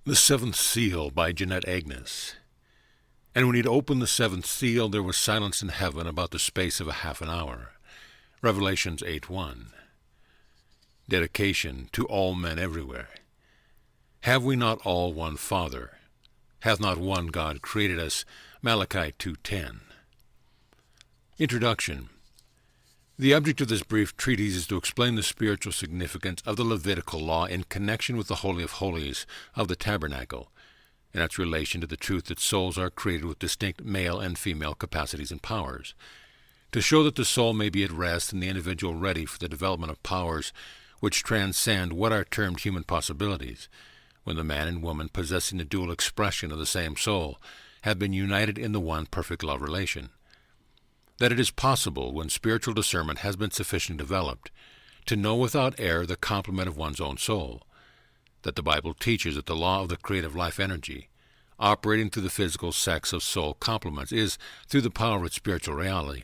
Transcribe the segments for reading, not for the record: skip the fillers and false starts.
The Seventh Seal by Jeanette, Agness. And when he had opened the seventh seal, there was silence in heaven about the space of a half an hour. Revelations 8:1. Dedication to all men everywhere. Have we not all one Father? Hath not one God created us? Malachi 2:10. Introduction. The object of this brief treatise is to explain the spiritual significance of the Levitical law in connection with the Holy of Holies of the Tabernacle, and its relation to the truth that souls are created with distinct male and female capacities and powers. To show that the soul may be at rest and the individual ready for the development of powers which transcend what are termed human possibilities, when the man and woman possessing the dual expression of the same soul have been united in the one perfect love relation. That it is possible, when spiritual discernment has been sufficiently developed, to know without error the complement of one's own soul. That the Bible teaches that the law of the creative life energy, operating through the physical sex of soul complements, is, through the power of its spiritual reality,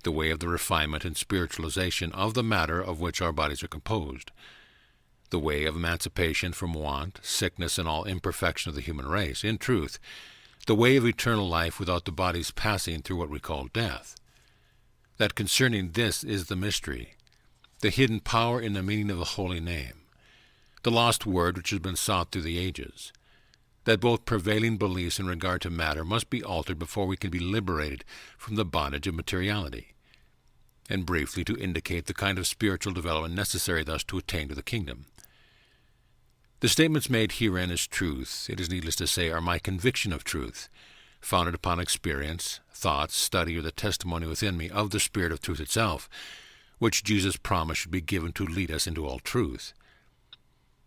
the way of the refinement and spiritualization of the matter of which our bodies are composed, the way of emancipation from want, sickness, and all imperfection of the human race, in truth, the way of eternal life without the body's passing through what we call death. That concerning this is the mystery, the hidden power in the meaning of the holy name, the lost word which has been sought through the ages, that both prevailing beliefs in regard to matter must be altered before we can be liberated from the bondage of materiality, and briefly to indicate the kind of spiritual development necessary thus to attain to the kingdom. The statements made herein as truth, it is needless to say, are my conviction of truth, founded upon experience, thoughts, study, or the testimony within me of the Spirit of truth itself, which Jesus promised should be given to lead us into all truth.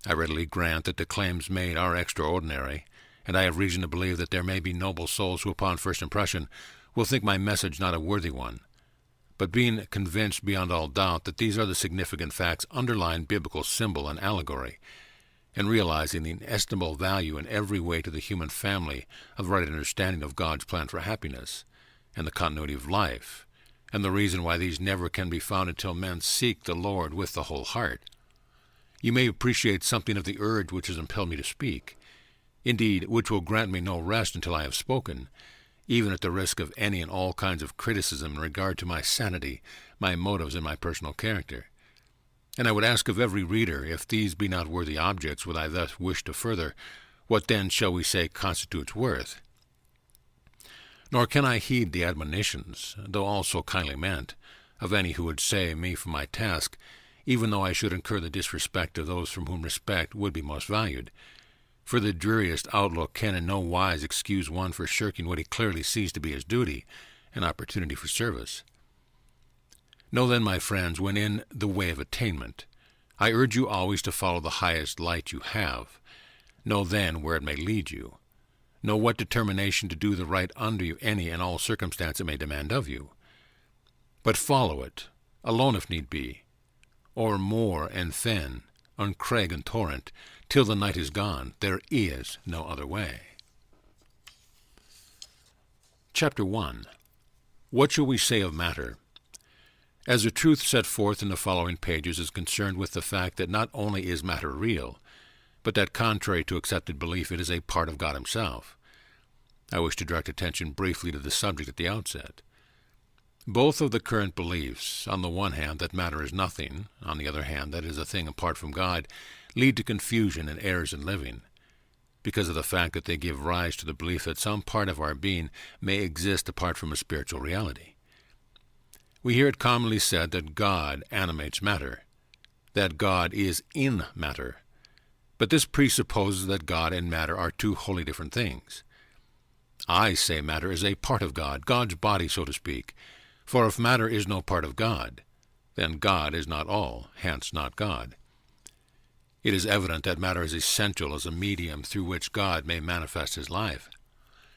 I readily grant that the claims made are extraordinary, and I have reason to believe that there may be noble souls who upon first impression will think my message not a worthy one. But being convinced beyond all doubt that these are the significant facts underlying biblical symbol and allegory, and realizing the inestimable value in every way to the human family of right understanding of God's plan for happiness, and the continuity of life, and the reason why these never can be found until men seek the Lord with the whole heart, you may appreciate something of the urge which has impelled me to speak, indeed, which will grant me no rest until I have spoken, even at the risk of any and all kinds of criticism in regard to my sanity, my motives, and my personal character. And I would ask of every reader, if these be not worthy objects what I thus wish to further, what then shall we say constitutes worth? Nor can I heed the admonitions, though all so kindly meant, of any who would say me from my task, even though I should incur the disrespect of those from whom respect would be most valued. For the dreariest outlook can in no wise excuse one for shirking what he clearly sees to be his duty, an opportunity for service. Know then, my friends, when in the way of attainment, I urge you always to follow the highest light you have. Know then where it may lead you. Know what determination to do the right under you any and all circumstance it may demand of you. But follow it, alone if need be, or moor and fen, on crag and torrent, till the night is gone. There is no other way. Chapter 1. What shall we say of matter? As the truth set forth in the following pages is concerned with the fact that not only is matter real, but that contrary to accepted belief it is a part of God himself. I wish to direct attention briefly to the subject at the outset. Both of the current beliefs, on the one hand that matter is nothing, on the other hand that it is a thing apart from God, lead to confusion and errors in living, because of the fact that they give rise to the belief that some part of our being may exist apart from a spiritual reality. We hear it commonly said that God animates matter, that God is in matter, but this presupposes that God and matter are two wholly different things. I say matter is a part of God, God's body, so to speak, for if matter is no part of God, then God is not all, hence not God. It is evident that matter is essential as a medium through which God may manifest his life.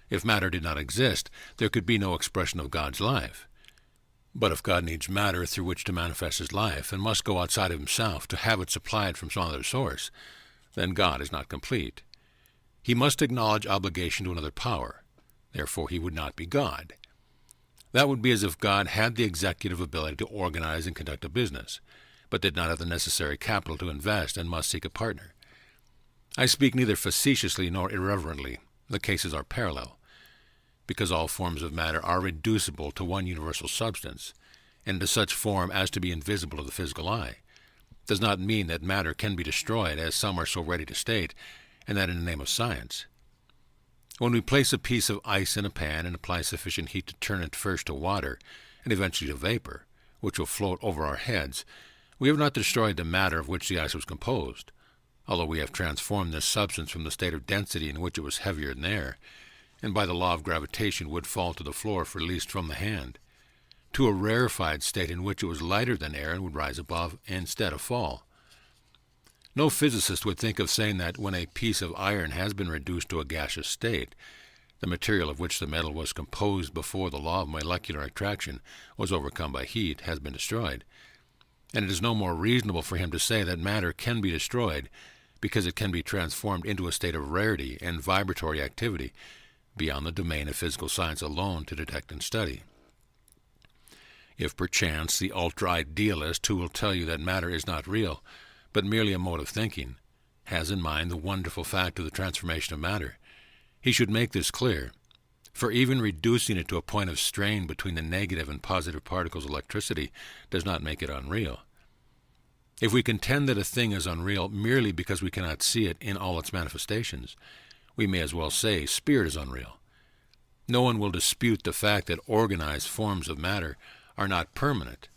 If matter did not exist, there could be no expression of God's life. But if God needs matter through which to manifest his life, and must go outside of himself to have it supplied from some other source, then God is not complete. He must acknowledge obligation to another power. Therefore he would not be God. That would be as if God had the executive ability to organize and conduct a business, but did not have the necessary capital to invest and must seek a partner. I speak neither facetiously nor irreverently. The cases are parallel, because all forms of matter are reducible to one universal substance, and to such form as to be invisible to the physical eye. Does not mean that matter can be destroyed, as some are so ready to state, and that in the name of science. When we place a piece of ice in a pan and apply sufficient heat to turn it first to water, and eventually to vapor, which will float over our heads, we have not destroyed the matter of which the ice was composed, although we have transformed this substance from the state of density in which it was heavier than air, and by the law of gravitation would fall to the floor if released from the hand, to a rarefied state in which it was lighter than air and would rise above instead of fall. No physicist would think of saying that when a piece of iron has been reduced to a gaseous state, the material of which the metal was composed before the law of molecular attraction was overcome by heat has been destroyed, and it is no more reasonable for him to say that matter can be destroyed because it can be transformed into a state of rarity and vibratory activity beyond the domain of physical science alone to detect and study. If perchance the ultra-idealist who will tell you that matter is not real, but merely a mode of thinking, has in mind the wonderful fact of the transformation of matter, he should make this clear, for even reducing it to a point of strain between the negative and positive particles of electricity does not make it unreal. If we contend that a thing is unreal merely because we cannot see it in all its manifestations, we may as well say spirit is unreal. No one will dispute the fact that organized forms of matter are not permanent,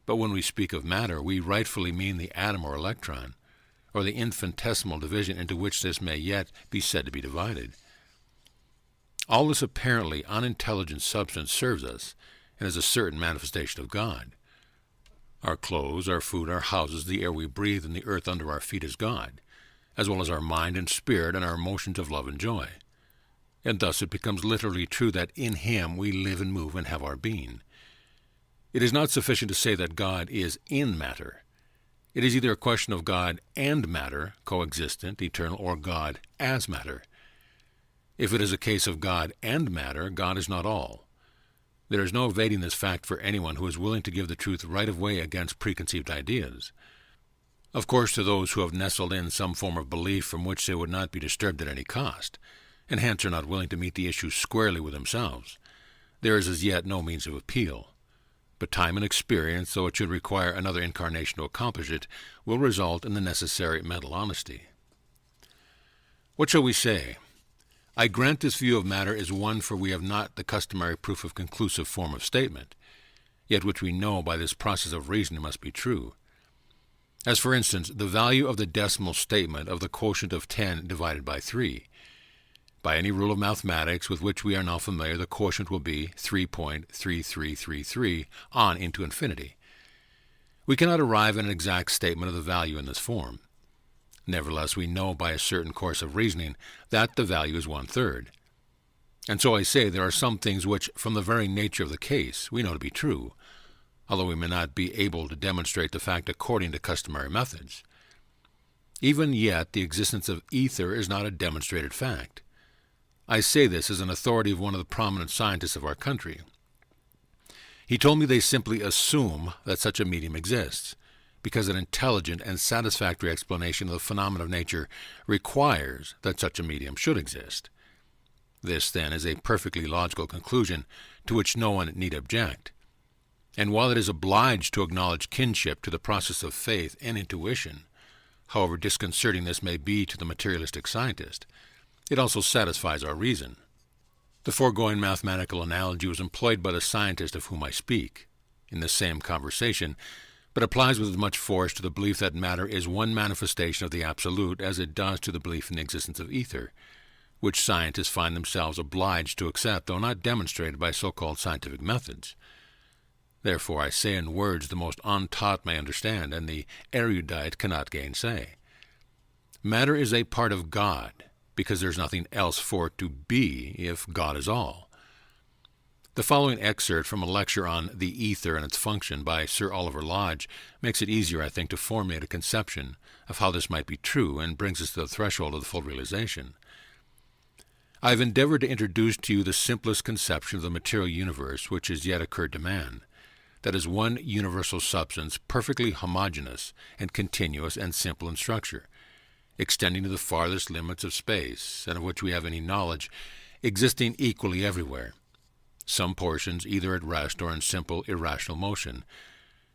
but when we speak of matter, we rightfully mean the atom or electron, or the infinitesimal division into which this may yet be said to be divided. All this apparently unintelligent substance serves us, and is a certain manifestation of God. Our clothes, our food, our houses, the air we breathe, and the earth under our feet is God, as well as our mind and spirit and our emotions of love and joy. And thus it becomes literally true that in Him we live and move and have our being. It is not sufficient to say that God is in matter. It is either a question of God and matter, coexistent, eternal, or God as matter. If it is a case of God and matter, God is not all. There is no evading this fact for anyone who is willing to give the truth right of way against preconceived ideas. Of course, to those who have nestled in some form of belief from which they would not be disturbed at any cost, and hence are not willing to meet the issue squarely with themselves, there is as yet no means of appeal. But time and experience, though it should require another incarnation to accomplish it, will result in the necessary mental honesty. What shall we say? I grant this view of matter is one for we have not the customary proof of conclusive form of statement, yet which we know by this process of reasoning must be true. As for instance, the value of the decimal statement of the quotient of 10 divided by 3. By any rule of mathematics with which we are now familiar, the quotient will be 3.3333 on into infinity. We cannot arrive at an exact statement of the value in this form. Nevertheless, we know by a certain course of reasoning that the value is 1/3. And so I say there are some things which, from the very nature of the case, we know to be true, although we may not be able to demonstrate the fact according to customary methods. Even yet, the existence of ether is not a demonstrated fact. I say this as an authority of one of the prominent scientists of our country. He told me they simply assume that such a medium exists, because an intelligent and satisfactory explanation of the phenomena of nature requires that such a medium should exist. This, then, is a perfectly logical conclusion to which no one need object. And while it is obliged to acknowledge kinship to the process of faith and intuition, however disconcerting this may be to the materialistic scientist, it also satisfies our reason. The foregoing mathematical analogy was employed by the scientist of whom I speak, in the same conversation, but applies with as much force to the belief that matter is one manifestation of the Absolute as it does to the belief in the existence of ether, which scientists find themselves obliged to accept, though not demonstrated by so-called scientific methods. Therefore I say in words the most untaught may understand, and the erudite cannot gainsay. Matter is a part of God, because there is nothing else for it to be if God is all. The following excerpt from a lecture on The Ether and Its Function by Sir Oliver Lodge makes it easier, I think, to formulate a conception of how this might be true, and brings us to the threshold of the full realization. I have endeavored to introduce to you the simplest conception of the material universe which has yet occurred to man, that is one universal substance, perfectly homogeneous and continuous and simple in structure, extending to the farthest limits of space, and of which we have any knowledge, existing equally everywhere, some portions either at rest or in simple irrational motion,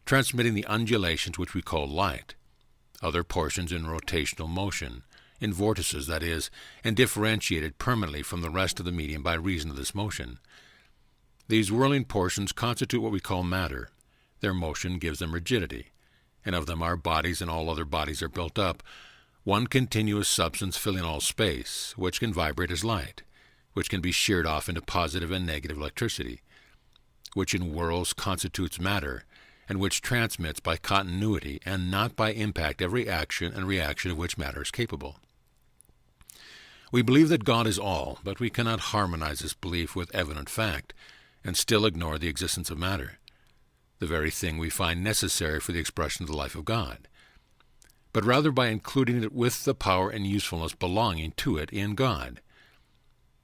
transmitting the undulations which we call light, other portions in rotational motion, in vortices, that is, and differentiated permanently from the rest of the medium by reason of this motion. These whirling portions constitute what we call matter. Their motion gives them rigidity, and of them our bodies and all other bodies are built up, one continuous substance filling all space, which can vibrate as light, which can be sheared off into positive and negative electricity, which in whirls constitutes matter, and which transmits by continuity and not by impact every action and reaction of which matter is capable. We believe that God is all, but we cannot harmonize this belief with evident fact, and still ignore the existence of matter, the very thing we find necessary for the expression of the life of God, but rather by including it with the power and usefulness belonging to it in God.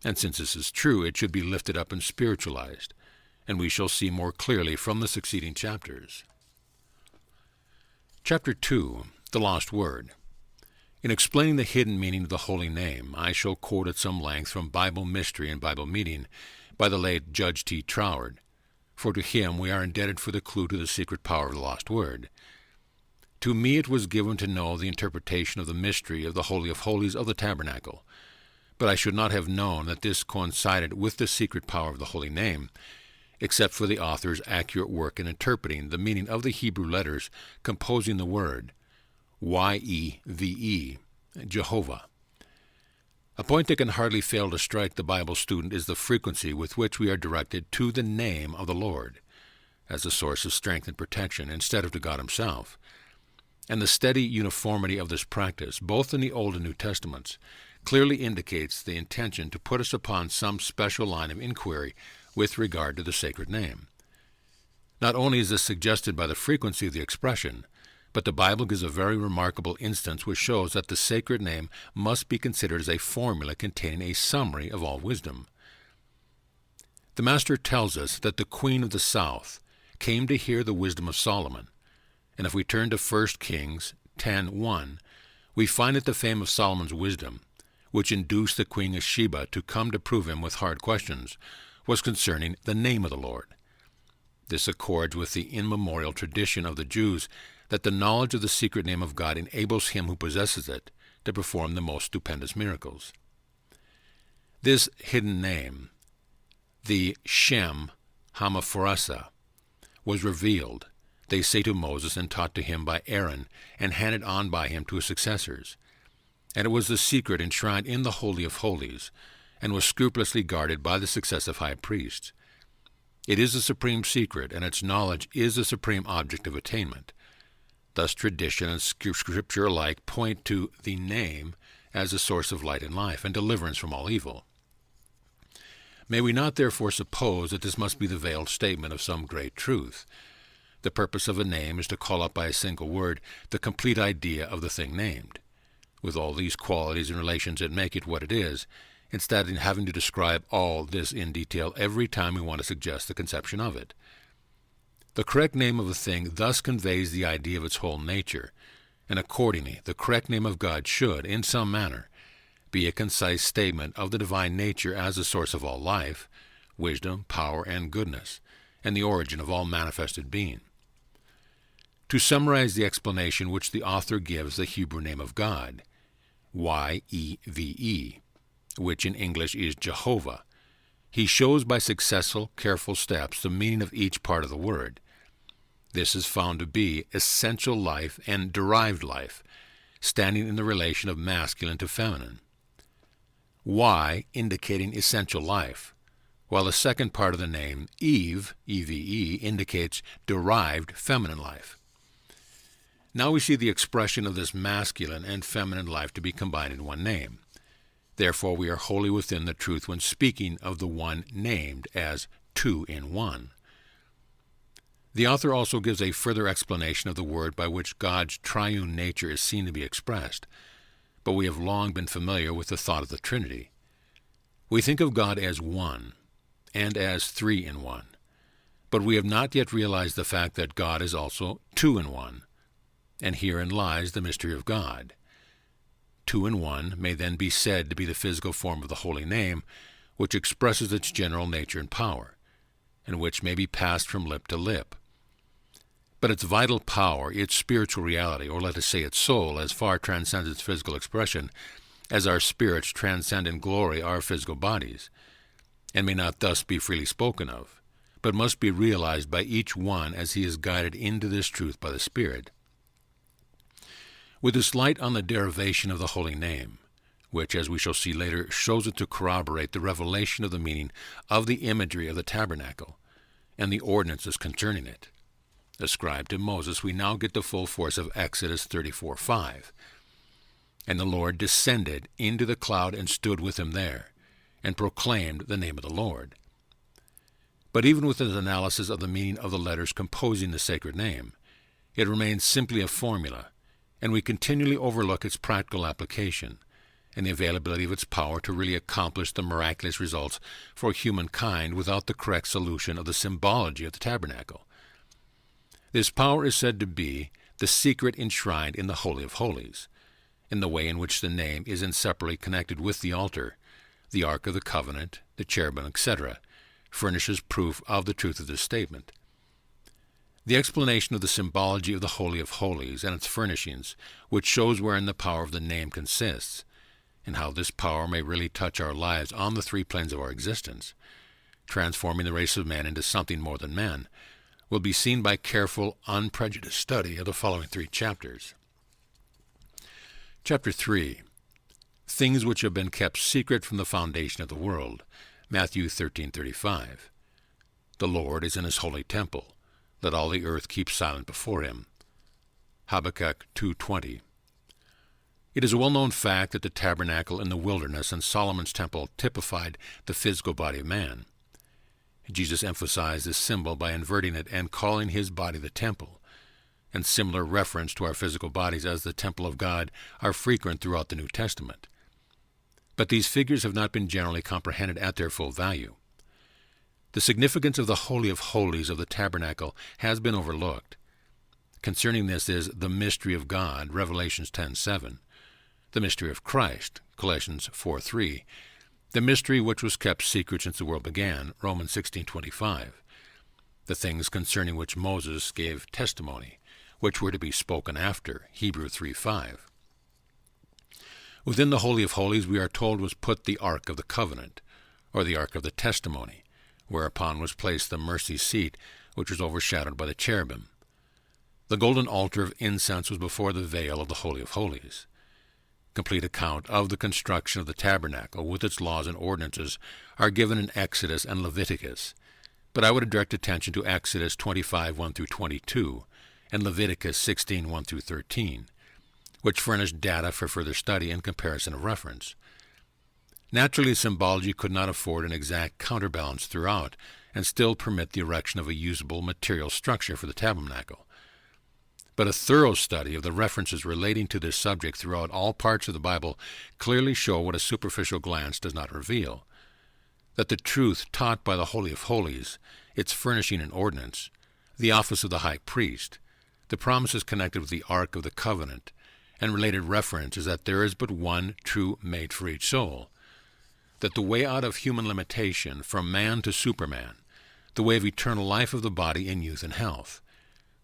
And since this is true, it should be lifted up and spiritualized, and we shall see more clearly from the succeeding chapters. Chapter 2, The Lost Word. In explaining the hidden meaning of the Holy Name, I shall quote at some length from Bible Mystery and Bible Meeting by the late Judge T. Troward, for to him we are indebted for the clue to the secret power of the lost word. To me it was given to know the interpretation of the mystery of the Holy of Holies of the Tabernacle, but I should not have known that this coincided with the secret power of the Holy Name, except for the author's accurate work in interpreting the meaning of the Hebrew letters composing the word, Y-E-V-E, Jehovah. A point that can hardly fail to strike the Bible student is the frequency with which we are directed to the name of the Lord, as a source of strength and protection, instead of to God himself. And the steady uniformity of this practice, both in the Old and New Testaments, clearly indicates the intention to put us upon some special line of inquiry with regard to the sacred name. Not only is this suggested by the frequency of the expression, but the Bible gives a very remarkable instance which shows that the sacred name must be considered as a formula containing a summary of all wisdom. The Master tells us that the Queen of the South came to hear the wisdom of Solomon, and if we turn to 1 Kings 10:1, we find that the fame of Solomon's wisdom, which induced the Queen of Sheba to come to prove him with hard questions, was concerning the name of the Lord. This accords with the immemorial tradition of the Jews that the knowledge of the secret name of God enables him who possesses it to perform the most stupendous miracles. This hidden name, the Shem Hamaphrasa, was revealed, they say, to Moses and taught to him by Aaron and handed on by him to his successors. And it was the secret enshrined in the Holy of Holies and was scrupulously guarded by the successive high priests. It is the supreme secret, and its knowledge is the supreme object of attainment. Thus tradition and Scripture alike point to the name as a source of light and life, and deliverance from all evil. May we not therefore suppose that this must be the veiled statement of some great truth. The purpose of a name is to call up by a single word the complete idea of the thing named, with all these qualities and relations that make it what it is, instead of having to describe all this in detail every time we want to suggest the conception of it. The correct name of a thing thus conveys the idea of its whole nature, and accordingly the correct name of God should, in some manner, be a concise statement of the divine nature as the source of all life, wisdom, power, and goodness, and the origin of all manifested being. To summarize the explanation which the author gives the Hebrew name of God, Y-E-V-E, which in English is Jehovah, he shows by successful, careful steps the meaning of each part of the word. This is found to be essential life and derived life, standing in the relation of masculine to feminine. Y indicating essential life, while the second part of the name, Eve, E-V-E, indicates derived feminine life. Now we see the expression of this masculine and feminine life to be combined in one name. Therefore we are wholly within the truth when speaking of the one named as two in one. The author also gives a further explanation of the word by which God's triune nature is seen to be expressed, but we have long been familiar with the thought of the Trinity. We think of God as one, and as three in one, but we have not yet realized the fact that God is also two in one, and herein lies the mystery of God. two in one may then be said to be the physical form of the holy name, which expresses its general nature and power, and which may be passed from lip to lip. But its vital power, its spiritual reality, or let us say its soul, as far transcends its physical expression, as our spirits transcend in glory our physical bodies, and may not thus be freely spoken of, but must be realized by each one as he is guided into this truth by the Spirit. With this light on the derivation of the holy name, which, as we shall see later, shows it to corroborate the revelation of the meaning of the imagery of the tabernacle and the ordinances concerning it, ascribed to Moses, we now get the full force of Exodus 34:5. And the Lord descended into the cloud and stood with him there, and proclaimed the name of the Lord. But even with his analysis of the meaning of the letters composing the sacred name, it remains simply a formula, and we continually overlook its practical application and the availability of its power to really accomplish the miraculous results for humankind without the correct solution of the symbology of the tabernacle. This power is said to be the secret enshrined in the Holy of Holies, in the way in which the name is inseparably connected with the altar, the Ark of the Covenant, the cherubim, etc., furnishes proof of the truth of this statement. The explanation of the symbology of the Holy of Holies and its furnishings, which shows wherein the power of the name consists, and how this power may really touch our lives on the three planes of our existence, transforming the race of man into something more than men, will be seen by careful, unprejudiced study of the following three chapters. Chapter 3. Things which have been kept secret from the foundation of the world. Matthew 13:35. The Lord is in his holy temple. Let all the earth keep silent before him. Habakkuk 2:20. It is a well-known fact that the tabernacle in the wilderness and Solomon's temple typified the physical body of man. Jesus emphasized this symbol by inverting it and calling his body the temple, and similar reference to our physical bodies as the temple of God are frequent throughout the New Testament. But these figures have not been generally comprehended at their full value. The significance of the Holy of Holies of the tabernacle has been overlooked. Concerning this is the mystery of God, Revelations 10:7, the mystery of Christ, Colossians 4:3, the mystery which was kept secret since the world began, Romans 16:25, the things concerning which Moses gave testimony, which were to be spoken after, Hebrews 3:5. Within the Holy of Holies we are told was put the Ark of the Covenant, or the Ark of the Testimony, whereupon was placed the mercy seat, which was overshadowed by the cherubim. The golden altar of incense was before the veil of the Holy of Holies. Complete account of the construction of the tabernacle, with its laws and ordinances, are given in Exodus and Leviticus, but I would direct attention to Exodus 25:1-22 and Leviticus 16:1-13, which furnish data for further study and comparison of reference. Naturally, symbology could not afford an exact counterbalance throughout, and still permit the erection of a usable material structure for the tabernacle. But a thorough study of the references relating to this subject throughout all parts of the Bible clearly show what a superficial glance does not reveal, that the truth taught by the Holy of Holies, its furnishing and ordinance, the office of the high priest, the promises connected with the Ark of the Covenant, and related reference is that there is but one true mate for each soul, that the way out of human limitation from man to superman, the way of eternal life of the body in youth and health,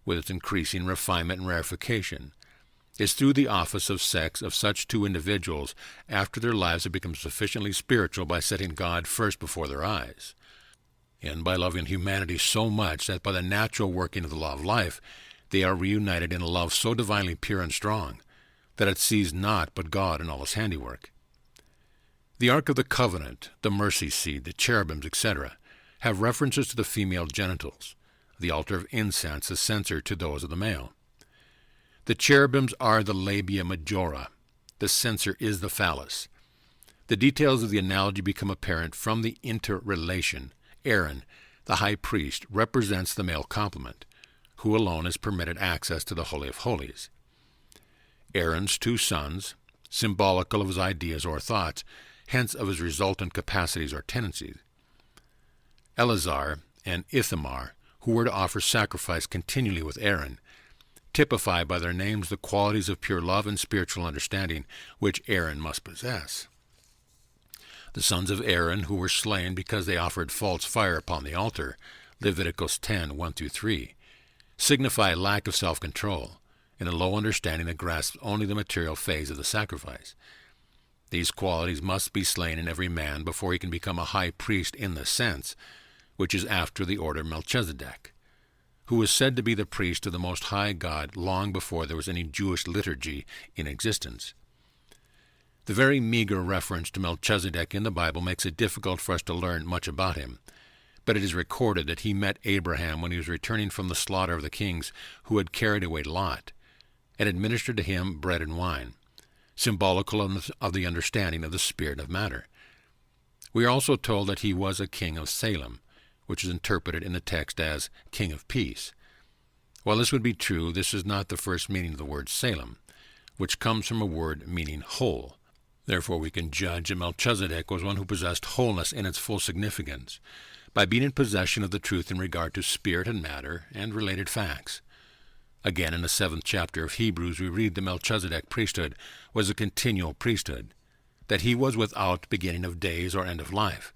with its increasing refinement and rarefication, is through the office of sex of such two individuals after their lives have become sufficiently spiritual by setting God first before their eyes, and by loving humanity so much that by the natural working of the law of life they are reunited in a love so divinely pure and strong that it sees naught but God in all his handiwork. The Ark of the Covenant, the mercy seat, the cherubims, etc., have references to the female genitals, the altar of incense, the censer to those of the male. The cherubims are the labia majora. The censer is the phallus. The details of the analogy become apparent from the interrelation. Aaron, the high priest, represents the male complement, who alone is permitted access to the Holy of Holies. Aaron's two sons, symbolical of his ideas or thoughts, hence of his resultant capacities or tendencies. Eleazar and Ithamar, who were to offer sacrifice continually with Aaron, typify by their names the qualities of pure love and spiritual understanding which Aaron must possess. The sons of Aaron who were slain because they offered false fire upon the altar, Leviticus 10:1-3, signify lack of self-control and a low understanding that grasps only the material phase of the sacrifice. These qualities must be slain in every man before he can become a high priest in the sense, which is after the order of Melchizedek, who was said to be the priest of the Most High God long before there was any Jewish liturgy in existence. The very meager reference to Melchizedek in the Bible makes it difficult for us to learn much about him, but it is recorded that he met Abraham when he was returning from the slaughter of the kings who had carried away Lot, and administered to him bread and wine, symbolical of the understanding of the spirit of matter. We are also told that he was a king of Salem, which is interpreted in the text as king of peace. While this would be true, this is not the first meaning of the word Salem, which comes from a word meaning whole. Therefore we can judge that Melchizedek was one who possessed wholeness in its full significance, by being in possession of the truth in regard to spirit and matter and related facts. Again, in the 7th chapter of Hebrews, we read the Melchizedek priesthood was a continual priesthood, that he was without beginning of days or end of life,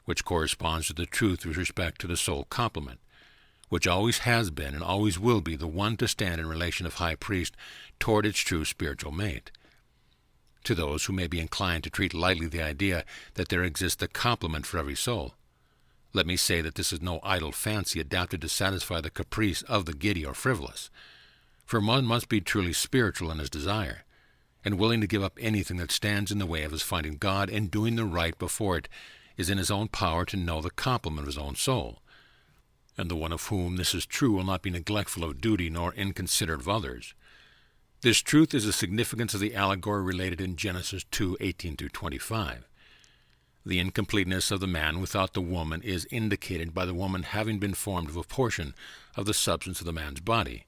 which corresponds to the truth with respect to the soul complement, which always has been and always will be the one to stand in relation of high priest toward its true spiritual mate. To those who may be inclined to treat lightly the idea that there exists a complement for every soul, let me say that this is no idle fancy adapted to satisfy the caprice of the giddy or frivolous, for one must be truly spiritual in his desire, and willing to give up anything that stands in the way of his finding God and doing the right before it is in his own power to know the complement of his own soul. And the one of whom this is true will not be neglectful of duty nor inconsiderate of others. This truth is the significance of the allegory related in Genesis 2:18-25. The incompleteness of the man without the woman is indicated by the woman having been formed of a portion of the substance of the man's body,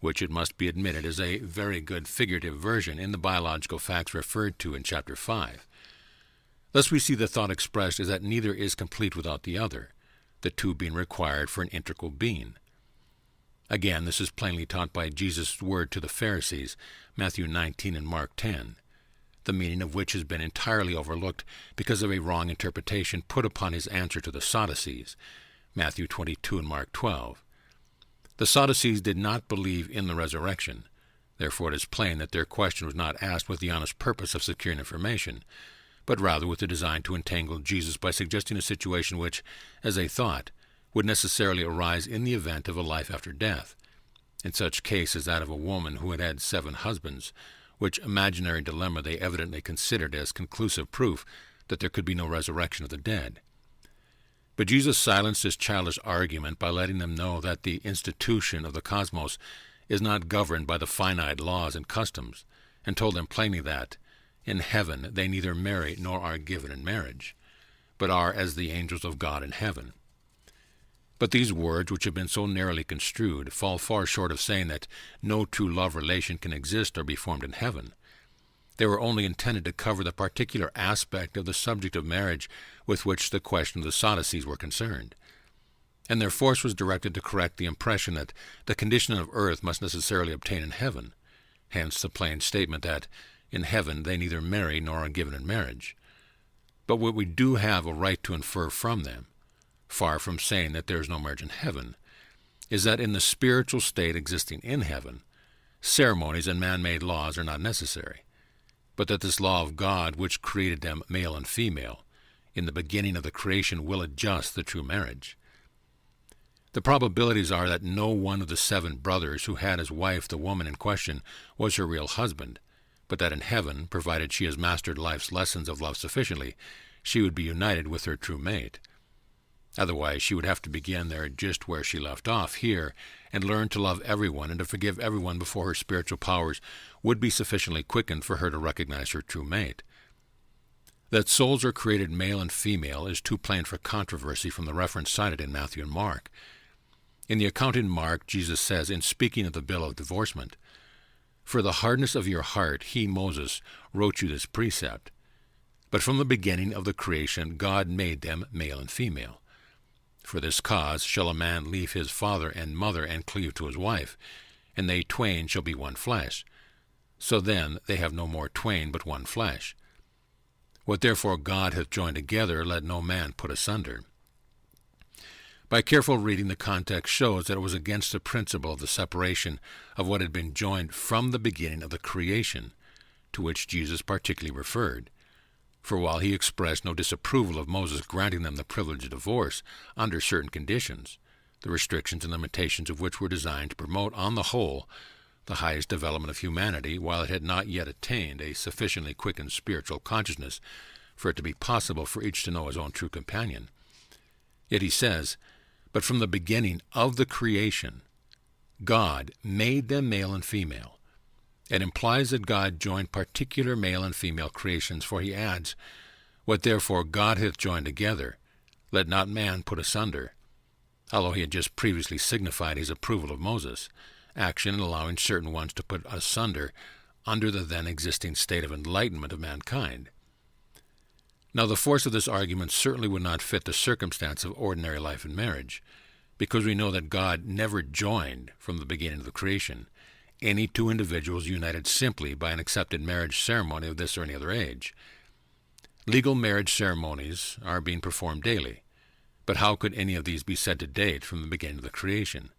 which it must be admitted is a very good figurative version in the biological facts referred to in chapter 5. Thus we see the thought expressed is that neither is complete without the other, the two being required for an integral being. Again, this is plainly taught by Jesus' word to the Pharisees, Matthew 19 and Mark 10, the meaning of which has been entirely overlooked because of a wrong interpretation put upon his answer to the Sadducees, Matthew 22 and Mark 12. The Sadducees did not believe in the resurrection. Therefore it is plain that their question was not asked with the honest purpose of securing information, but rather with the design to entangle Jesus by suggesting a situation which, as they thought, would necessarily arise in the event of a life after death, in such case as that of a woman who had had 7 husbands, which imaginary dilemma they evidently considered as conclusive proof that there could be no resurrection of the dead. But Jesus silenced this childish argument by letting them know that the institution of the cosmos is not governed by the finite laws and customs, and told them plainly that, in heaven they neither marry nor are given in marriage, but are as the angels of God in heaven. But these words, which have been so narrowly construed, fall far short of saying that no true love relation can exist or be formed in heaven. They were only intended to cover the particular aspect of the subject of marriage with which the question of the Sadducees were concerned, and their force was directed to correct the impression that the condition of earth must necessarily obtain in heaven, hence the plain statement that in heaven they neither marry nor are given in marriage. But what we do have a right to infer from them, far from saying that there is no marriage in heaven, is that in the spiritual state existing in heaven, ceremonies and man-made laws are not necessary, but that this law of God, which created them male and female, in the beginning of the creation will adjust the true marriage. The probabilities are that no one of the 7 brothers who had as wife the woman in question was her real husband, but that in heaven, provided she has mastered life's lessons of love sufficiently, she would be united with her true mate. Otherwise, she would have to begin there just where she left off here and learn to love everyone and to forgive everyone before her spiritual powers would be sufficiently quickened for her to recognize her true mate. That souls are created male and female is too plain for controversy from the reference cited in Matthew and Mark. In the account in Mark, Jesus says, in speaking of the bill of divorcement, "For the hardness of your heart, he, Moses, wrote you this precept. But from the beginning of the creation, God made them male and female. For this cause shall a man leave his father and mother and cleave to his wife, and they twain shall be one flesh. So then they have no more twain but one flesh. What therefore God hath joined together, let no man put asunder. By careful reading, the context shows that it was against the principle of the separation of what had been joined from the beginning of the creation, to which Jesus particularly referred. For while he expressed no disapproval of Moses granting them the privilege of divorce under certain conditions, the restrictions and limitations of which were designed to promote, on the whole, the highest development of humanity, while it had not yet attained a sufficiently quickened spiritual consciousness for it to be possible for each to know his own true companion. Yet he says, "But from the beginning of the creation, God made them male and female." It implies that God joined particular male and female creations, for he adds, "What therefore God hath joined together, let not man put asunder," although he had just previously signified his approval of Moses' action in allowing certain ones to put asunder under the then existing state of enlightenment of mankind. Now the force of this argument certainly would not fit the circumstance of ordinary life and marriage, because we know that God never joined, from the beginning of the creation, any two individuals united simply by an accepted marriage ceremony of this or any other age. Legal marriage ceremonies are being performed daily, but how could any of these be said to date from the beginning of the creation?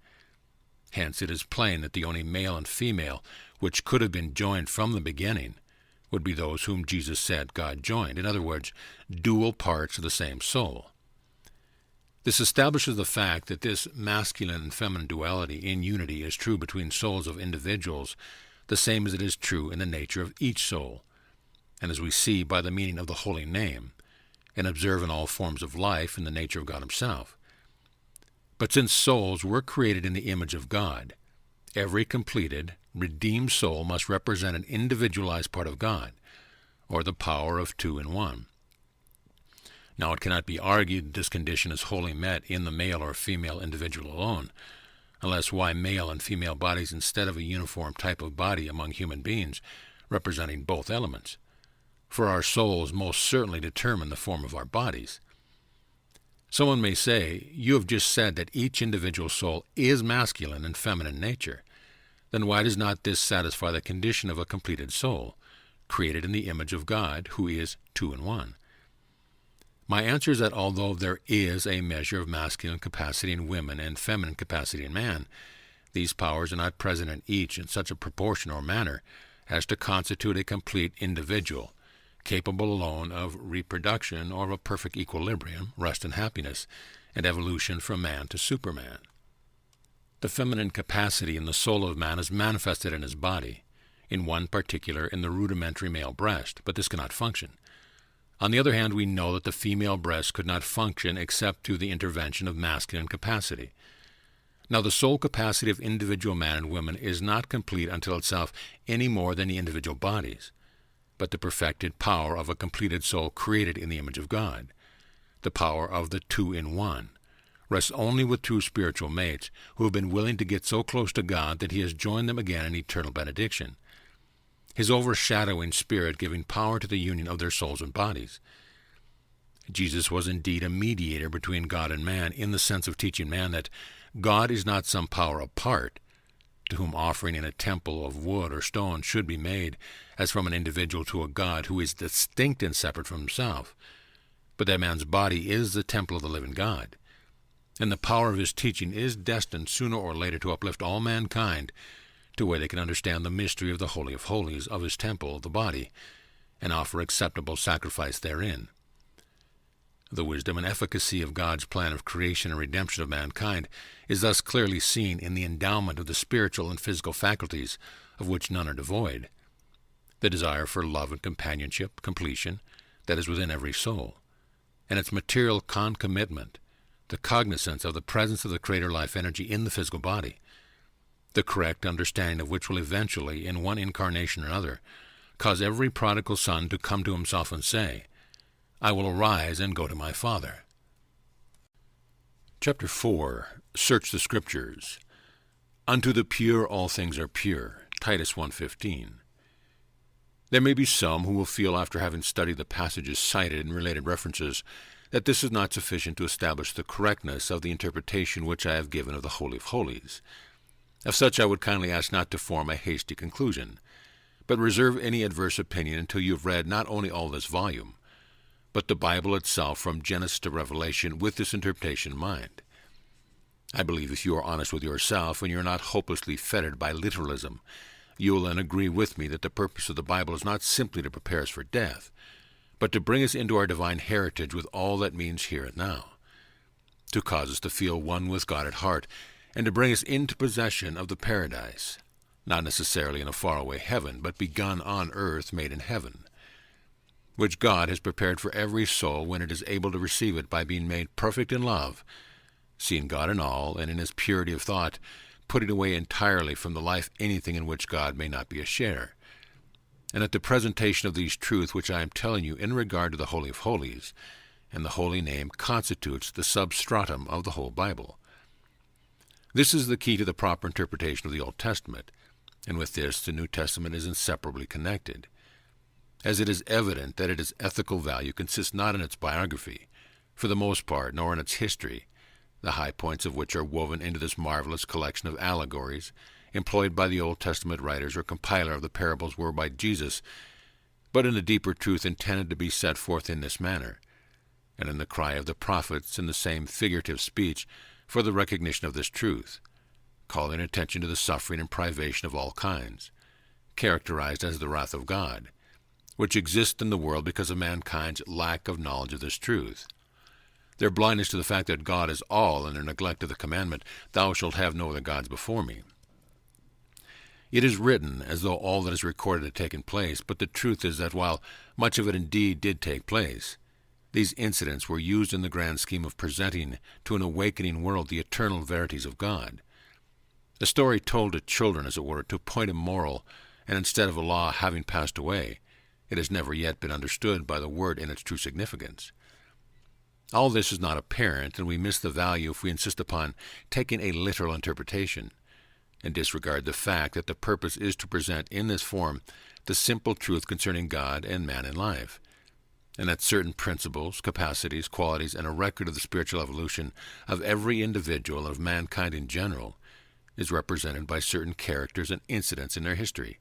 Hence it is plain that the only male and female which could have been joined from the beginning would be those whom Jesus said God joined, in other words, dual parts of the same soul. This establishes the fact that this masculine and feminine duality in unity is true between souls of individuals, the same as it is true in the nature of each soul, and as we see by the meaning of the holy name, and observe in all forms of life in the nature of God himself. But since souls were created in the image of God, every completed, redeemed soul must represent an individualized part of God, or the power of two in one. Now it cannot be argued that this condition is wholly met in the male or female individual alone, unless why male and female bodies instead of a uniform type of body among human beings, representing both elements. For our souls most certainly determine the form of our bodies. Someone may say, "You have just said that each individual soul is masculine and feminine in nature. Then why does not this satisfy the condition of a completed soul, created in the image of God, who is two in one?" My answer is that although there is a measure of masculine capacity in women and feminine capacity in man, these powers are not present in each in such a proportion or manner as to constitute a complete individual, capable alone of reproduction or of a perfect equilibrium, rest and happiness, and evolution from man to superman. The feminine capacity in the soul of man is manifested in his body, in one particular, in the rudimentary male breast, but this cannot function. On the other hand, we know that the female breast could not function except through the intervention of masculine capacity. Now, the soul capacity of individual man and woman is not complete until itself any more than the individual bodies, but the perfected power of a completed soul created in the image of God, the power of the two-in-one, rests only with true spiritual mates who have been willing to get so close to God that he has joined them again in eternal benediction, his overshadowing spirit giving power to the union of their souls and bodies. Jesus was indeed a mediator between God and man in the sense of teaching man that God is not some power apart, to whom offering in a temple of wood or stone should be made as from an individual to a God who is distinct and separate from himself, but that man's body is the temple of the living God, and the power of his teaching is destined sooner or later to uplift all mankind to where they can understand the mystery of the Holy of Holies of his temple, the body, and offer acceptable sacrifice therein. The wisdom and efficacy of God's plan of creation and redemption of mankind is thus clearly seen in the endowment of the spiritual and physical faculties, of which none are devoid, the desire for love and companionship, completion, that is within every soul, and its material concomitant, the cognizance of the presence of the Creator life energy in the physical body, the correct understanding of which will eventually, in one incarnation or another, cause every prodigal son to come to himself and say, "I will arise and go to my Father." Chapter 4. Search the Scriptures. Unto the pure all things are pure. Titus 1:15. There may be some who will feel, after having studied the passages cited in related references, that this is not sufficient to establish the correctness of the interpretation which I have given of the Holy of Holies. Of such I would kindly ask not to form a hasty conclusion, but reserve any adverse opinion until you have read not only all this volume, but the Bible itself from Genesis to Revelation with this interpretation in mind. I believe if you are honest with yourself and you are not hopelessly fettered by literalism, you will then agree with me that the purpose of the Bible is not simply to prepare us for death, but to bring us into our divine heritage with all that means here and now, to cause us to feel one with God at heart, and to bring us into possession of the paradise, not necessarily in a faraway heaven, but begun on earth, made in heaven, which God has prepared for every soul when it is able to receive it by being made perfect in love, seeing God in all, and in his purity of thought, putting away entirely from the life anything in which God may not be a share. And at the presentation of these truths which I am telling you in regard to the Holy of Holies, and the holy name constitutes the substratum of the whole Bible. This is the key to the proper interpretation of the Old Testament, and with this the New Testament is inseparably connected, as it is evident that its ethical value consists not in its biography, for the most part, nor in its history, the high points of which are woven into this marvelous collection of allegories employed by the Old Testament writers or compiler of the parables were by Jesus, but in a deeper truth intended to be set forth in this manner, and in the cry of the prophets in the same figurative speech for the recognition of this truth, calling attention to the suffering and privation of all kinds, characterized as the wrath of God, which exists in the world because of mankind's lack of knowledge of this truth, their blindness to the fact that God is all, and their neglect of the commandment, "Thou shalt have no other gods before me." It is written as though all that is recorded had taken place, but the truth is that while much of it indeed did take place, these incidents were used in the grand scheme of presenting to an awakening world the eternal verities of God. A story told to children, as it were, to point a moral, and instead of a law having passed away, it has never yet been understood by the word in its true significance. All this is not apparent, and we miss the value if we insist upon taking a literal interpretation, and disregard the fact that the purpose is to present in this form the simple truth concerning God and man in life, and that certain principles, capacities, qualities, and a record of the spiritual evolution of every individual and of mankind in general is represented by certain characters and incidents in their history.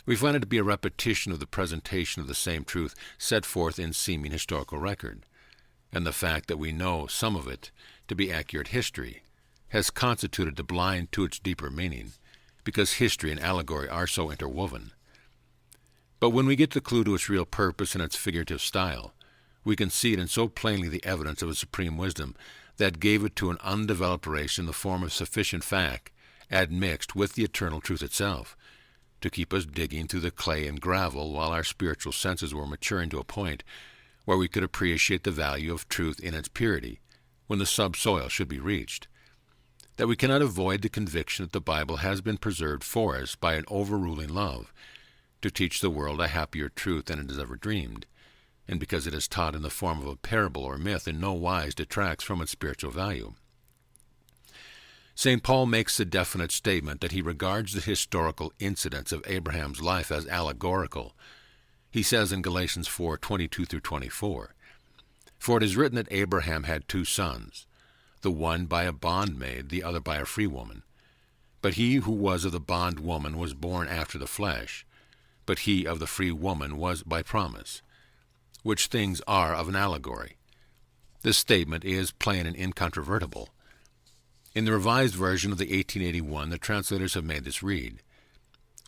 We find it to be a repetition of the presentation of the same truth set forth in seeming historical record, and the fact that we know some of it to be accurate history has constituted the blind to its deeper meaning, because history and allegory are so interwoven. But when we get the clue to its real purpose and its figurative style, we can see it in so plainly the evidence of a supreme wisdom that gave it to an undeveloped race in the form of sufficient fact, admixed with the eternal truth itself, to keep us digging through the clay and gravel while our spiritual senses were maturing to a point where we could appreciate the value of truth in its purity, when the subsoil should be reached, that we cannot avoid the conviction that the Bible has been preserved for us by an overruling love, to teach the world a happier truth than it has ever dreamed, and because it is taught in the form of a parable or myth in no wise detracts from its spiritual value. St. Paul makes the definite statement that he regards the historical incidents of Abraham's life as allegorical. He says in Galatians 4:22-24, "For it is written that Abraham had 2 sons, the one by a bondmaid, the other by a free woman. But he who was of the bondwoman was born after the flesh, but he of the free woman was by promise, which things are of an allegory." This statement is plain and incontrovertible. In the Revised Version of the 1881, the translators have made this read,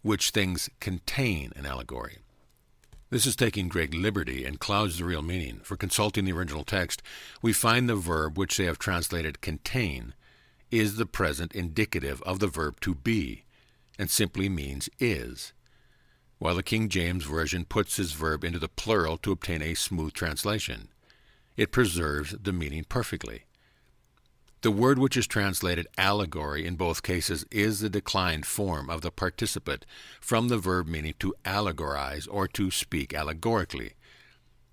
"which things contain an allegory." This is taking great liberty and clouds the real meaning, for consulting the original text, we find the verb which they have translated contain is the present indicative of the verb to be, and simply means is, while the King James Version puts his verb into the plural to obtain a smooth translation. It preserves the meaning perfectly. The word which is translated allegory in both cases is the declined form of the participant from the verb meaning to allegorize or to speak allegorically.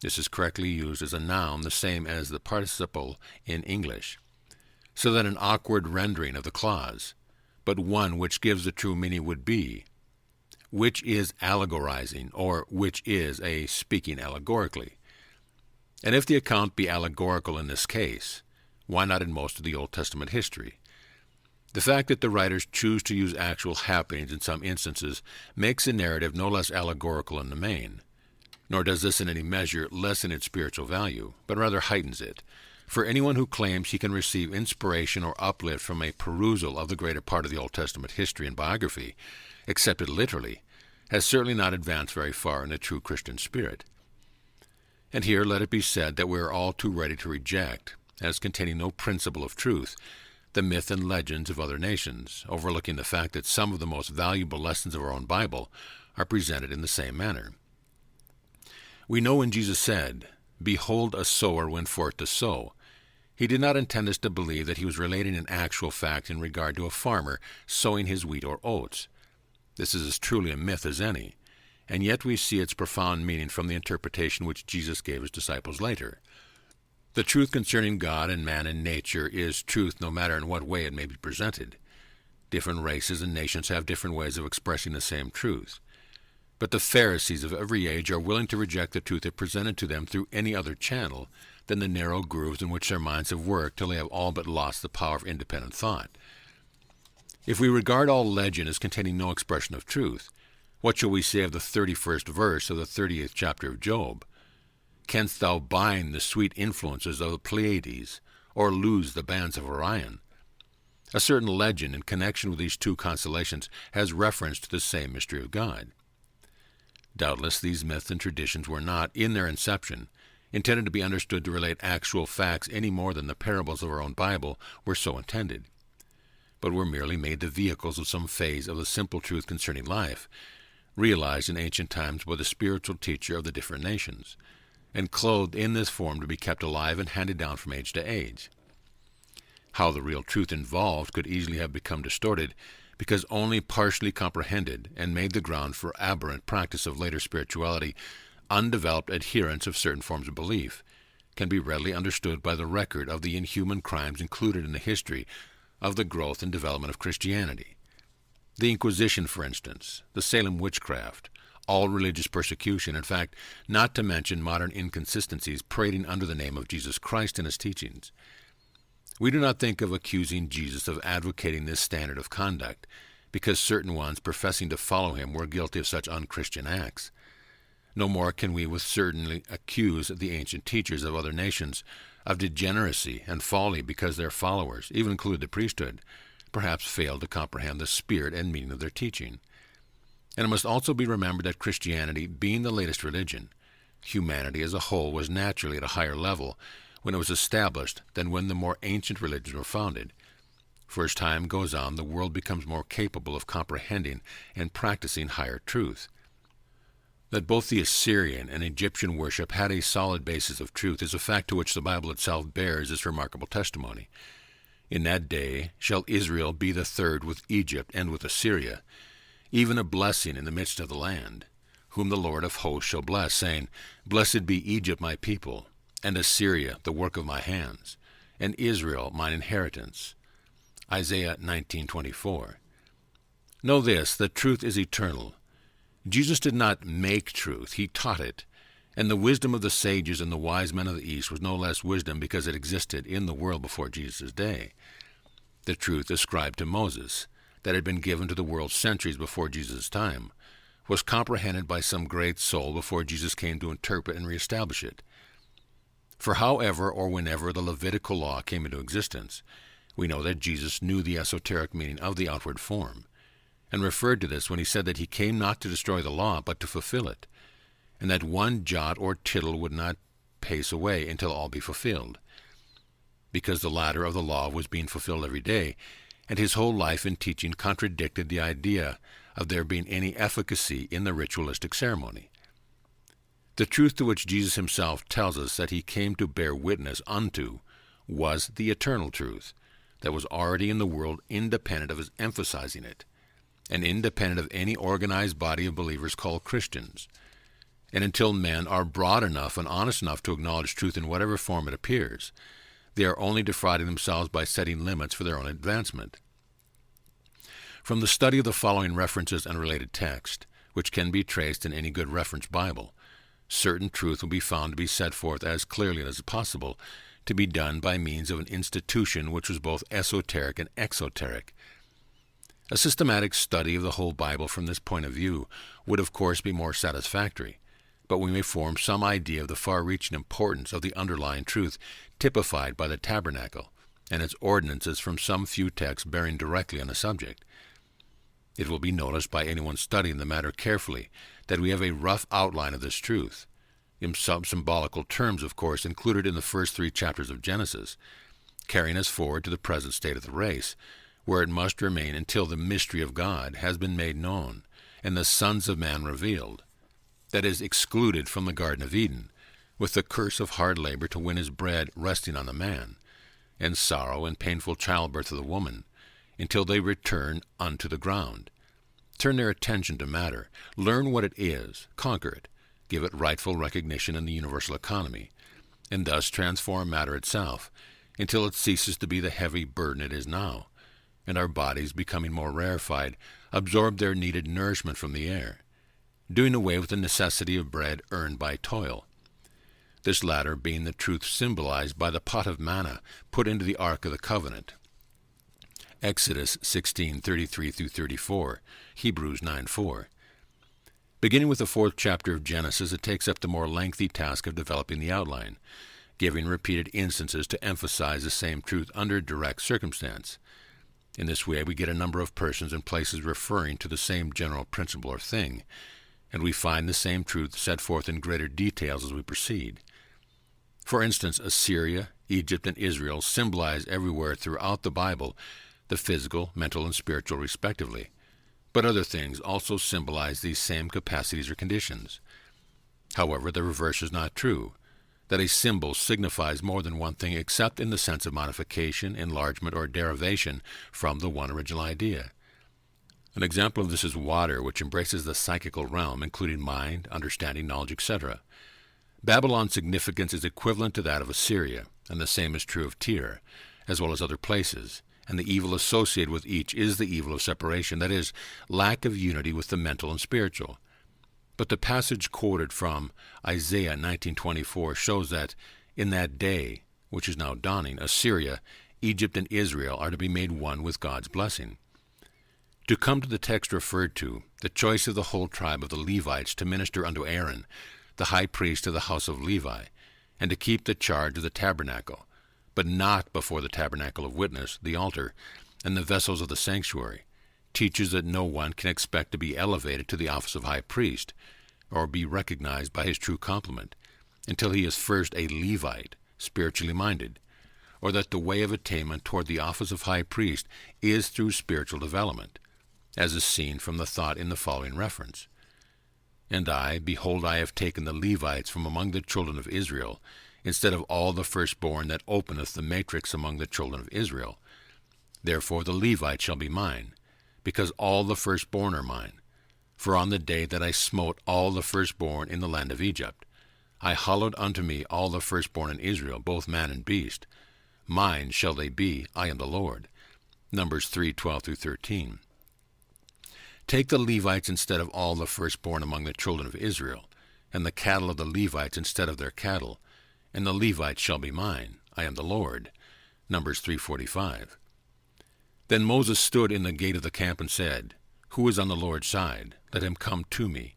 This is correctly used as a noun, the same as the participle in English, so that an awkward rendering of the clause, but one which gives the true meaning, would be, which is allegorizing, or which is a speaking allegorically. And if the account be allegorical in this case, why not in most of the Old Testament history? The fact that the writers choose to use actual happenings in some instances makes the narrative no less allegorical in the main. Nor does this in any measure lessen its spiritual value, but rather heightens it. For anyone who claims he can receive inspiration or uplift from a perusal of the greater part of the Old Testament history and biography, accepted literally, has certainly not advanced very far in the true Christian spirit. And here let it be said that we are all too ready to reject, as containing no principle of truth, the myth and legends of other nations, overlooking the fact that some of the most valuable lessons of our own Bible are presented in the same manner. We know when Jesus said, "Behold, a sower went forth to sow," he did not intend us to believe that he was relating an actual fact in regard to a farmer sowing his wheat or oats. This is as truly a myth as any, and yet we see its profound meaning from the interpretation which Jesus gave his disciples later. The truth concerning God and man and nature is truth no matter in what way it may be presented. Different races and nations have different ways of expressing the same truth. But the Pharisees of every age are willing to reject the truth if presented to them through any other channel than the narrow grooves in which their minds have worked till they have all but lost the power of independent thought. If we regard all legend as containing no expression of truth, what shall we say of the 31st verse of the 30th chapter of Job? Canst thou bind the sweet influences of the Pleiades, or loose the bands of Orion? A certain legend in connection with these two constellations has reference to the same mystery of God. Doubtless these myths and traditions were not, in their inception, intended to be understood to relate actual facts any more than the parables of our own Bible were so intended, but were merely made the vehicles of some phase of the simple truth concerning life, realized in ancient times by the spiritual teacher of the different nations, and clothed in this form to be kept alive and handed down from age to age. How the real truth involved could easily have become distorted, because only partially comprehended and made the ground for aberrant practice of later spirituality, undeveloped adherence of certain forms of belief, can be readily understood by the record of the inhuman crimes included in the history of the growth and development of Christianity. The Inquisition, for instance, the Salem witchcraft, all religious persecution, in fact, not to mention modern inconsistencies parading under the name of Jesus Christ and his teachings. We do not think of accusing Jesus of advocating this standard of conduct, because certain ones professing to follow him were guilty of such unchristian acts. No more can we with certainty accuse the ancient teachers of other nations of degeneracy and folly because their followers, even including the priesthood, perhaps failed to comprehend the spirit and meaning of their teaching. And it must also be remembered that Christianity, being the latest religion, humanity as a whole was naturally at a higher level when it was established than when the more ancient religions were founded. For as time goes on, the world becomes more capable of comprehending and practicing higher truth. That both the Assyrian and Egyptian worship had a solid basis of truth is a fact to which the Bible itself bears its remarkable testimony. In that day shall Israel be the third with Egypt and with Assyria, even a blessing in the midst of the land, whom the Lord of hosts shall bless, saying, Blessed be Egypt my people, and Assyria the work of my hands, and Israel mine inheritance. Isaiah 19:24. Know this, that truth is eternal. Jesus did not make truth, he taught it, and the wisdom of the sages and the wise men of the East was no less wisdom because it existed in the world before Jesus' day. The truth ascribed to Moses, that had been given to the world centuries before Jesus' time, was comprehended by some great soul before Jesus came to interpret and reestablish it. For however or whenever the Levitical law came into existence, we know that Jesus knew the esoteric meaning of the outward form, and referred to this when he said that he came not to destroy the law, but to fulfill it, and that one jot or tittle would not pace away until all be fulfilled. Because the latter of the law was being fulfilled every day, and his whole life and teaching contradicted the idea of there being any efficacy in the ritualistic ceremony. The truth to which Jesus himself tells us that he came to bear witness unto was the eternal truth that was already in the world, independent of his emphasizing it, and independent of any organized body of believers called Christians. And until men are broad enough and honest enough to acknowledge truth in whatever form it appears, they are only defrauding themselves by setting limits for their own advancement. From the study of the following references and related text, which can be traced in any good reference Bible, certain truth will be found to be set forth as clearly as possible, to be done by means of an institution which was both esoteric and exoteric. A systematic study of the whole Bible from this point of view would of course be more satisfactory, but we may form some idea of the far-reaching importance of the underlying truth typified by the tabernacle and its ordinances from some few texts bearing directly on the subject. It will be noticed by anyone studying the matter carefully that we have a rough outline of this truth, in some symbolical terms, of course, included in the first 3 chapters of Genesis, carrying us forward to the present state of the race, where it must remain until the mystery of God has been made known and the sons of man revealed, that is, excluded from the Garden of Eden, with the curse of hard labor to win his bread resting on the man, and sorrow and painful childbirth of the woman, until they return unto the ground. Turn their attention to matter, learn what it is, conquer it, give it rightful recognition in the universal economy, and thus transform matter itself, until it ceases to be the heavy burden it is now, and our bodies, becoming more rarefied, absorb their needed nourishment from the air, doing away with the necessity of bread earned by toil, this latter being the truth symbolized by the pot of manna put into the Ark of the Covenant. Exodus 16:33-34, Hebrews 9:4. Beginning with the 4th chapter of Genesis, it takes up the more lengthy task of developing the outline, giving repeated instances to emphasize the same truth under direct circumstance. In this way, we get a number of persons and places referring to the same general principle or thing, and we find the same truth set forth in greater details as we proceed. For instance, Assyria, Egypt, and Israel symbolize everywhere throughout the Bible the physical, mental, and spiritual respectively, but other things also symbolize these same capacities or conditions. However, the reverse is not true, that a symbol signifies more than one thing except in the sense of modification, enlargement, or derivation from the one original idea. An example of this is water, which embraces the psychical realm, including mind, understanding, knowledge, etc. Babylon's significance is equivalent to that of Assyria, and the same is true of Tyre, as well as other places, and the evil associated with each is the evil of separation, that is, lack of unity with the mental and spiritual. But the passage quoted from Isaiah 19:24 shows that in that day, which is now dawning, Assyria, Egypt, and Israel are to be made one with God's blessing. To come to the text referred to, the choice of the whole tribe of the Levites to minister unto Aaron, the high priest of the house of Levi, and to keep the charge of the tabernacle, but not before the tabernacle of witness, the altar, and the vessels of the sanctuary, teaches that no one can expect to be elevated to the office of high priest, or be recognized by his true complement, until he is first a Levite, spiritually minded, or that the way of attainment toward the office of high priest is through spiritual development, as is seen from the thought in the following reference. And I, behold, I have taken the Levites from among the children of Israel, instead of all the firstborn that openeth the matrix among the children of Israel. Therefore the Levites shall be mine, because all the firstborn are mine. For on the day that I smote all the firstborn in the land of Egypt, I hallowed unto me all the firstborn in Israel, both man and beast. Mine shall they be, I am the Lord. Numbers 3:12-13. Take the Levites instead of all the firstborn among the children of Israel, and the cattle of the Levites instead of their cattle, and the Levites shall be mine, I am the Lord. Numbers 3:45. Then Moses stood in the gate of the camp and said, Who is on the Lord's side? Let him come to me.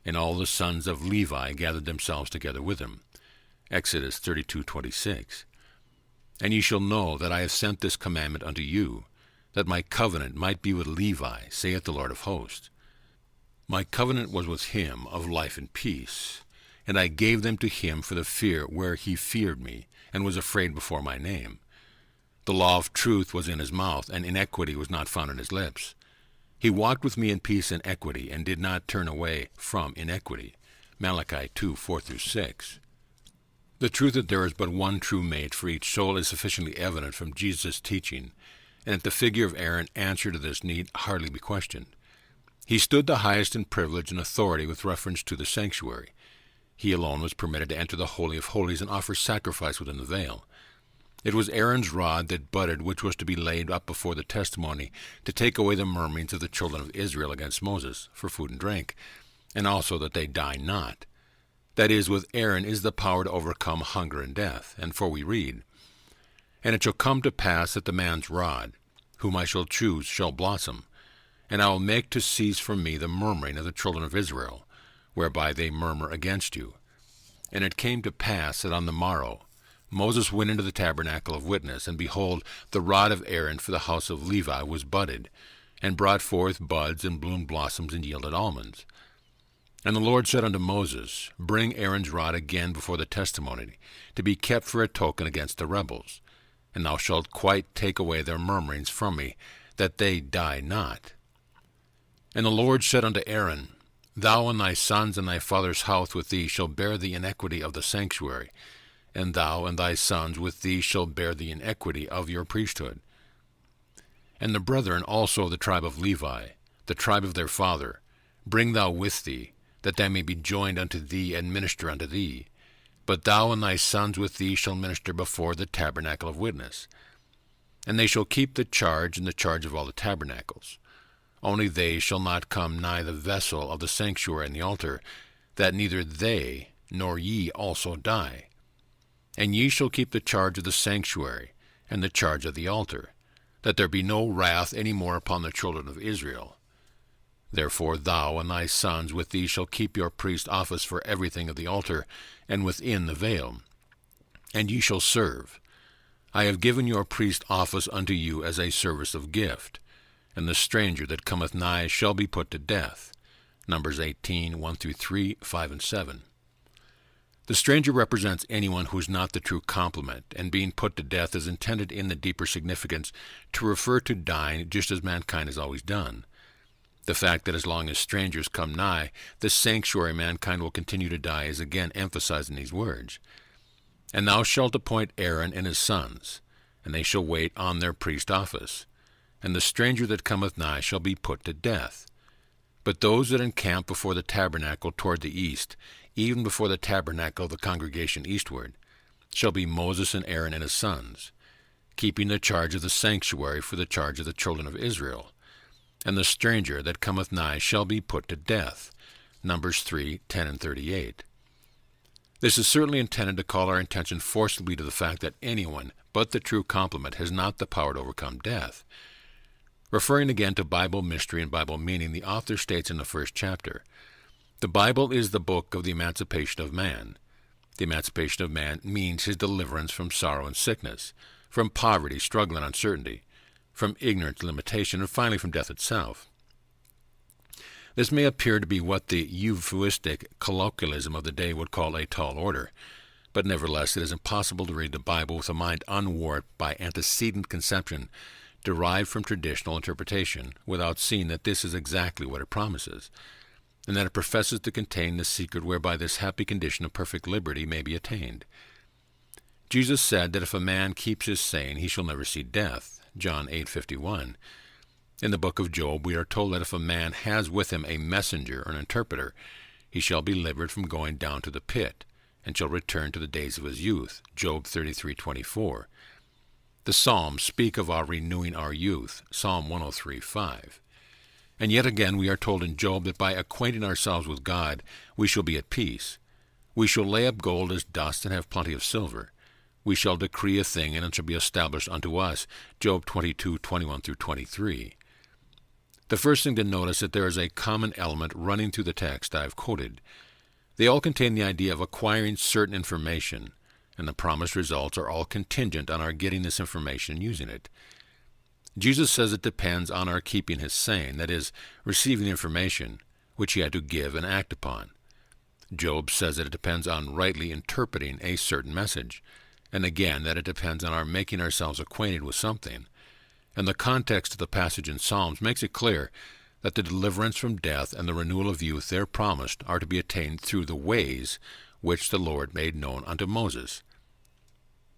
And all the sons of Levi gathered themselves together with him. Exodus 32:26. And ye shall know that I have sent this commandment unto you, that my covenant might be with Levi, saith the Lord of hosts. My covenant was with him of life and peace, and I gave them to him for the fear where he feared me, and was afraid before my name. The law of truth was in his mouth, and iniquity was not found in his lips. He walked with me in peace and equity, and did not turn away from iniquity. Malachi 2:4-6. The truth that there is but one true mate for each soul is sufficiently evident from Jesus' teaching, and that the figure of Aaron answered to this need hardly be questioned. He stood the highest in privilege and authority with reference to the sanctuary. He alone was permitted to enter the Holy of Holies and offer sacrifice within the veil. It was Aaron's rod that budded, which was to be laid up before the testimony, to take away the murmurings of the children of Israel against Moses for food and drink, and also that they die not. That is, with Aaron is the power to overcome hunger and death. And for we read, And it shall come to pass that the man's rod, whom I shall choose, shall blossom, and I will make to cease from me the murmuring of the children of Israel, whereby they murmur against you. And it came to pass that on the morrow Moses went into the tabernacle of witness, and behold, the rod of Aaron for the house of Levi was budded, and brought forth buds, and bloomed blossoms, and yielded almonds. And the Lord said unto Moses, Bring Aaron's rod again before the testimony, to be kept for a token against the rebels. And thou shalt quite take away their murmurings from me, that they die not. And the Lord said unto Aaron, Thou and thy sons and thy father's house with thee shall bear the iniquity of the sanctuary, and thou and thy sons with thee shall bear the iniquity of your priesthood. And the brethren also of the tribe of Levi, the tribe of their father, bring thou with thee, that they may be joined unto thee and minister unto thee. But thou and thy sons with thee shall minister before the tabernacle of witness. And they shall keep the charge and the charge of all the tabernacles. Only they shall not come nigh the vessel of the sanctuary and the altar, that neither they nor ye also die. And ye shall keep the charge of the sanctuary and the charge of the altar, that there be no wrath any more upon the children of Israel. Therefore thou and thy sons with thee shall keep your priest office for everything of the altar, and within the veil. And ye shall serve. I have given your priest office unto you as a service of gift, and the stranger that cometh nigh shall be put to death. Numbers 18, 1-3, 5 and 7. The stranger represents anyone who is not the true complement, and being put to death is intended in the deeper significance to refer to dying just as mankind has always done. The fact that as long as strangers come nigh, the sanctuary mankind will continue to die is again emphasized in these words. And thou shalt appoint Aaron and his sons, and they shall wait on their priest office. And the stranger that cometh nigh shall be put to death. But those that encamp before the tabernacle toward the east, even before the tabernacle of the congregation eastward, shall be Moses and Aaron and his sons, keeping the charge of the sanctuary for the charge of the children of Israel. And the stranger that cometh nigh shall be put to death. Numbers 3, 10 and 38. This is certainly intended to call our attention forcibly to the fact that anyone but the true complement has not the power to overcome death. Referring again to Bible mystery and Bible meaning, the author states in the first chapter, The Bible is the book of the emancipation of man. The emancipation of man means his deliverance from sorrow and sickness, from poverty, struggle, and uncertainty, from ignorance, limitation, and finally from death itself. This may appear to be what the euphuistic colloquialism of the day would call a tall order, but nevertheless it is impossible to read the Bible with a mind unwarped by antecedent conception derived from traditional interpretation without seeing that this is exactly what it promises, and that it professes to contain the secret whereby this happy condition of perfect liberty may be attained. Jesus said that if a man keeps his saying, he shall never see death. John 8:51. In the book of Job, we are told that if a man has with him a messenger or an interpreter, he shall be delivered from going down to the pit, and shall return to the days of his youth. Job 33:24. The Psalms speak of our renewing our youth. Psalm 103:5. And yet again we are told in Job that by acquainting ourselves with God, we shall be at peace. We shall lay up gold as dust and have plenty of silver. We shall decree a thing, and it shall be established unto us. Job 22:21-23. The first thing to notice is that there is a common element running through the text I have quoted. They all contain the idea of acquiring certain information, and the promised results are all contingent on our getting this information and using it. Jesus says it depends on our keeping his saying, that is, receiving the information, which he had to give and act upon. Job says that it depends on rightly interpreting a certain message, and again that it depends on our making ourselves acquainted with something. And the context of the passage in Psalms makes it clear that the deliverance from death and the renewal of youth there promised are to be attained through the ways which the Lord made known unto Moses.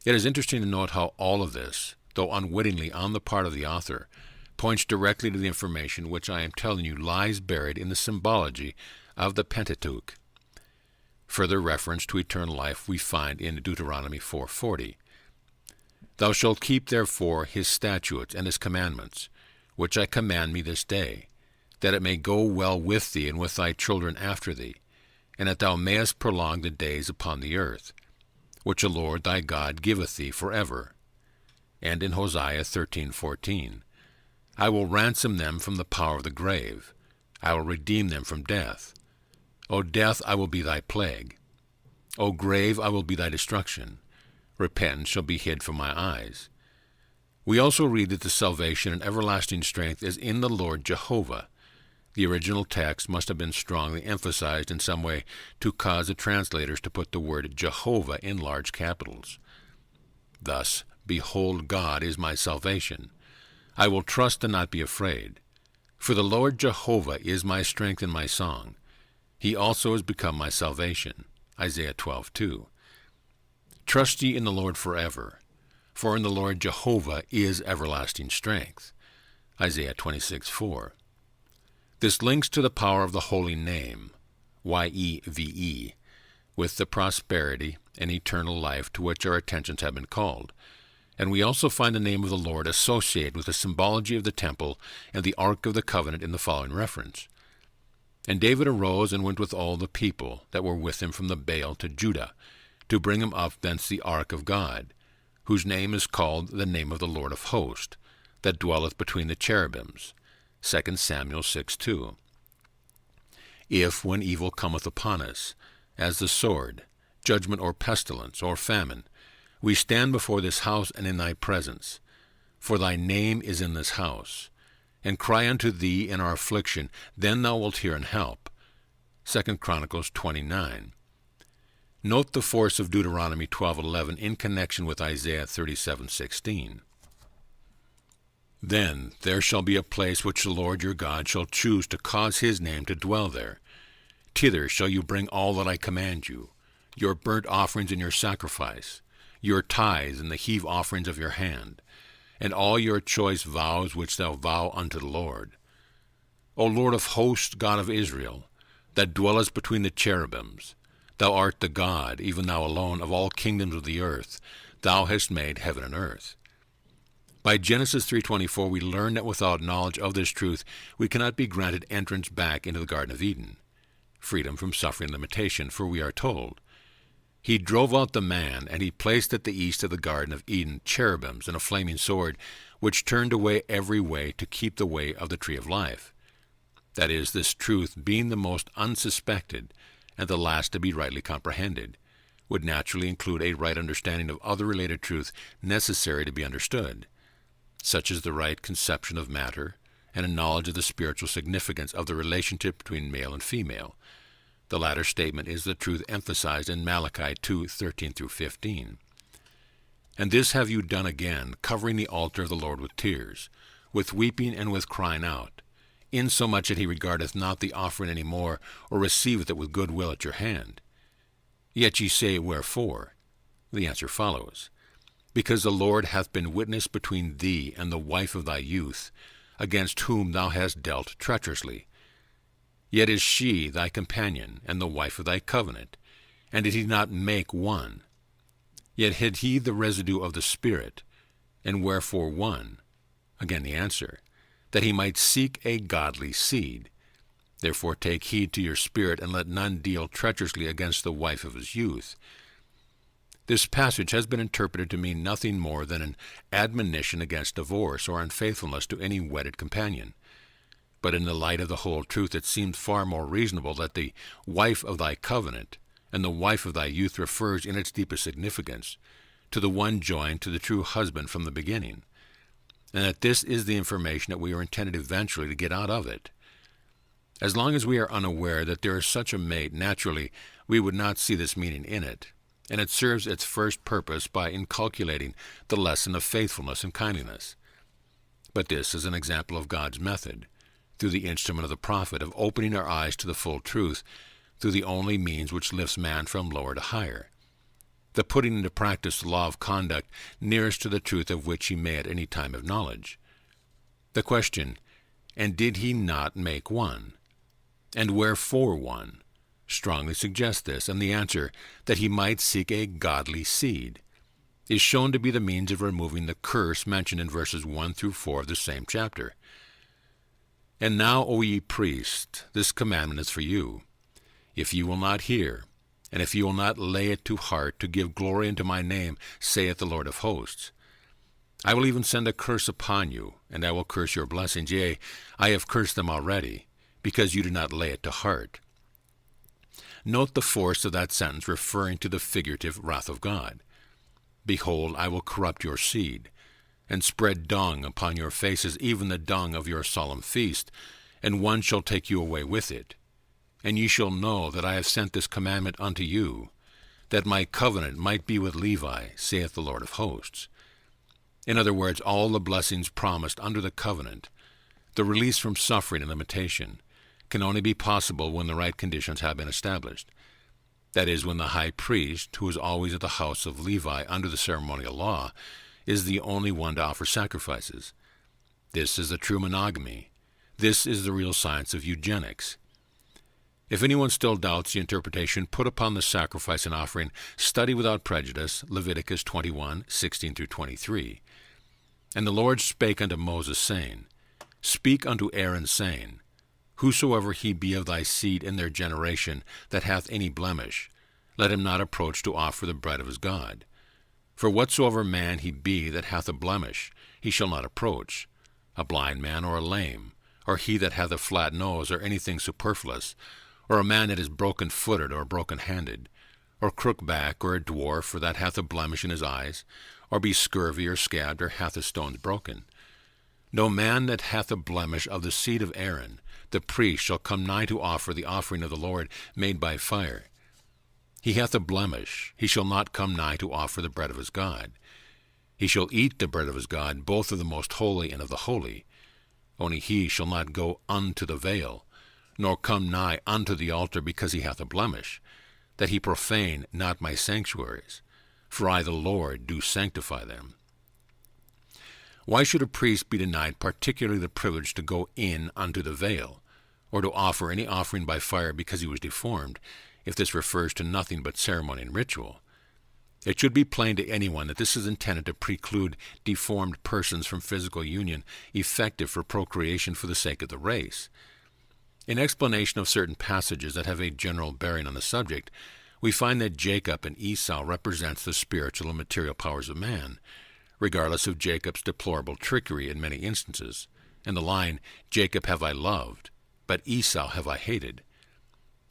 It is interesting to note how all of this, though unwittingly on the part of the author, points directly to the information which I am telling you lies buried in the symbology of the Pentateuch. Further reference to eternal life we find in Deuteronomy 4:40. Thou shalt keep therefore his statutes and his commandments, which I command me this day, that it may go well with thee and with thy children after thee, and that thou mayest prolong the days upon the earth, which the Lord thy God giveth thee forever. And in Hosea 13:14, I will ransom them from the power of the grave. I will redeem them from death. O death, I will be thy plague. O grave, I will be thy destruction. Repentance shall be hid from my eyes. We also read that the salvation and everlasting strength is in the Lord Jehovah. The original text must have been strongly emphasized in some way to cause the translators to put the word Jehovah in large capitals. Thus, behold, God is my salvation. I will trust and not be afraid. For the Lord Jehovah is my strength and my song. He also has become my salvation. Isaiah 12:2. Trust ye in the Lord forever, for in the Lord Jehovah is everlasting strength. Isaiah 26:4. This links to the power of the holy name, Y-E-V-E, with the prosperity and eternal life to which our attentions have been called. And we also find the name of the Lord associated with the symbology of the temple and the Ark of the Covenant in the following reference. And David arose and went with all the people that were with him from the Baal to Judah, to bring him up thence the Ark of God, whose name is called the name of the Lord of hosts, that dwelleth between the cherubims. 2 Samuel 6:2. If, when evil cometh upon us, as the sword, judgment or pestilence, or famine, we stand before this house and in thy presence, for thy name is in this house, and cry unto thee in our affliction, then thou wilt hear and help. 2 Chronicles 29. Note the force of Deuteronomy 12:11 in connection with Isaiah 37:16. Then there shall be a place which the Lord your God shall choose to cause his name to dwell there. Thither shall you bring all that I command you, your burnt offerings and your sacrifice, your tithes and the heave offerings of your hand, and all your choice vows which thou vow unto the Lord. O Lord of hosts, God of Israel, that dwellest between the cherubims, thou art the God, even thou alone, of all kingdoms of the earth. Thou hast made heaven and earth. By Genesis 3:24 we learn that without knowledge of this truth we cannot be granted entrance back into the Garden of Eden, freedom from suffering limitation, for we are told, He drove out the man, and he placed at the east of the Garden of Eden cherubims and a flaming sword, which turned away every way to keep the way of the tree of life. That is, this truth, being the most unsuspected and the last to be rightly comprehended, would naturally include a right understanding of other related truth necessary to be understood, such as the right conception of matter and a knowledge of the spiritual significance of the relationship between male and female. The latter statement is the truth emphasized in Malachi 2:13-15. And this have you done again, covering the altar of the Lord with tears, with weeping and with crying out, insomuch that he regardeth not the offering any more, or receiveth it with good will at your hand. Yet ye say, Wherefore? The answer follows, Because the Lord hath been witness between thee and the wife of thy youth, against whom thou hast dealt treacherously. Yet is she thy companion, and the wife of thy covenant, and did he not make one? Yet had he the residue of the Spirit, and wherefore one? Again the answer, that he might seek a godly seed. Therefore take heed to your spirit, and let none deal treacherously against the wife of his youth. This passage has been interpreted to mean nothing more than an admonition against divorce or unfaithfulness to any wedded companion. But in the light of the whole truth, it seems far more reasonable that the wife of thy covenant and the wife of thy youth refers in its deepest significance to the one joined to the true husband from the beginning, and that this is the information that we are intended eventually to get out of it. As long as we are unaware that there is such a mate, naturally we would not see this meaning in it, and it serves its first purpose by inculcating the lesson of faithfulness and kindliness. But this is an example of God's method, through the instrument of the prophet, of opening our eyes to the full truth, through the only means which lifts man from lower to higher, the putting into practice the law of conduct nearest to the truth of which he may at any time have knowledge. The question, and did he not make one? And wherefore one? Strongly suggests this, and the answer, that he might seek a godly seed, is shown to be the means of removing the curse mentioned in verses 1-4 of the same chapter. And now, O ye priests, this commandment is for you. If ye will not hear, and if ye will not lay it to heart to give glory unto my name, saith the Lord of hosts, I will even send a curse upon you, and I will curse your blessings. Yea, I have cursed them already, because you do not lay it to heart. Note the force of that sentence referring to the figurative wrath of God. Behold, I will corrupt your seed, and spread dung upon your faces, even the dung of your solemn feast, and one shall take you away with it. And ye shall know that I have sent this commandment unto you, that my covenant might be with Levi, saith the Lord of hosts. In other words, all the blessings promised under the covenant, the release from suffering and limitation, can only be possible when the right conditions have been established. That is, when the high priest, who is always at the house of Levi under the ceremonial law, is the only one to offer sacrifices. This is the true monogamy. This is the real science of eugenics. If anyone still doubts the interpretation put upon the sacrifice and offering, study without prejudice Leviticus 21:16-23. And the Lord spake unto Moses, saying, Speak unto Aaron, saying, Whosoever he be of thy seed in their generation that hath any blemish, let him not approach to offer the bread of his God. For whatsoever man he be that hath a blemish, he shall not approach, a blind man or a lame, or he that hath a flat nose, or anything superfluous, or a man that is broken-footed or broken-handed, or crook-back, or a dwarf, or that hath a blemish in his eyes, or be scurvy or scabbed, or hath his stones broken. No man that hath a blemish of the seed of Aaron, the priest, shall come nigh to offer the offering of the Lord made by fire. He hath a blemish, he shall not come nigh to offer the bread of his God. He shall eat the bread of his God, both of the most holy and of the holy. Only he shall not go unto the veil, nor come nigh unto the altar, because he hath a blemish, that he profane not my sanctuaries. For I, the Lord, do sanctify them. Why should a priest be denied particularly the privilege to go in unto the veil, or to offer any offering by fire because he was deformed, if this refers to nothing but ceremony and ritual? It should be plain to anyone that this is intended to preclude deformed persons from physical union effective for procreation for the sake of the race. In explanation of certain passages that have a general bearing on the subject, we find that Jacob and Esau represents the spiritual and material powers of man, regardless of Jacob's deplorable trickery in many instances, and the line, Jacob have I loved, but Esau have I hated.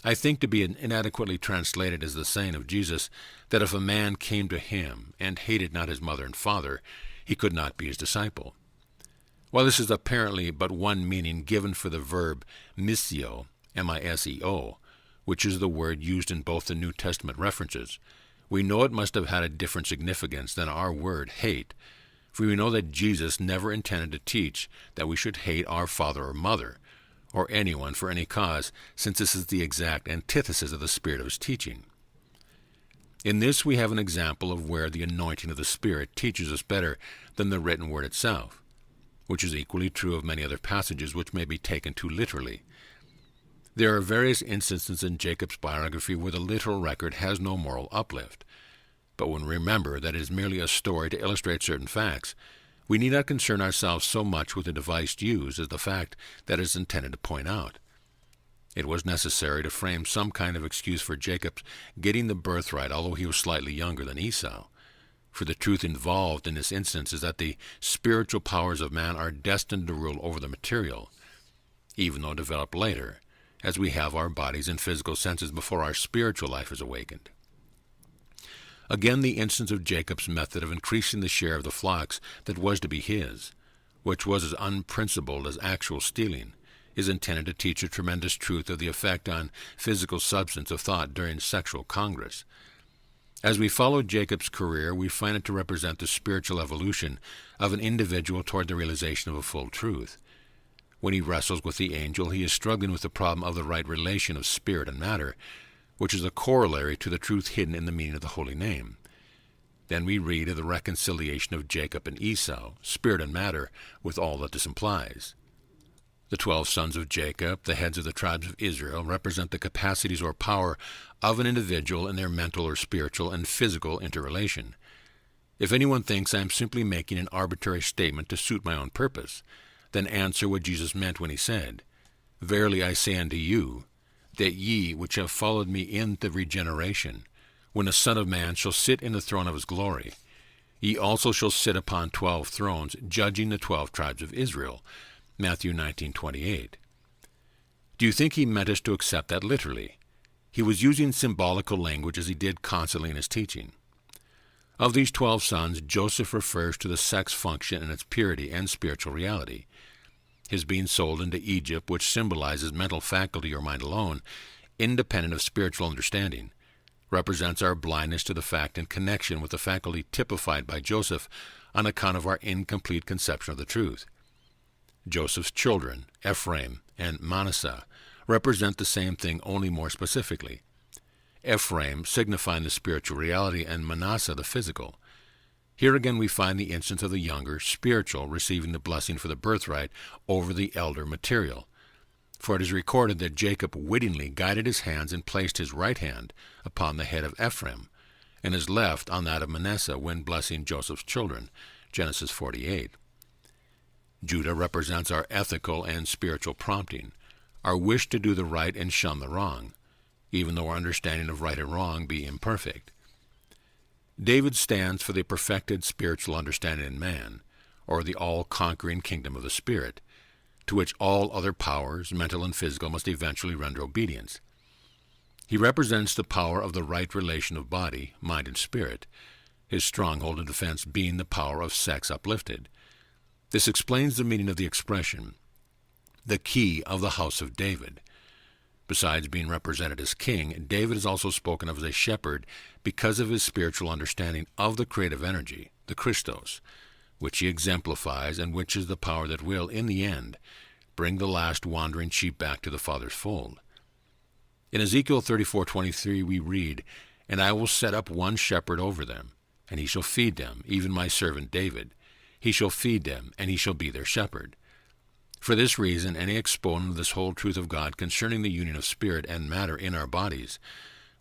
I think to be inadequately translated as the saying of Jesus that if a man came to him and hated not his mother and father, he could not be his disciple. While this is apparently but one meaning given for the verb miseo, M-I-S-E-O, which is the word used in both the New Testament references, we know it must have had a different significance than our word hate, for we know that Jesus never intended to teach that we should hate our father or mother, or anyone for any cause, since this is the exact antithesis of the spirit of his teaching. In this we have an example of where the anointing of the Spirit teaches us better than the written word itself, which is equally true of many other passages which may be taken too literally. There are various instances in Jacob's biography where the literal record has no moral uplift, but when we remember that it is merely a story to illustrate certain facts, we need not concern ourselves so much with the device used as the fact that it is intended to point out. It was necessary to frame some kind of excuse for Jacob's getting the birthright, although he was slightly younger than Esau. For the truth involved in this instance is that the spiritual powers of man are destined to rule over the material, even though developed later, as we have our bodies and physical senses before our spiritual life is awakened. Again, the instance of Jacob's method of increasing the share of the flocks that was to be his, which was as unprincipled as actual stealing, is intended to teach a tremendous truth of the effect on physical substance of thought during sexual congress. As we follow Jacob's career, we find it to represent the spiritual evolution of an individual toward the realization of a full truth. When he wrestles with the angel, he is struggling with the problem of the right relation of spirit and matter, which is a corollary to the truth hidden in the meaning of the holy name. Then we read of the reconciliation of Jacob and Esau, spirit and matter, with all that this implies. The 12 sons of Jacob, the heads of the tribes of Israel, represent the capacities or power of an individual in their mental or spiritual and physical interrelation. If anyone thinks I am simply making an arbitrary statement to suit my own purpose, then answer what Jesus meant when he said, Verily I say unto you, that ye which have followed me in the regeneration, when the Son of Man shall sit in the throne of his glory, ye also shall sit upon 12 thrones, judging the 12 tribes of Israel. Matthew 19:28. Do you think he meant us to accept that literally? He was using symbolical language as he did constantly in his teaching. Of these 12 sons, Joseph refers to the sex function in its purity and spiritual reality. His being sold into Egypt, which symbolizes mental faculty or mind alone, independent of spiritual understanding, represents our blindness to the fact in connection with the faculty typified by Joseph on account of our incomplete conception of the truth. Joseph's children, Ephraim and Manasseh, represent the same thing, only more specifically. Ephraim signifying the spiritual reality and Manasseh the physical. Here again we find the instance of the younger, spiritual, receiving the blessing for the birthright over the elder material. For it is recorded that Jacob wittingly guided his hands and placed his right hand upon the head of Ephraim, and his left on that of Manasseh when blessing Joseph's children. Genesis 48. Judah represents our ethical and spiritual prompting, our wish to do the right and shun the wrong, even though our understanding of right and wrong be imperfect. David stands for the perfected spiritual understanding in man, or the all-conquering kingdom of the Spirit, to which all other powers, mental and physical, must eventually render obedience. He represents the power of the right relation of body, mind, and spirit, his stronghold and defense being the power of sex uplifted. This explains the meaning of the expression, the key of the house of David. Besides being represented as king, David is also spoken of as a shepherd because of his spiritual understanding of the creative energy, the Christos, which he exemplifies and which is the power that will, in the end, bring the last wandering sheep back to the Father's fold. In Ezekiel 34:23 we read, "And I will set up one shepherd over them, and he shall feed them, even my servant David. He shall feed them, and he shall be their shepherd." For this reason, any exponent of this whole truth of God concerning the union of spirit and matter in our bodies,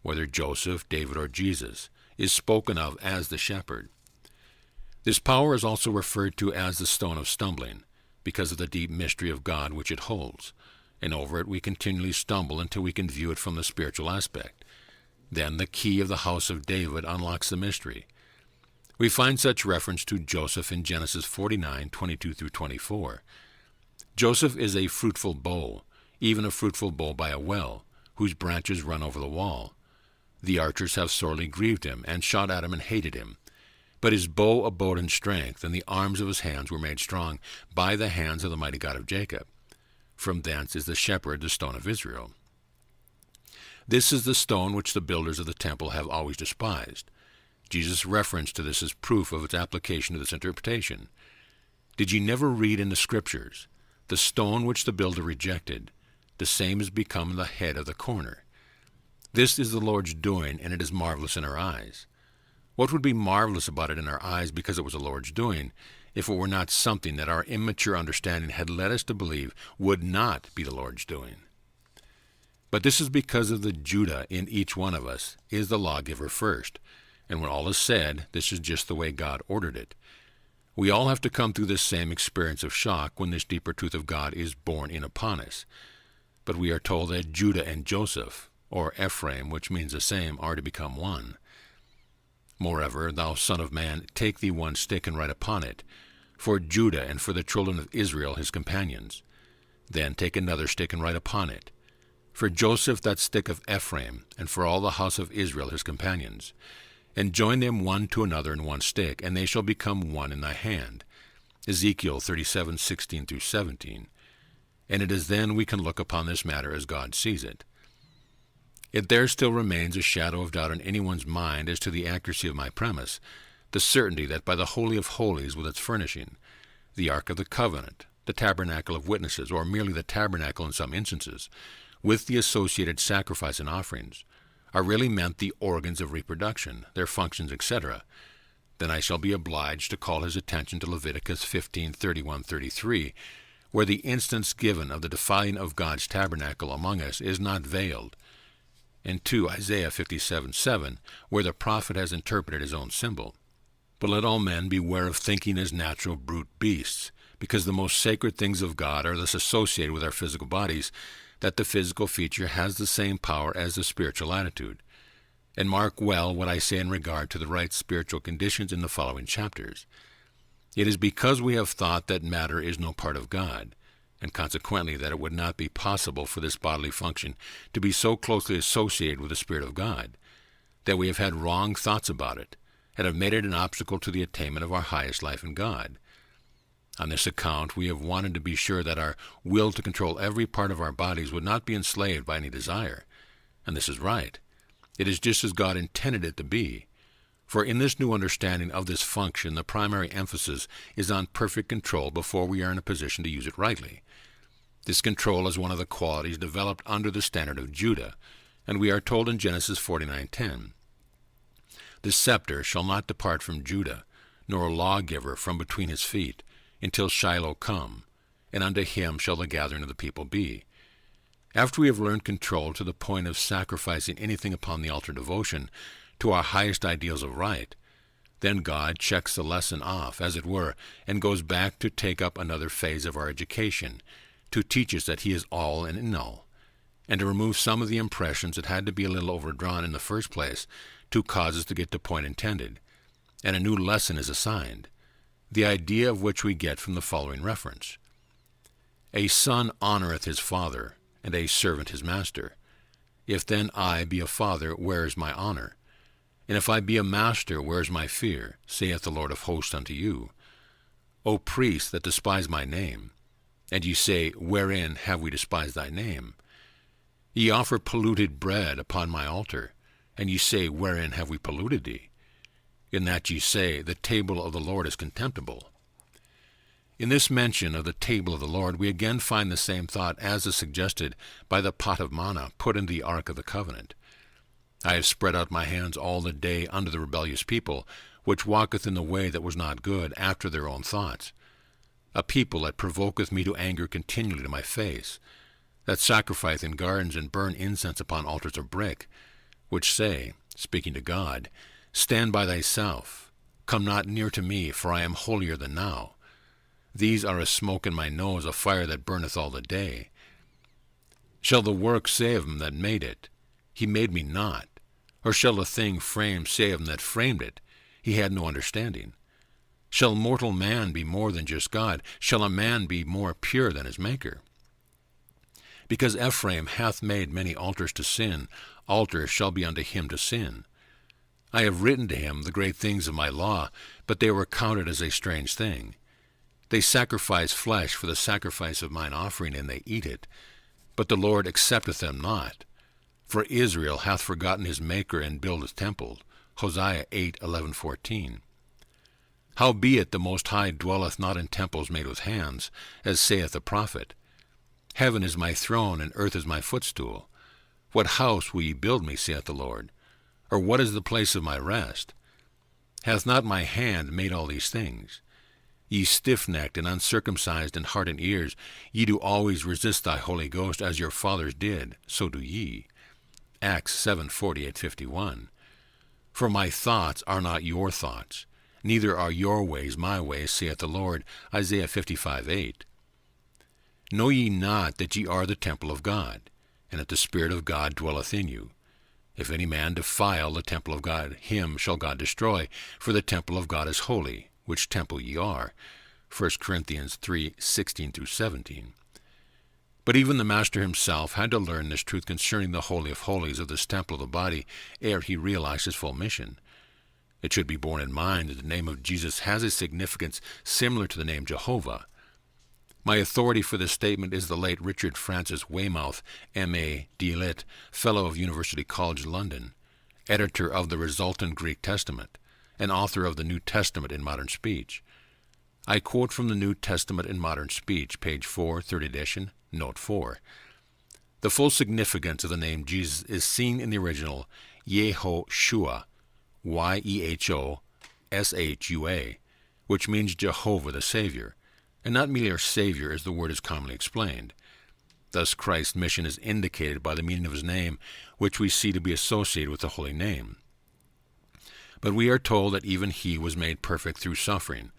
whether Joseph, David, or Jesus, is spoken of as the shepherd. This power is also referred to as the stone of stumbling, because of the deep mystery of God which it holds, and over it we continually stumble until we can view it from the spiritual aspect. Then the key of the house of David unlocks the mystery. We find such reference to Joseph in Genesis 49:22-24. Joseph is a fruitful bow, even a fruitful bow by a well, whose branches run over the wall. The archers have sorely grieved him, and shot at him and hated him. But his bow abode in strength, and the arms of his hands were made strong by the hands of the mighty God of Jacob. From thence is the shepherd the stone of Israel. This is the stone which the builders of the temple have always despised. Jesus' reference to this is proof of its application to this interpretation. Did ye never read in the Scriptures, the stone which the builder rejected, the same is become the head of the corner? This is the Lord's doing, and it is marvelous in our eyes. What would be marvelous about it in our eyes because it was the Lord's doing, if it were not something that our immature understanding had led us to believe would not be the Lord's doing? But this is because of the Judah in each one of us is the lawgiver first, and when all is said, this is just the way God ordered it. We all have to come through this same experience of shock when this deeper truth of God is borne in upon us. But we are told that Judah and Joseph, or Ephraim, which means the same, are to become one. Moreover, thou son of man, take thee one stick and write upon it, for Judah and for the children of Israel his companions. Then take another stick and write upon it, for Joseph that stick of Ephraim, and for all the house of Israel his companions. And join them one to another in one stick, and they shall become one in thy hand. Ezekiel 37:16-17. And it is then we can look upon this matter as God sees it. Yet there still remains a shadow of doubt in anyone's mind as to the accuracy of my premise, the certainty that by the Holy of Holies with its furnishing, the Ark of the Covenant, the Tabernacle of Witnesses, or merely the Tabernacle in some instances, with the associated sacrifice and offerings, are really meant the organs of reproduction, their functions, etc., then I shall be obliged to call his attention to Leviticus 15:31-33, where the instance given of the defiling of God's tabernacle among us is not veiled, and to Isaiah 57:7, where the prophet has interpreted his own symbol. But let all men beware of thinking as natural brute beasts, because the most sacred things of God are thus associated with our physical bodies, that the physical feature has the same power as the spiritual attitude. And mark well what I say in regard to the right spiritual conditions in the following chapters. It is because we have thought that matter is no part of God, and consequently that it would not be possible for this bodily function to be so closely associated with the Spirit of God, that we have had wrong thoughts about it, and have made it an obstacle to the attainment of our highest life in God. On this account, we have wanted to be sure that our will to control every part of our bodies would not be enslaved by any desire. And this is right. It is just as God intended it to be. For in this new understanding of this function, the primary emphasis is on perfect control before we are in a position to use it rightly. This control is one of the qualities developed under the standard of Judah, and we are told in Genesis 49:10, "The scepter shall not depart from Judah, nor a lawgiver from between his feet, until Shiloh come, and unto him shall the gathering of the people be." After we have learned control to the point of sacrificing anything upon the altar of devotion to our highest ideals of right, then God checks the lesson off, as it were, and goes back to take up another phase of our education, to teach us that he is all and in all, and to remove some of the impressions that had to be a little overdrawn in the first place to cause us to get to point intended, and a new lesson is assigned, the idea of which we get from the following reference. "A son honoreth his father, and a servant his master. If then I be a father, where is my honor? And if I be a master, where is my fear? Saith the Lord of hosts unto you. O priests that despise my name, and ye say, Wherein have we despised thy name? Ye offer polluted bread upon my altar, and ye say, Wherein have we polluted thee? In that ye say, The table of the Lord is contemptible." In this mention of the table of the Lord, we again find the same thought as is suggested by the pot of manna put into the Ark of the Covenant. "I have spread out my hands all the day unto the rebellious people, which walketh in the way that was not good, after their own thoughts. A people that provoketh me to anger continually to my face, that sacrifice in gardens and burn incense upon altars of brick, which say," speaking to God, "Stand by thyself, come not near to me, for I am holier than thou. These are a smoke in my nose, a fire that burneth all the day. Shall the work say of him that made it, He made me not? Or shall the thing framed say of him that framed it, He had no understanding? Shall mortal man be more than just God? Shall a man be more pure than his Maker? Because Ephraim hath made many altars to sin, altars shall be unto him to sin. I have written to him the great things of my law, but they were counted as a strange thing. They sacrifice flesh for the sacrifice of mine offering, and they eat it. But the Lord accepteth them not. For Israel hath forgotten his Maker, and buildeth temples. Hosea 8:11-14. Howbeit the Most High dwelleth not in temples made with hands, as saith the prophet. Heaven is my throne, and earth is my footstool. What house will ye build me, saith the Lord? Or what is the place of my rest? Hath not my hand made all these things? Ye stiff-necked and uncircumcised in heart and ears, ye do always resist thy Holy Ghost, as your fathers did, so do ye. Acts 7:48-51. For my thoughts are not your thoughts, neither are your ways my ways, saith the Lord. Isaiah 55:8. Know ye not that ye are the temple of God, and that the Spirit of God dwelleth in you? If any man defile the temple of God, him shall God destroy, for the temple of God is holy, which temple ye are. 1 Corinthians 3:16-17. But even the Master himself had to learn this truth concerning the Holy of Holies of this temple of the body ere he realized his full mission. It should be borne in mind that the name of Jesus has a significance similar to the name Jehovah. My authority for this statement is the late Richard Francis Weymouth, M.A., D.Litt., Fellow of University College London, editor of the resultant Greek Testament, and author of the New Testament in Modern Speech. I quote from the New Testament in Modern Speech, page 4, 3rd edition, note 4. The full significance of the name Jesus is seen in the original Yehoshua, Y-E-H-O-S-H-U-A, which means Jehovah the Savior, and not merely our Savior as the word is commonly explained. Thus Christ's mission is indicated by the meaning of his name, which we see to be associated with the holy name. But we are told that even he was made perfect through suffering,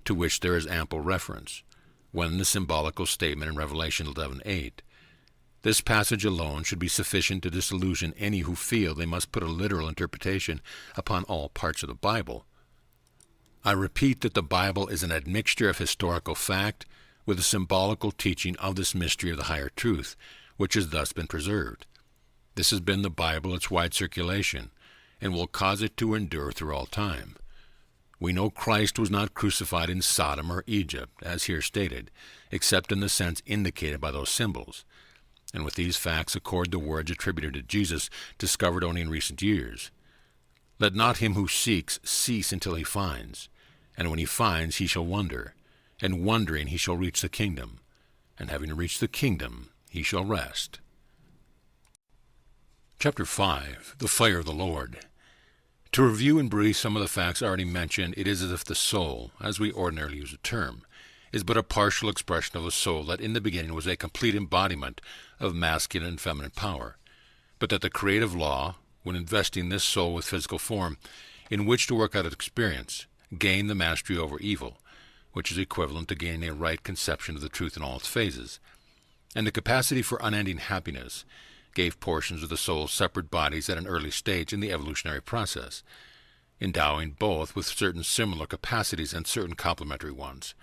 to which there is ample reference, when in the symbolical statement in Revelation 11:8, This passage alone should be sufficient to disillusion any who feel they must put a literal interpretation upon all parts of the Bible. I repeat that the Bible is an admixture of historical fact with a symbolical teaching of this mystery of the higher truth, which has thus been preserved. This has been the Bible, its wide circulation, and will cause it to endure through all time. We know Christ was not crucified in Sodom or Egypt, as here stated, except in the sense indicated by those symbols. And with these facts accord the words attributed to Jesus, discovered only in recent years. Let not him who seeks cease until he finds, and when he finds he shall wonder, and wondering he shall reach the kingdom, and having reached the kingdom he shall rest. Chapter 5. The Fire of the Lord. To review in brief some of the facts already mentioned, it is as if the soul, as we ordinarily use the term, is but a partial expression of a soul that in the beginning was a complete embodiment of masculine and feminine power, but that the creative law, when investing this soul with physical form, in which to work out its experience, gained the mastery over evil, which is equivalent to gaining a right conception of the truth in all its phases, and the capacity for unending happiness, gave portions of the soul separate bodies at an early stage in the evolutionary process, endowing both with certain similar capacities and certain complementary ones.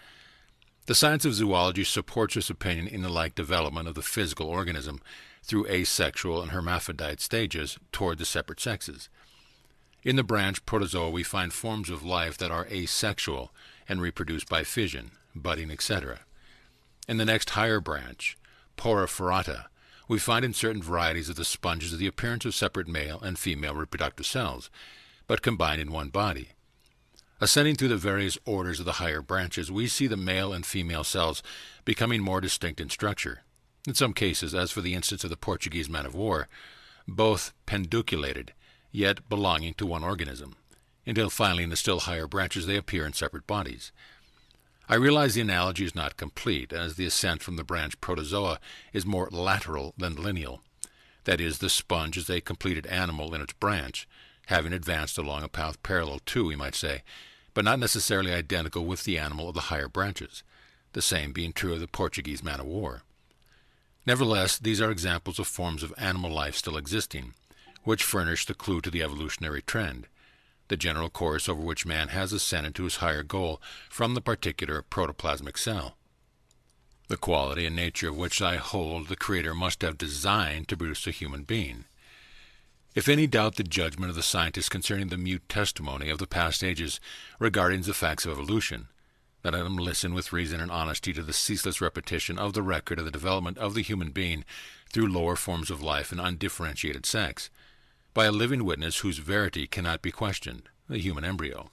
The science of zoology supports this opinion in the like development of the physical organism through asexual and hermaphrodite stages toward the separate sexes. In the branch protozoa we find forms of life that are asexual and reproduce by fission, budding, etc. In the next higher branch, Porphyra, we find in certain varieties of the sponges the appearance of separate male and female reproductive cells, but combined in one body. Ascending through the various orders of the higher branches, we see the male and female cells becoming more distinct in structure. In some cases, as for the instance of the Portuguese man-of-war, both pedunculated, yet belonging to one organism, until finally in the still higher branches they appear in separate bodies. I realize the analogy is not complete, as the ascent from the branch protozoa is more lateral than lineal. That is, the sponge is a completed animal in its branch, having advanced along a path parallel to, we might say, but not necessarily identical with the animal of the higher branches, the same being true of the Portuguese man-of-war. Nevertheless, these are examples of forms of animal life still existing, which furnish the clue to the evolutionary trend, the general course over which man has ascended to his higher goal from the particular protoplasmic cell, the quality and nature of which I hold the Creator must have designed to produce a human being. If any doubt the judgment of the scientists concerning the mute testimony of the past ages regarding the facts of evolution, let them listen with reason and honesty to the ceaseless repetition of the record of the development of the human being through lower forms of life and undifferentiated sex, by a living witness whose verity cannot be questioned, the human embryo.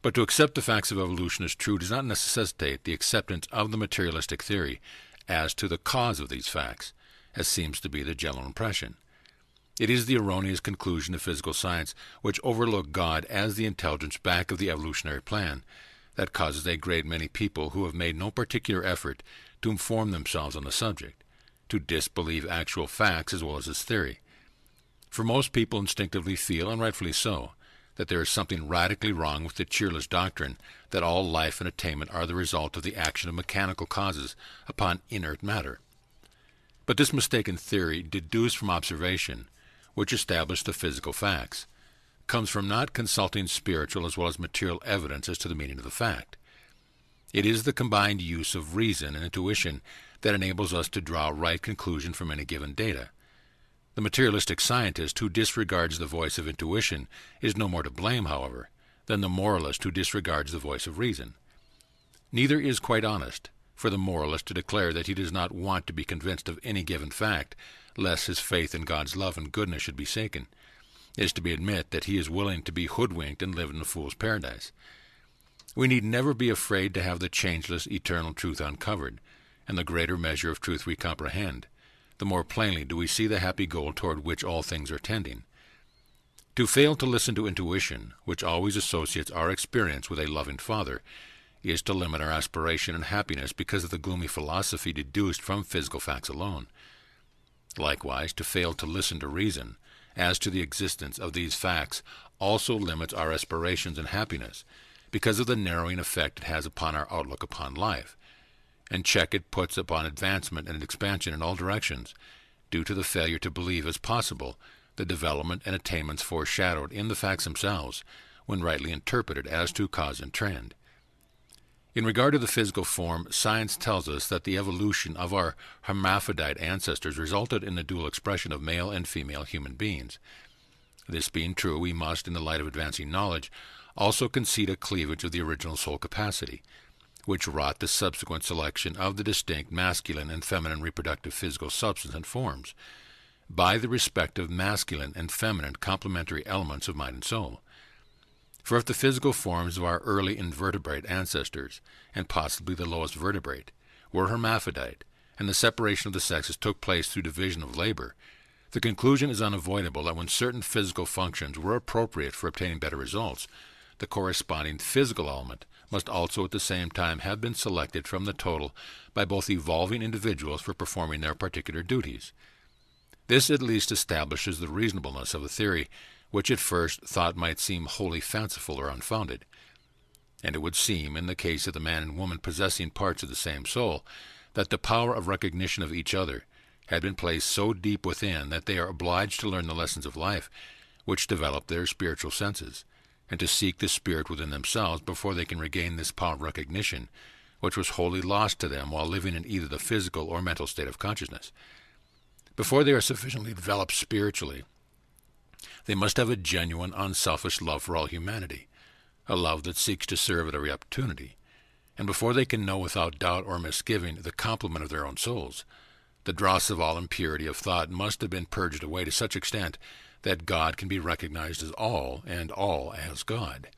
But to accept the facts of evolution as true does not necessitate the acceptance of the materialistic theory as to the cause of these facts, as seems to be the general impression. It is the erroneous conclusion of physical science, which overlook God as the intelligence back of the evolutionary plan, that causes a great many people who have made no particular effort to inform themselves on the subject, to disbelieve actual facts as well as this theory. For most people instinctively feel, and rightfully so, that there is something radically wrong with the cheerless doctrine that all life and attainment are the result of the action of mechanical causes upon inert matter. But this mistaken theory, deduced from observation, which established the physical facts, comes from not consulting spiritual as well as material evidence as to the meaning of the fact. It is the combined use of reason and intuition that enables us to draw a right conclusion from any given data. The materialistic scientist who disregards the voice of intuition is no more to blame, however, than the moralist who disregards the voice of reason. Neither is quite honest, for the moralist to declare that he does not want to be convinced of any given fact, lest his faith in God's love and goodness should be shaken, is to admit that he is willing to be hoodwinked and live in a fool's paradise. We need never be afraid to have the changeless, eternal truth uncovered, and the greater measure of truth we comprehend, the more plainly do we see the happy goal toward which all things are tending. To fail to listen to intuition, which always associates our experience with a loving Father, is to limit our aspiration and happiness because of the gloomy philosophy deduced from physical facts alone. Likewise, to fail to listen to reason as to the existence of these facts also limits our aspirations and happiness because of the narrowing effect it has upon our outlook upon life, and check it puts upon advancement and expansion in all directions, due to the failure to believe as possible the development and attainments foreshadowed in the facts themselves, when rightly interpreted as to cause and trend. In regard to the physical form, science tells us that the evolution of our hermaphrodite ancestors resulted in the dual expression of male and female human beings. This being true, we must, in the light of advancing knowledge, also concede a cleavage of the original soul capacity, which wrought the subsequent selection of the distinct masculine and feminine reproductive physical substance and forms, by the respective masculine and feminine complementary elements of mind and soul. For if the physical forms of our early invertebrate ancestors, and possibly the lowest vertebrate, were hermaphrodite, and the separation of the sexes took place through division of labor, the conclusion is unavoidable that when certain physical functions were appropriate for obtaining better results, the corresponding physical element must also at the same time have been selected from the total by both evolving individuals for performing their particular duties. This at least establishes the reasonableness of a theory which at first thought might seem wholly fanciful or unfounded. And it would seem, in the case of the man and woman possessing parts of the same soul, that the power of recognition of each other had been placed so deep within that they are obliged to learn the lessons of life which develop their spiritual senses, and to seek the spirit within themselves before they can regain this power of recognition, which was wholly lost to them while living in either the physical or mental state of consciousness. Before they are sufficiently developed spiritually, they must have a genuine, unselfish love for all humanity, a love that seeks to serve at every opportunity. And before they can know without doubt or misgiving the complement of their own souls, the dross of all impurity of thought must have been purged away to such extent that God can be recognized as all, and all as God.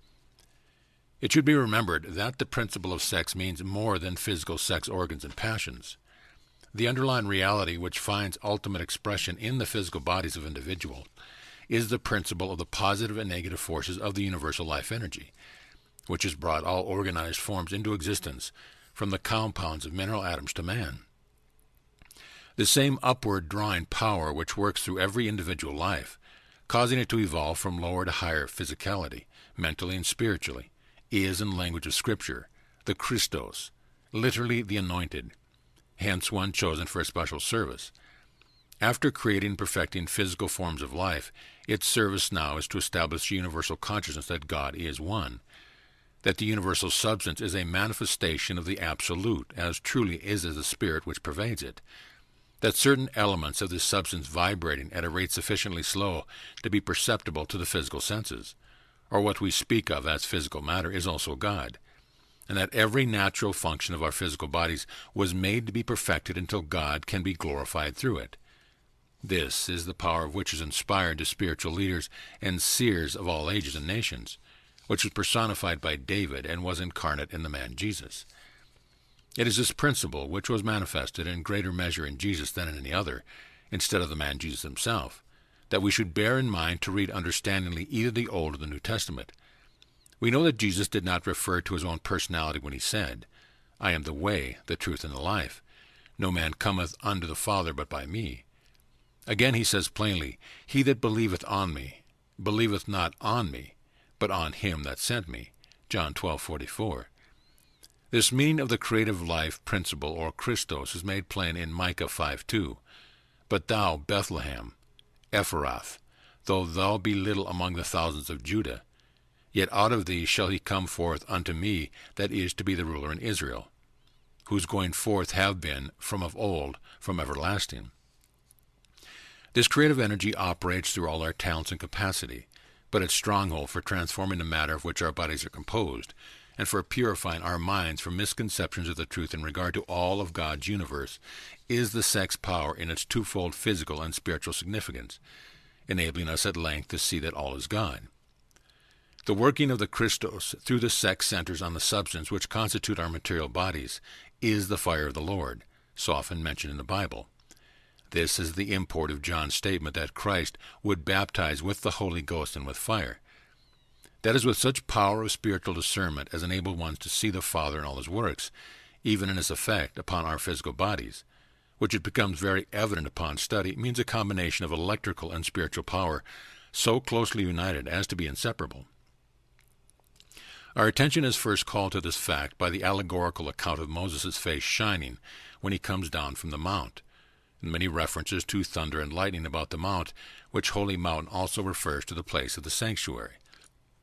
It should be remembered that the principle of sex means more than physical sex organs and passions. The underlying reality which finds ultimate expression in the physical bodies of individuals is the principle of the positive and negative forces of the universal life energy, which has brought all organized forms into existence, from the compounds of mineral atoms to man. The same upward drawing power which works through every individual life, causing it to evolve from lower to higher physicality, mentally and spiritually, is, in language of Scripture, the Christos, literally the anointed, hence one chosen for a special service. After creating and perfecting physical forms of life, its service now is to establish universal consciousness that God is one, that the universal substance is a manifestation of the Absolute, as truly is as the Spirit which pervades it, that certain elements of this substance vibrating at a rate sufficiently slow to be perceptible to the physical senses, or what we speak of as physical matter, is also God, and that every natural function of our physical bodies was made to be perfected until God can be glorified through it. This is the power which is inspired to spiritual leaders and seers of all ages and nations, which was personified by David and was incarnate in the man Jesus. It is this principle which was manifested in greater measure in Jesus than in any other, instead of the man Jesus himself, that we should bear in mind to read understandingly either the Old or the New Testament. We know that Jesus did not refer to his own personality when he said, "I am the way, the truth, and the life. No man cometh unto the Father but by me." Again he says plainly, "He that believeth on me, believeth not on me, but on him that sent me." John 12:44. This meaning of the creative life principle, or Christos, is made plain in Micah 5:2. "But thou, Bethlehem, Ephrath, though thou be little among the thousands of Judah, yet out of thee shall he come forth unto me that is to be the ruler in Israel, whose going forth have been from of old, from everlasting." This creative energy operates through all our talents and capacity, but its stronghold for transforming the matter of which our bodies are composed, and for purifying our minds from misconceptions of the truth in regard to all of God's universe, is the sex power in its twofold physical and spiritual significance, enabling us at length to see that all is God. The working of the Christos through the sex centers on the substance which constitute our material bodies is the fire of the Lord, so often mentioned in the Bible. This is the import of John's statement that Christ would baptize with the Holy Ghost and with fire. That is with such power of spiritual discernment as enabled one to see the Father in all his works, even in his effect upon our physical bodies, which it becomes very evident upon study means a combination of electrical and spiritual power so closely united as to be inseparable. Our attention is first called to this fact by the allegorical account of Moses' face shining when he comes down from the mount, and many references to thunder and lightning about the mount, which holy mountain also refers to the place of the sanctuary.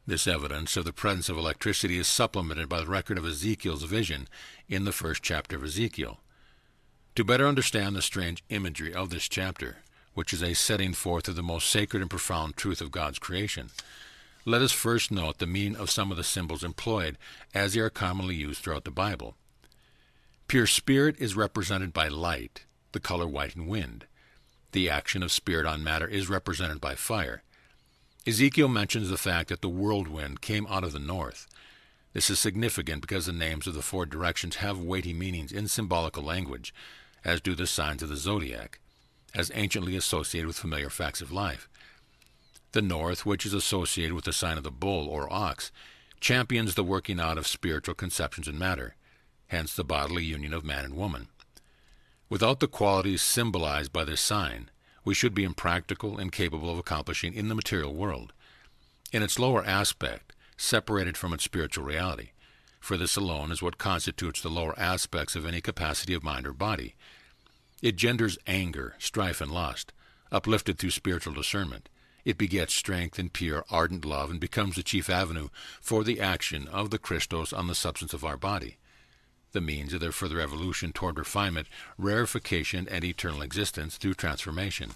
This evidence of the presence of electricity is supplemented by the record of Ezekiel's vision in the first chapter of Ezekiel. To better understand the strange imagery of this chapter, which is a setting forth of the most sacred and profound truth of God's creation, let us first note the meaning of some of the symbols employed as they are commonly used throughout the Bible. Pure spirit is represented by light, the color white and wind. The action of spirit on matter is represented by fire. Ezekiel mentions the fact that the whirlwind came out of the north. This is significant because the names of the four directions have weighty meanings in symbolical language, as do the signs of the zodiac, as anciently associated with familiar facts of life. The north, which is associated with the sign of the bull or ox, champions the working out of spiritual conceptions in matter, hence the bodily union of man and woman. Without the qualities symbolized by this sign, we should be impractical, incapable of accomplishing in the material world. In its lower aspect, separated from its spiritual reality, for this alone is what constitutes the lower aspects of any capacity of mind or body. It genders anger, strife, and lust, uplifted through spiritual discernment. It begets strength and pure, ardent love, and becomes the chief avenue for the action of the Christos on the substance of our body, the means of their further evolution toward refinement, rarefication, and eternal existence through transformation.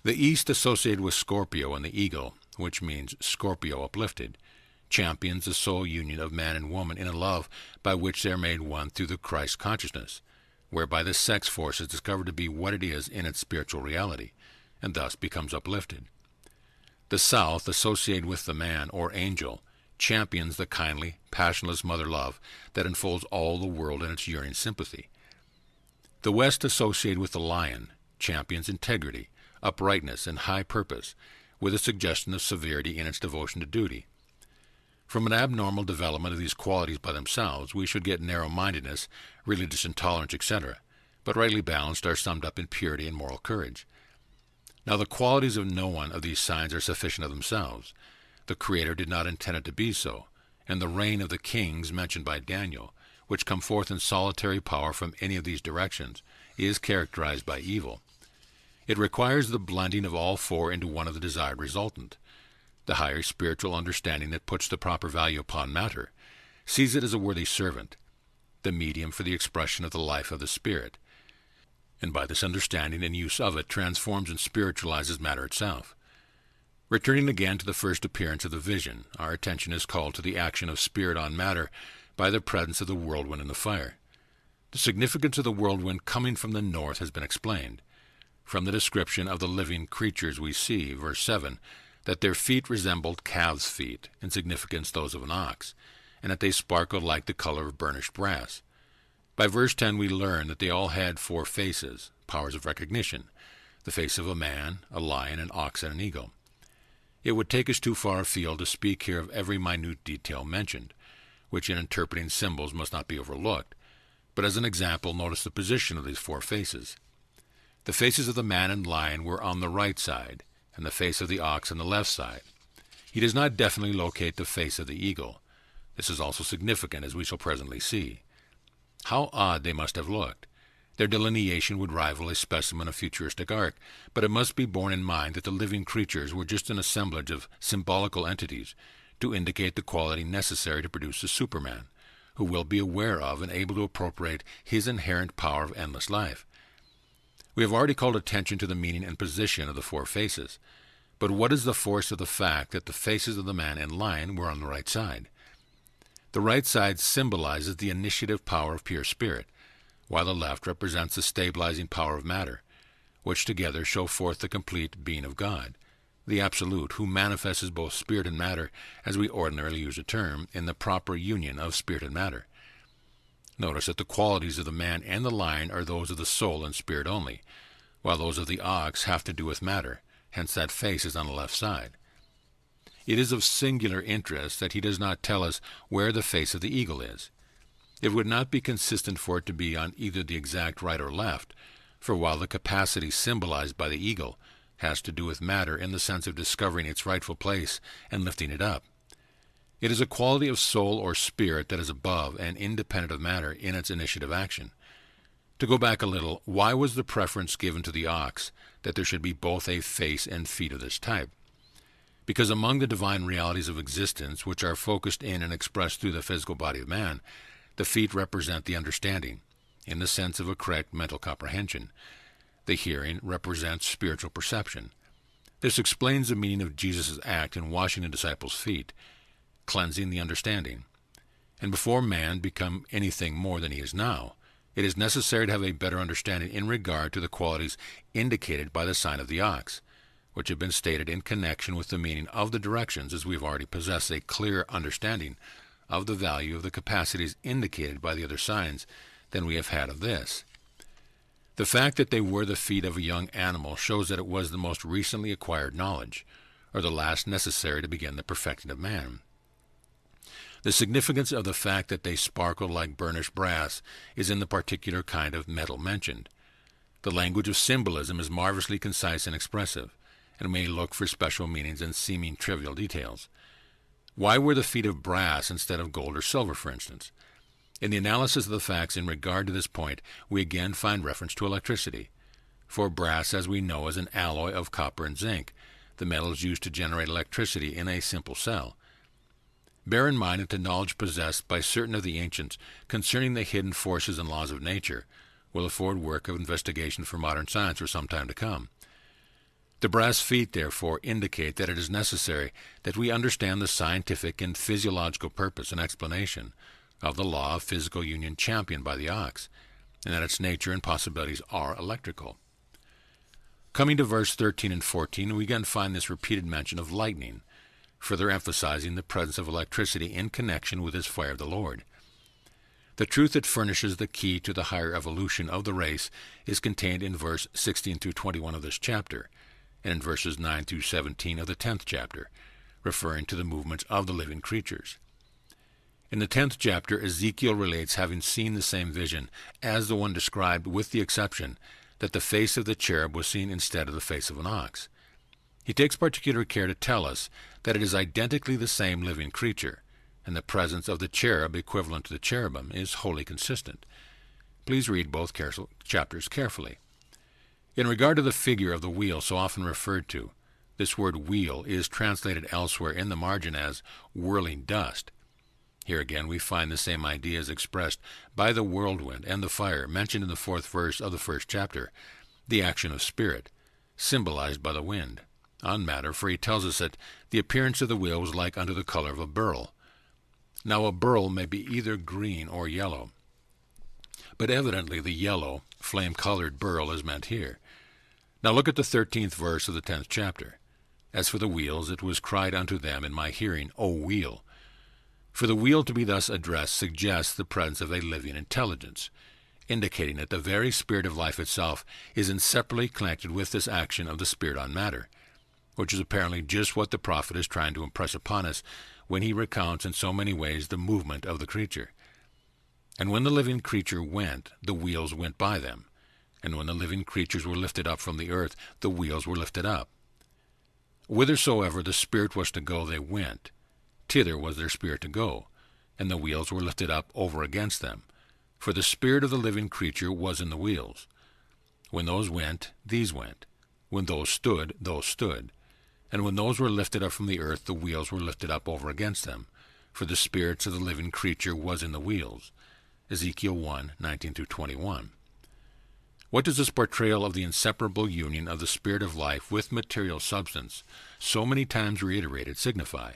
The east, associated with Scorpio and the eagle, which means Scorpio uplifted, champions the soul union of man and woman in a love by which they are made one through the Christ consciousness, whereby the sex force is discovered to be what it is in its spiritual reality, and thus becomes uplifted. The south, associated with the man or angel, champions the kindly, passionless mother love that enfolds all the world in its yearning sympathy. The west, associated with the lion, champions integrity, uprightness, and high purpose, with a suggestion of severity in its devotion to duty. From an abnormal development of these qualities by themselves, we should get narrow-mindedness, religious intolerance, etc., but rightly balanced are summed up in purity and moral courage. Now the qualities of no one of these signs are sufficient of themselves. The Creator did not intend it to be so, and the reign of the kings mentioned by Daniel, which come forth in solitary power from any of these directions, is characterized by evil. It requires the blending of all four into one of the desired resultant. The higher spiritual understanding that puts the proper value upon matter sees it as a worthy servant, the medium for the expression of the life of the Spirit, and by this understanding and use of it transforms and spiritualizes matter itself. Returning again to the first appearance of the vision, our attention is called to the action of spirit on matter by the presence of the whirlwind and the fire. The significance of the whirlwind coming from the north has been explained. From the description of the living creatures we see, verse 7, that their feet resembled calves' feet, in significance those of an ox, and that they sparkled like the color of burnished brass. By verse 10 we learn that they all had four faces, powers of recognition, the face of a man, a lion, an ox, and an eagle. It would take us too far afield to speak here of every minute detail mentioned, which in interpreting symbols must not be overlooked, but as an example notice the position of these four faces. The faces of the man and lion were on the right side, and the face of the ox on the left side. He does not definitely locate the face of the eagle. This is also significant, as we shall presently see. How odd they must have looked. Their delineation would rival a specimen of futuristic art, but it must be borne in mind that the living creatures were just an assemblage of symbolical entities to indicate the quality necessary to produce a Superman, who will be aware of and able to appropriate his inherent power of endless life. We have already called attention to the meaning and position of the four faces, but what is the force of the fact that the faces of the man and lion were on the right side? The right side symbolizes the initiative power of pure spirit, while the left represents the stabilizing power of matter, which together show forth the complete being of God, the Absolute, who manifests both spirit and matter, as we ordinarily use the term, in the proper union of spirit and matter. Notice that the qualities of the man and the lion are those of the soul and spirit only, while those of the ox have to do with matter, hence that face is on the left side. It is of singular interest that he does not tell us where the face of the eagle is. It would not be consistent for it to be on either the exact right or left, for while the capacity symbolized by the eagle has to do with matter in the sense of discovering its rightful place and lifting it up, It is a quality of soul or spirit that is above and independent of matter in its initiative action. To go back a little, why was the preference given to the ox that there should be both a face and feet of this type? Because among the divine realities of existence, which are focused in and expressed through the physical body of man, the feet represent the understanding, in the sense of a correct mental comprehension. The hearing represents spiritual perception. This explains the meaning of Jesus' act in washing the disciples' feet, cleansing the understanding. And before man become anything more than he is now, it is necessary to have a better understanding in regard to the qualities indicated by the sign of the ox, which have been stated in connection with the meaning of the directions, as we have already possessed a clear understanding of the value of the capacities indicated by the other signs than we have had of this. The fact that they were the feet of a young animal shows that it was the most recently acquired knowledge, or the last necessary to begin the perfecting of man. The significance of the fact that they sparkle like burnished brass is in the particular kind of metal mentioned. The language of symbolism is marvelously concise and expressive, and may look for special meanings in seeming trivial details. Why were the feet of brass instead of gold or silver, for instance? In the analysis of the facts in regard to this point, we again find reference to electricity. For brass, as we know, is an alloy of copper and zinc, the metals used to generate electricity in a simple cell. Bear in mind that the knowledge possessed by certain of the ancients concerning the hidden forces and laws of nature will afford work of investigation for modern science for some time to come. The brass feet, therefore, indicate that it is necessary that we understand the scientific and physiological purpose and explanation of the law of physical union championed by the ox, and that its nature and possibilities are electrical. Coming to verse 13 and 14, we again find this repeated mention of lightning, further emphasizing the presence of electricity in connection with his fire of the Lord. The truth that furnishes the key to the higher evolution of the race is contained in verse 16 through 21 of this chapter, and in verses 9 through 17 of the 10th chapter, referring to the movements of the living creatures. In the 10th chapter, Ezekiel relates having seen the same vision as the one described, with the exception that the face of the cherub was seen instead of the face of an ox. He takes particular care to tell us that it is identically the same living creature, and the presence of the cherub equivalent to the cherubim is wholly consistent. Please read both chapters carefully. In regard to the figure of the wheel so often referred to, this word wheel is translated elsewhere in the margin as whirling dust. Here again we find the same ideas expressed by the whirlwind and the fire mentioned in the 4th verse of the 1st chapter, the action of spirit, symbolized by the wind, on matter, for he tells us that the appearance of the wheel was like unto the color of a beryl. Now a beryl may be either green or yellow, but evidently the yellow, flame-colored beryl is meant here. Now look at the 13th verse of the 10th chapter. As for the wheels, it was cried unto them in my hearing, O wheel. For the wheel to be thus addressed suggests the presence of a living intelligence, indicating that the very spirit of life itself is inseparably connected with this action of the spirit on matter, which is apparently just what the prophet is trying to impress upon us when he recounts in so many ways the movement of the creature. And when the living creature went, the wheels went by them. And when the living creatures were lifted up from the earth, the wheels were lifted up. Whithersoever the spirit was to go, they went. Thither was their spirit to go, and the wheels were lifted up over against them. For the spirit of the living creature was in the wheels. When those went, these went. When those stood, those stood. And when those were lifted up from the earth, the wheels were lifted up over against them. For the spirits of the living creature was in the wheels. Ezekiel 1, 19 through 21. What does this portrayal of the inseparable union of the spirit of life with material substance, so many times reiterated, signify?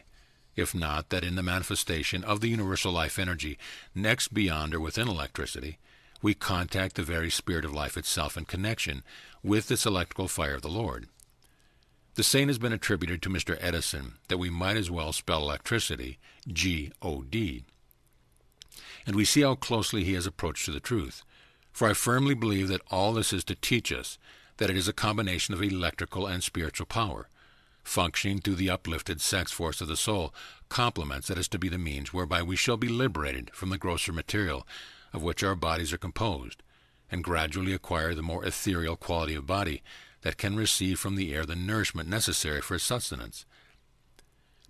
If not that in the manifestation of the universal life energy next beyond or within electricity, we contact the very spirit of life itself in connection with this electrical fire of the Lord. The saying has been attributed to Mr. Edison that we might as well spell electricity G-O-D. And we see how closely he has approached to the truth. For I firmly believe that all this is to teach us that it is a combination of electrical and spiritual power, functioning through the uplifted sex force of the soul, complements that is to be the means whereby we shall be liberated from the grosser material of which our bodies are composed, and gradually acquire the more ethereal quality of body that can receive from the air the nourishment necessary for its sustenance.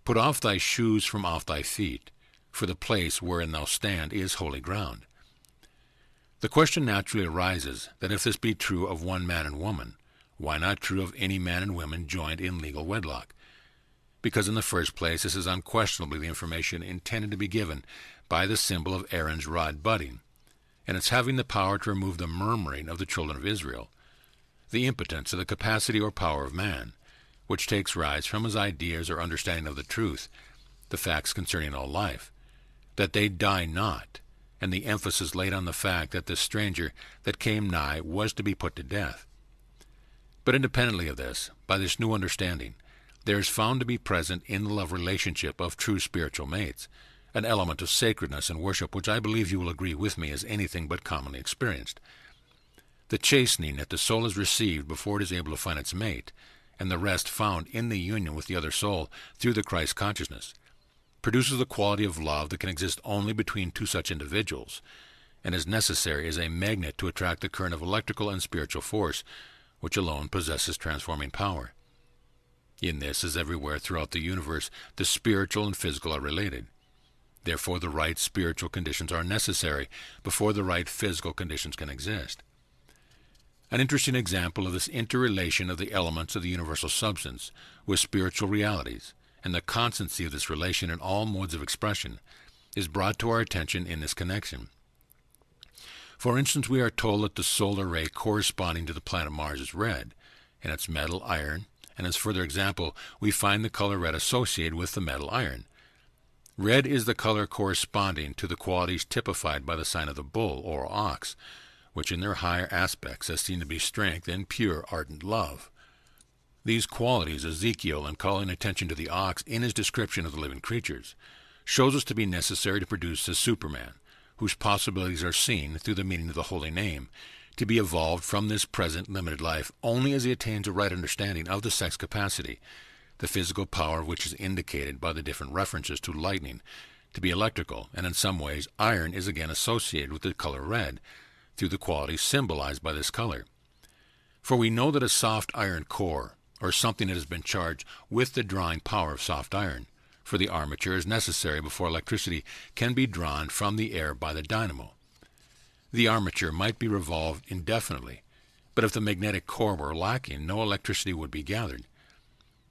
Put off thy shoes from off thy feet, for the place wherein thou stand is holy ground. The question naturally arises that if this be true of one man and woman, why not true of any man and woman joined in legal wedlock? Because in the first place this is unquestionably the information intended to be given by the symbol of Aaron's rod budding, and its having the power to remove the murmuring of the children of Israel, the impotence of the capacity or power of man, which takes rise from his ideas or understanding of the truth, the facts concerning all life, that they die not, and the emphasis laid on the fact that the stranger that came nigh was to be put to death. But independently of this, by this new understanding, there is found to be present in the love relationship of true spiritual mates an element of sacredness and worship which I believe you will agree with me is anything but commonly experienced. The chastening that the soul has received before it is able to find its mate, and the rest found in the union with the other soul through the Christ consciousness, produces the quality of love that can exist only between two such individuals, and is necessary as a magnet to attract the current of electrical and spiritual force, which alone possesses transforming power. In this, as everywhere throughout the universe, the spiritual and physical are related. Therefore, the right spiritual conditions are necessary before the right physical conditions can exist. An interesting example of this interrelation of the elements of the universal substance with spiritual realities, and the constancy of this relation in all modes of expression, is brought to our attention in this connection. For instance, we are told that the solar ray corresponding to the planet Mars is red, and its metal iron, and as further example, we find the color red associated with the metal iron. Red is the color corresponding to the qualities typified by the sign of the bull or ox, which in their higher aspects are seen to be strength and pure ardent love. These qualities Ezekiel, in calling attention to the ox in his description of the living creatures, shows us to be necessary to produce a Superman, whose possibilities are seen through the meaning of the holy name, to be evolved from this present limited life only as he attains a right understanding of the sex capacity, the physical power of which is indicated by the different references to lightning, to be electrical, and in some ways iron is again associated with the color red, through the qualities symbolized by this color. For we know that a soft iron core, or something that has been charged with the drawing power of soft iron, for the armature is necessary before electricity can be drawn from the air by the dynamo. The armature might be revolved indefinitely, but if the magnetic core were lacking, no electricity would be gathered.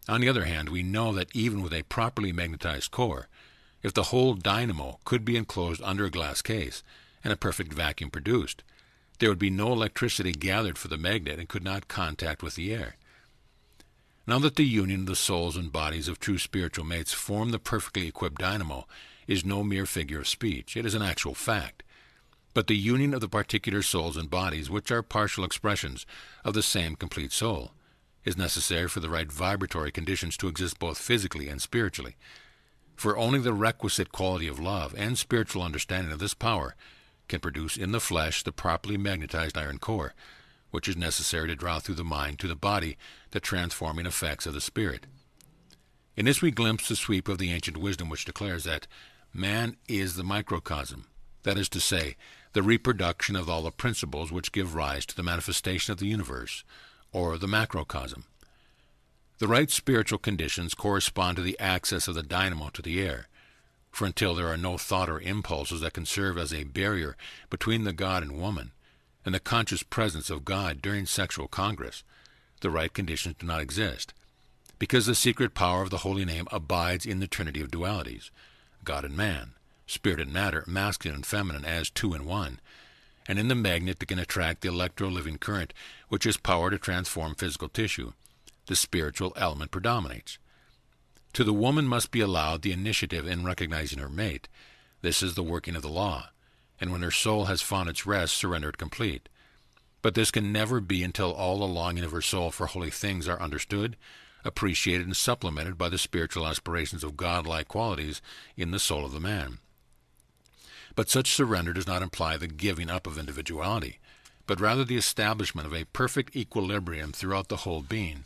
On the other hand, we know that even with a properly magnetized core, if the whole dynamo could be enclosed under a glass case and a perfect vacuum produced, there would be no electricity gathered for the magnet and could not contact with the air. Now that the union of the souls and bodies of true spiritual mates form the perfectly equipped dynamo is no mere figure of speech, it is an actual fact. But the union of the particular souls and bodies, which are partial expressions of the same complete soul, is necessary for the right vibratory conditions to exist both physically and spiritually. For only the requisite quality of love and spiritual understanding of this power can produce in the flesh the properly magnetized iron core, which is necessary to draw through the mind to the body the transforming effects of the spirit. In this we glimpse the sweep of the ancient wisdom which declares that man is the microcosm, that is to say, the reproduction of all the principles which give rise to the manifestation of the universe, or the macrocosm. The right spiritual conditions correspond to the access of the dynamo to the air, for until there are no thought or impulses that can serve as a barrier between the God and woman, and the conscious presence of God during sexual congress, the right conditions do not exist, because the secret power of the holy name abides in the trinity of dualities, God and man, spirit and matter, masculine and feminine as two in one, and in the magnet that can attract the electro-living current, which has power to transform physical tissue, the spiritual element predominates. To the woman must be allowed the initiative in recognizing her mate. This is the working of the law, and when her soul has found its rest, surrender it complete. But this can never be until all the longing of her soul for holy things are understood, appreciated, and supplemented by the spiritual aspirations of godlike qualities in the soul of the man. But such surrender does not imply the giving up of individuality, but rather the establishment of a perfect equilibrium throughout the whole being,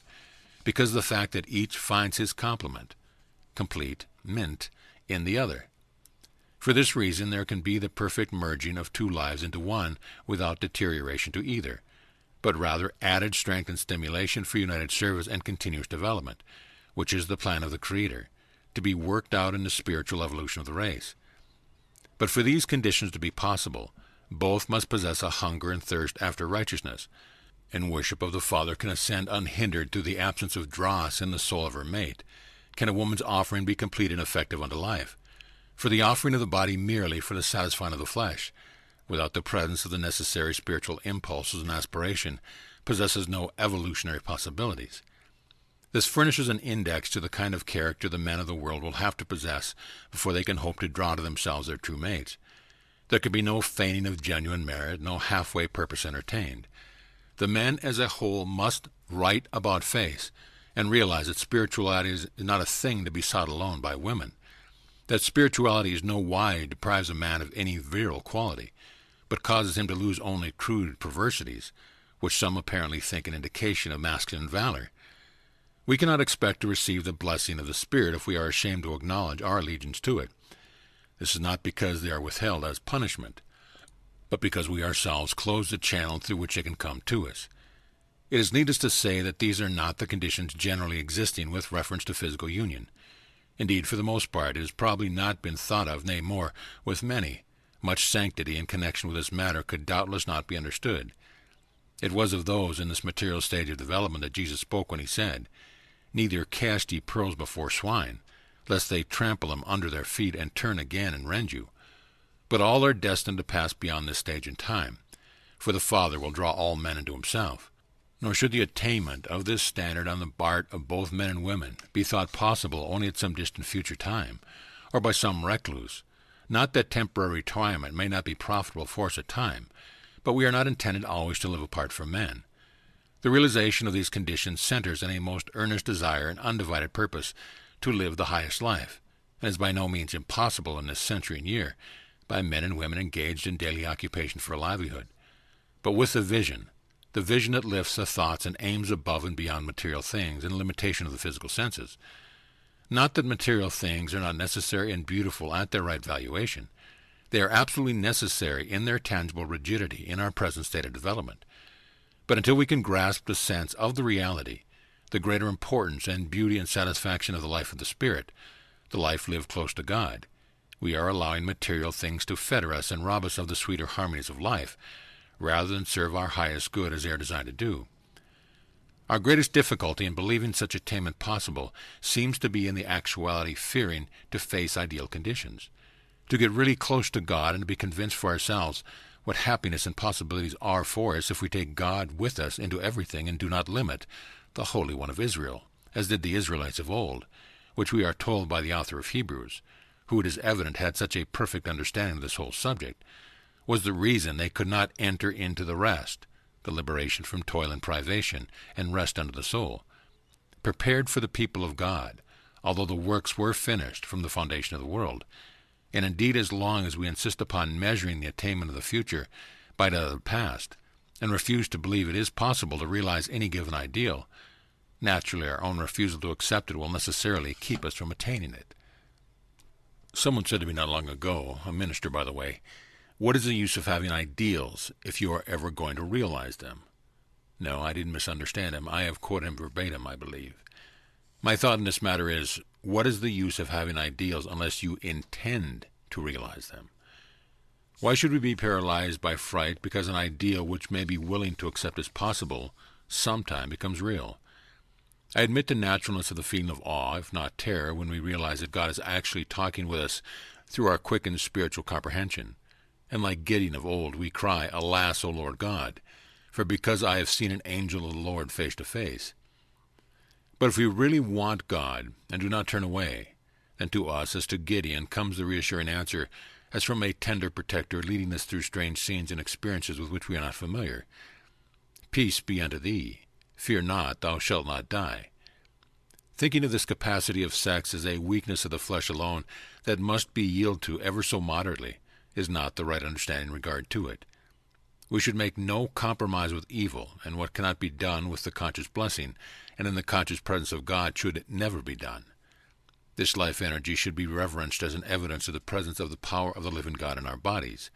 because of the fact that each finds his complement, complete, mint, in the other. For this reason there can be the perfect merging of two lives into one without deterioration to either, but rather added strength and stimulation for united service and continuous development, which is the plan of the Creator, to be worked out in the spiritual evolution of the race. But for these conditions to be possible, both must possess a hunger and thirst after righteousness, and worship of the Father can ascend unhindered through the absence of dross in the soul of her mate. Can a woman's offering be complete and effective unto life? For the offering of the body merely for the satisfying of the flesh, without the presence of the necessary spiritual impulses and aspiration, possesses no evolutionary possibilities. This furnishes an index to the kind of character the men of the world will have to possess before they can hope to draw to themselves their true mates. There can be no feigning of genuine merit, no halfway purpose entertained. The men as a whole must right about face and realize that spirituality is not a thing to be sought alone by women, that spirituality is no why deprives a man of any virile quality, but causes him to lose only crude perversities, which some apparently think an indication of masculine valor. We cannot expect to receive the blessing of the Spirit if we are ashamed to acknowledge our allegiance to it. This is not because they are withheld as punishment, but because we ourselves close the channel through which it can come to us. It is needless to say that these are not the conditions generally existing with reference to physical union. Indeed, for the most part, it has probably not been thought of, nay more, with many. Much sanctity in connection with this matter could doubtless not be understood. It was of those in this material stage of development that Jesus spoke when he said, "Neither cast ye pearls before swine, lest they trample them under their feet and turn again and rend you. But all are destined to pass beyond this stage in time, for the Father will draw all men into himself. Nor should the attainment of this standard on the part of both men and women be thought possible only at some distant future time, or by some recluse. Not that temporary retirement may not be profitable for us at time, but we are not intended always to live apart from men. The realization of these conditions centers in a most earnest desire and undivided purpose to live the highest life, and is by no means impossible in this century and year, by men and women engaged in daily occupation for a livelihood. But with the vision that lifts the thoughts and aims above and beyond material things and limitation of the physical senses. Not that material things are not necessary and beautiful at their right valuation. They are absolutely necessary in their tangible rigidity in our present state of development. But until we can grasp the sense of the reality, the greater importance and beauty and satisfaction of the life of the Spirit, the life lived close to God, we are allowing material things to fetter us and rob us of the sweeter harmonies of life, rather than serve our highest good as they are designed to do. Our greatest difficulty in believing such attainment possible seems to be in the actuality fearing to face ideal conditions, to get really close to God and to be convinced for ourselves what happiness and possibilities are for us if we take God with us into everything and do not limit the Holy One of Israel, as did the Israelites of old, which we are told by the author of Hebrews, who it is evident had such a perfect understanding of this whole subject, was the reason they could not enter into the rest, the liberation from toil and privation, and rest unto the soul, prepared for the people of God, although the works were finished from the foundation of the world. And indeed, as long as we insist upon measuring the attainment of the future by that of the past, and refuse to believe it is possible to realize any given ideal, naturally our own refusal to accept it will necessarily keep us from attaining it. Someone said to me not long ago, a minister by the way, "What is the use of having ideals if you are ever going to realize them?" No, I didn't misunderstand him. I have quoted him verbatim, I believe. My thought in this matter is, what is the use of having ideals unless you intend to realize them? Why should we be paralyzed by fright because an ideal which may be willing to accept as possible sometime becomes real? I admit the naturalness of the feeling of awe, if not terror, when we realize that God is actually talking with us through our quickened spiritual comprehension. And like Gideon of old, we cry, "Alas, O Lord God, for because I have seen an angel of the Lord face to face." But if we really want God and do not turn away, then to us, as to Gideon, comes the reassuring answer, as from a tender protector leading us through strange scenes and experiences with which we are not familiar. "Peace be unto thee. Fear not, thou shalt not die." Thinking of this capacity of sex as a weakness of the flesh alone that must be yielded to ever so moderately is not the right understanding in regard to it. We should make no compromise with evil, and what cannot be done with the conscious blessing and in the conscious presence of God should never be done. This life energy should be reverenced as an evidence of the presence of the power of the living God in our bodies.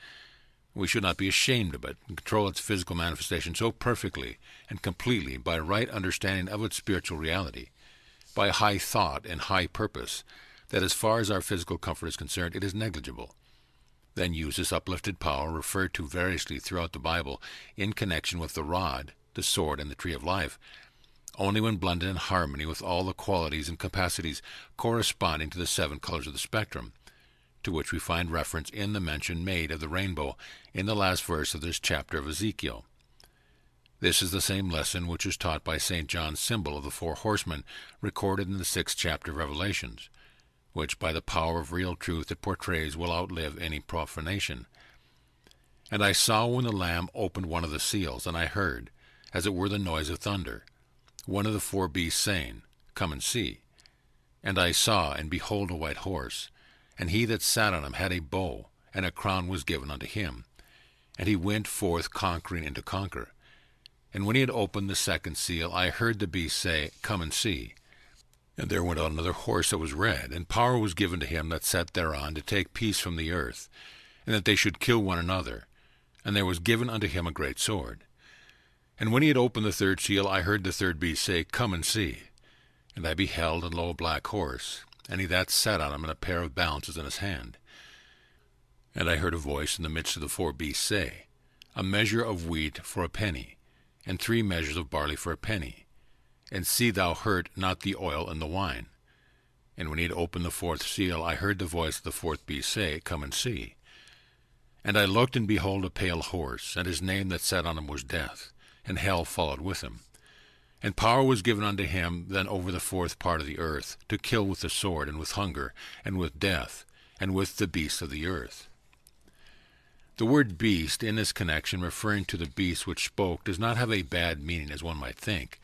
We should not be ashamed of it and control its physical manifestation so perfectly and completely by right understanding of its spiritual reality, by high thought and high purpose, that as far as our physical comfort is concerned, it is negligible. Then use this uplifted power, referred to variously throughout the Bible, in connection with the rod, the sword, and the tree of life, only when blended in harmony with all the qualities and capacities corresponding to the 7 colors of the spectrum, to which we find reference in the mention made of the rainbow in the last verse of this chapter of Ezekiel. This is the same lesson which is taught by St. John's symbol of the 4 horsemen recorded in the 6th chapter of Revelations, which by the power of real truth it portrays will outlive any profanation. And I saw when the Lamb opened one of the seals, and I heard, as it were the noise of thunder, one of the 4 beasts saying, Come and see. And I saw, and behold, a white horse, and he that sat on him had a bow, and a crown was given unto him. And he went forth conquering and to conquer. And when he had opened the 2nd seal, I heard the beast say, Come and see. And there went out another horse that was red, and power was given to him that sat thereon to take peace from the earth, and that they should kill one another. And there was given unto him a great sword. And when he had opened the 3rd seal, I heard the 3rd beast say, Come and see. And I beheld, and lo, a black horse, and he that sat on him, and a pair of balances in his hand. And I heard a voice in the midst of the 4 beasts say, A measure of wheat for a penny, and 3 measures of barley for a penny. And see thou hurt not the oil and the wine. And when he had opened the 4th seal, I heard the voice of the 4th beast say, Come and see. And I looked, and behold, a pale horse, and his name that sat on him was Death, and hell followed with him. And power was given unto him then over the 4th part of the earth, to kill with the sword, and with hunger, and with death, and with the beasts of the earth. The word beast, in this connection, referring to the beast which spoke, does not have a bad meaning, as one might think.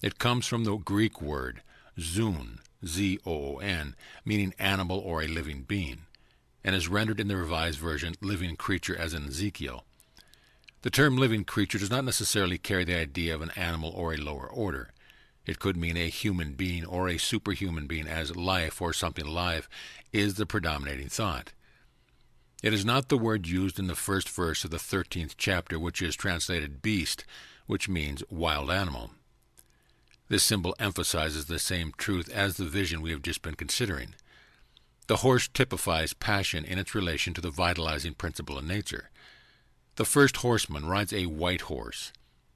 It comes from the Greek word zoon, Z-O-O-N, meaning animal or a living being, and is rendered in the Revised Version living creature, as in Ezekiel. The term living creature does not necessarily carry the idea of an animal or a lower order. It could mean a human being or a superhuman being, as life or something alive is the predominating thought. It is not the word used in the 1st verse of the 13th chapter, which is translated beast, which means wild animal. This symbol emphasizes the same truth as the vision we have just been considering. The horse typifies passion in its relation to the vitalizing principle in nature. The 1st horseman rides a white horse.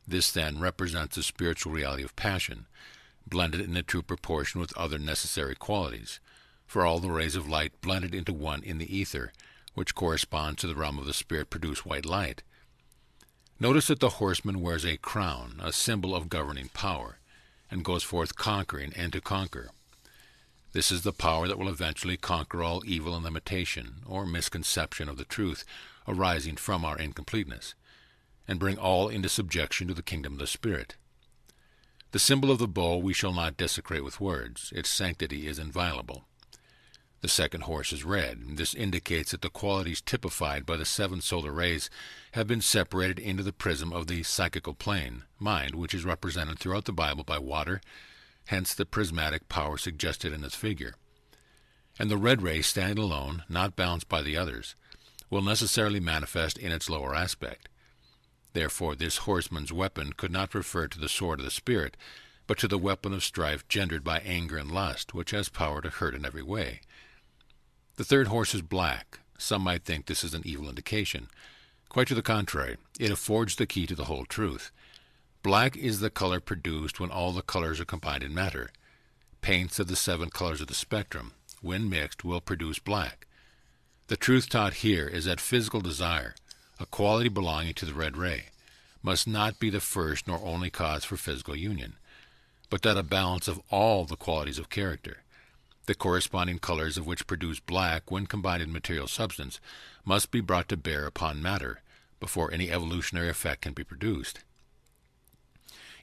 This, then, represents the spiritual reality of passion, blended in a true proportion with other necessary qualities, for all the rays of light blended into one in the ether, which corresponds to the realm of the spirit, produce white light. Notice that the horseman wears a crown, a symbol of governing power, and goes forth conquering and to conquer. This is the power that will eventually conquer all evil and limitation, or misconception of the truth arising from our incompleteness, and bring all into subjection to the kingdom of the Spirit. The symbol of the bow we shall not desecrate with words. Its sanctity is inviolable. The 2nd horse is red. This indicates that the qualities typified by the 7 solar rays have been separated into the prism of the psychical plane, mind, which is represented throughout the Bible by water, hence the prismatic power suggested in its figure. And the red ray, standing alone, not balanced by the others, will necessarily manifest in its lower aspect. Therefore, this horseman's weapon could not refer to the sword of the Spirit, but to the weapon of strife gendered by anger and lust, which has power to hurt in every way. The 3rd horse is black. Some might think this is an evil indication. Quite to the contrary, it affords the key to the whole truth. Black is the color produced when all the colors are combined in matter. Paints of the 7 colors of the spectrum, when mixed, will produce black. The truth taught here is that physical desire, a quality belonging to the red ray, must not be the first nor only cause for physical union, but that a balance of all the qualities of character, the corresponding colors of which produce black when combined in material substance, must be brought to bear upon matter before any evolutionary effect can be produced.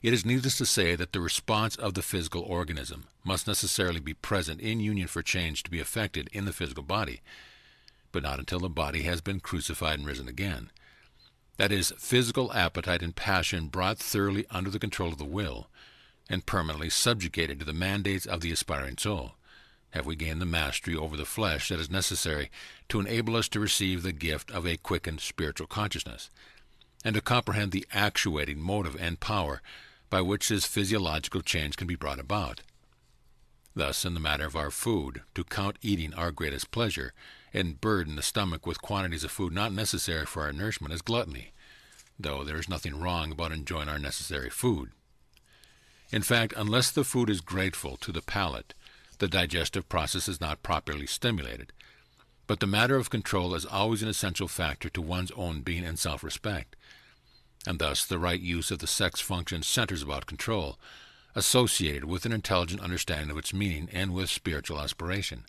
It is needless to say that the response of the physical organism must necessarily be present in union for change to be effected in the physical body, but not until the body has been crucified and risen again. That is, physical appetite and passion brought thoroughly under the control of the will, and permanently subjugated to the mandates of the aspiring soul, have we gained the mastery over the flesh that is necessary to enable us to receive the gift of a quickened spiritual consciousness, and to comprehend the actuating motive and power by which this physiological change can be brought about. Thus, in the matter of our food, to count eating our greatest pleasure, and burden the stomach with quantities of food not necessary for our nourishment is gluttony, though there is nothing wrong about enjoying our necessary food. In fact, unless the food is grateful to the palate, the digestive process is not properly stimulated. But the matter of control is always an essential factor to one's own being and self-respect, and thus the right use of the sex function centers about control, associated with an intelligent understanding of its meaning and with spiritual aspiration.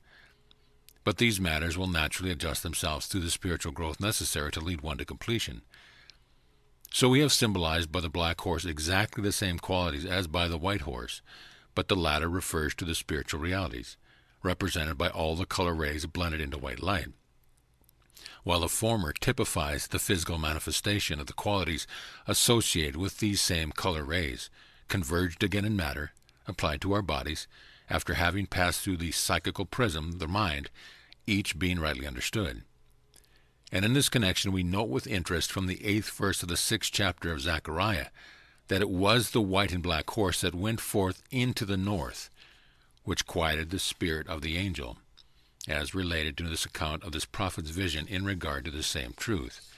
But these matters will naturally adjust themselves through the spiritual growth necessary to lead one to completion. So we have symbolized by the black horse exactly the same qualities as by the white horse, but the latter refers to the spiritual realities, represented by all the color rays blended into white light, while the former typifies the physical manifestation of the qualities associated with these same color rays, converged again in matter, applied to our bodies, after having passed through the psychical prism, the mind, each being rightly understood. And in this connection we note with interest from the 8th verse of the 6th chapter of Zechariah that it was the white and black horse that went forth into the north, which quieted the spirit of the angel, as related to this account of this prophet's vision in regard to the same truth.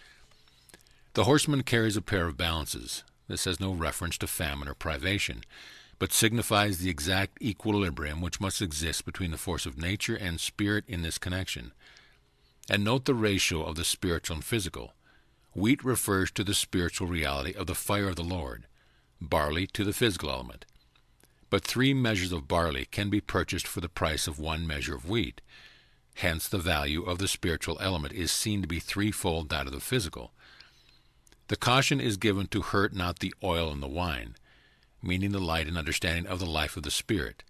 The horseman carries a pair of balances. This has no reference to famine or privation, but signifies the exact equilibrium which must exist between the force of nature and spirit in this connection. And note the ratio of the spiritual and physical. Wheat refers to the spiritual reality of the fire of the Lord, barley to the physical element. But 3 measures of barley can be purchased for the price of 1 measure of wheat. Hence the value of the spiritual element is seen to be threefold that of the physical. The caution is given to hurt not the oil and the wine, meaning the light and understanding of the life of the Spirit.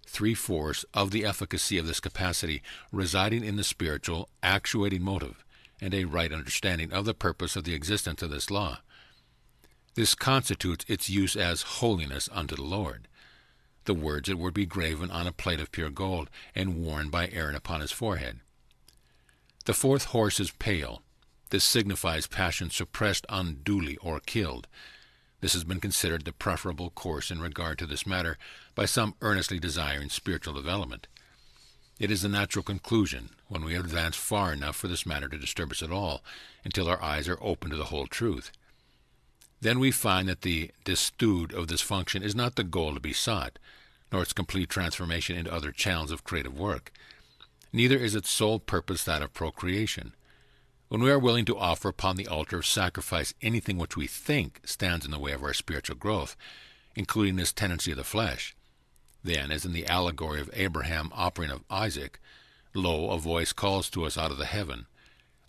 3/4 of the efficacy of this capacity residing in the spiritual, actuating motive, and a right understanding of the purpose of the existence of this law. This constitutes its use as holiness unto the Lord. The words it would be graven on a plate of pure gold and worn by Aaron upon his forehead. The 4th horse is pale. This signifies passion suppressed unduly or killed. This has been considered the preferable course in regard to this matter by some earnestly desiring spiritual development. It is the natural conclusion, when we have advanced far enough for this matter to disturb us at all, until our eyes are open to the whole truth. Then we find that the destude of this function is not the goal to be sought, nor its complete transformation into other channels of creative work. Neither is its sole purpose that of procreation. When we are willing to offer upon the altar of sacrifice anything which we think stands in the way of our spiritual growth, including this tendency of the flesh, then, as in the allegory of Abraham offering of Isaac, lo, a voice calls to us out of the heaven,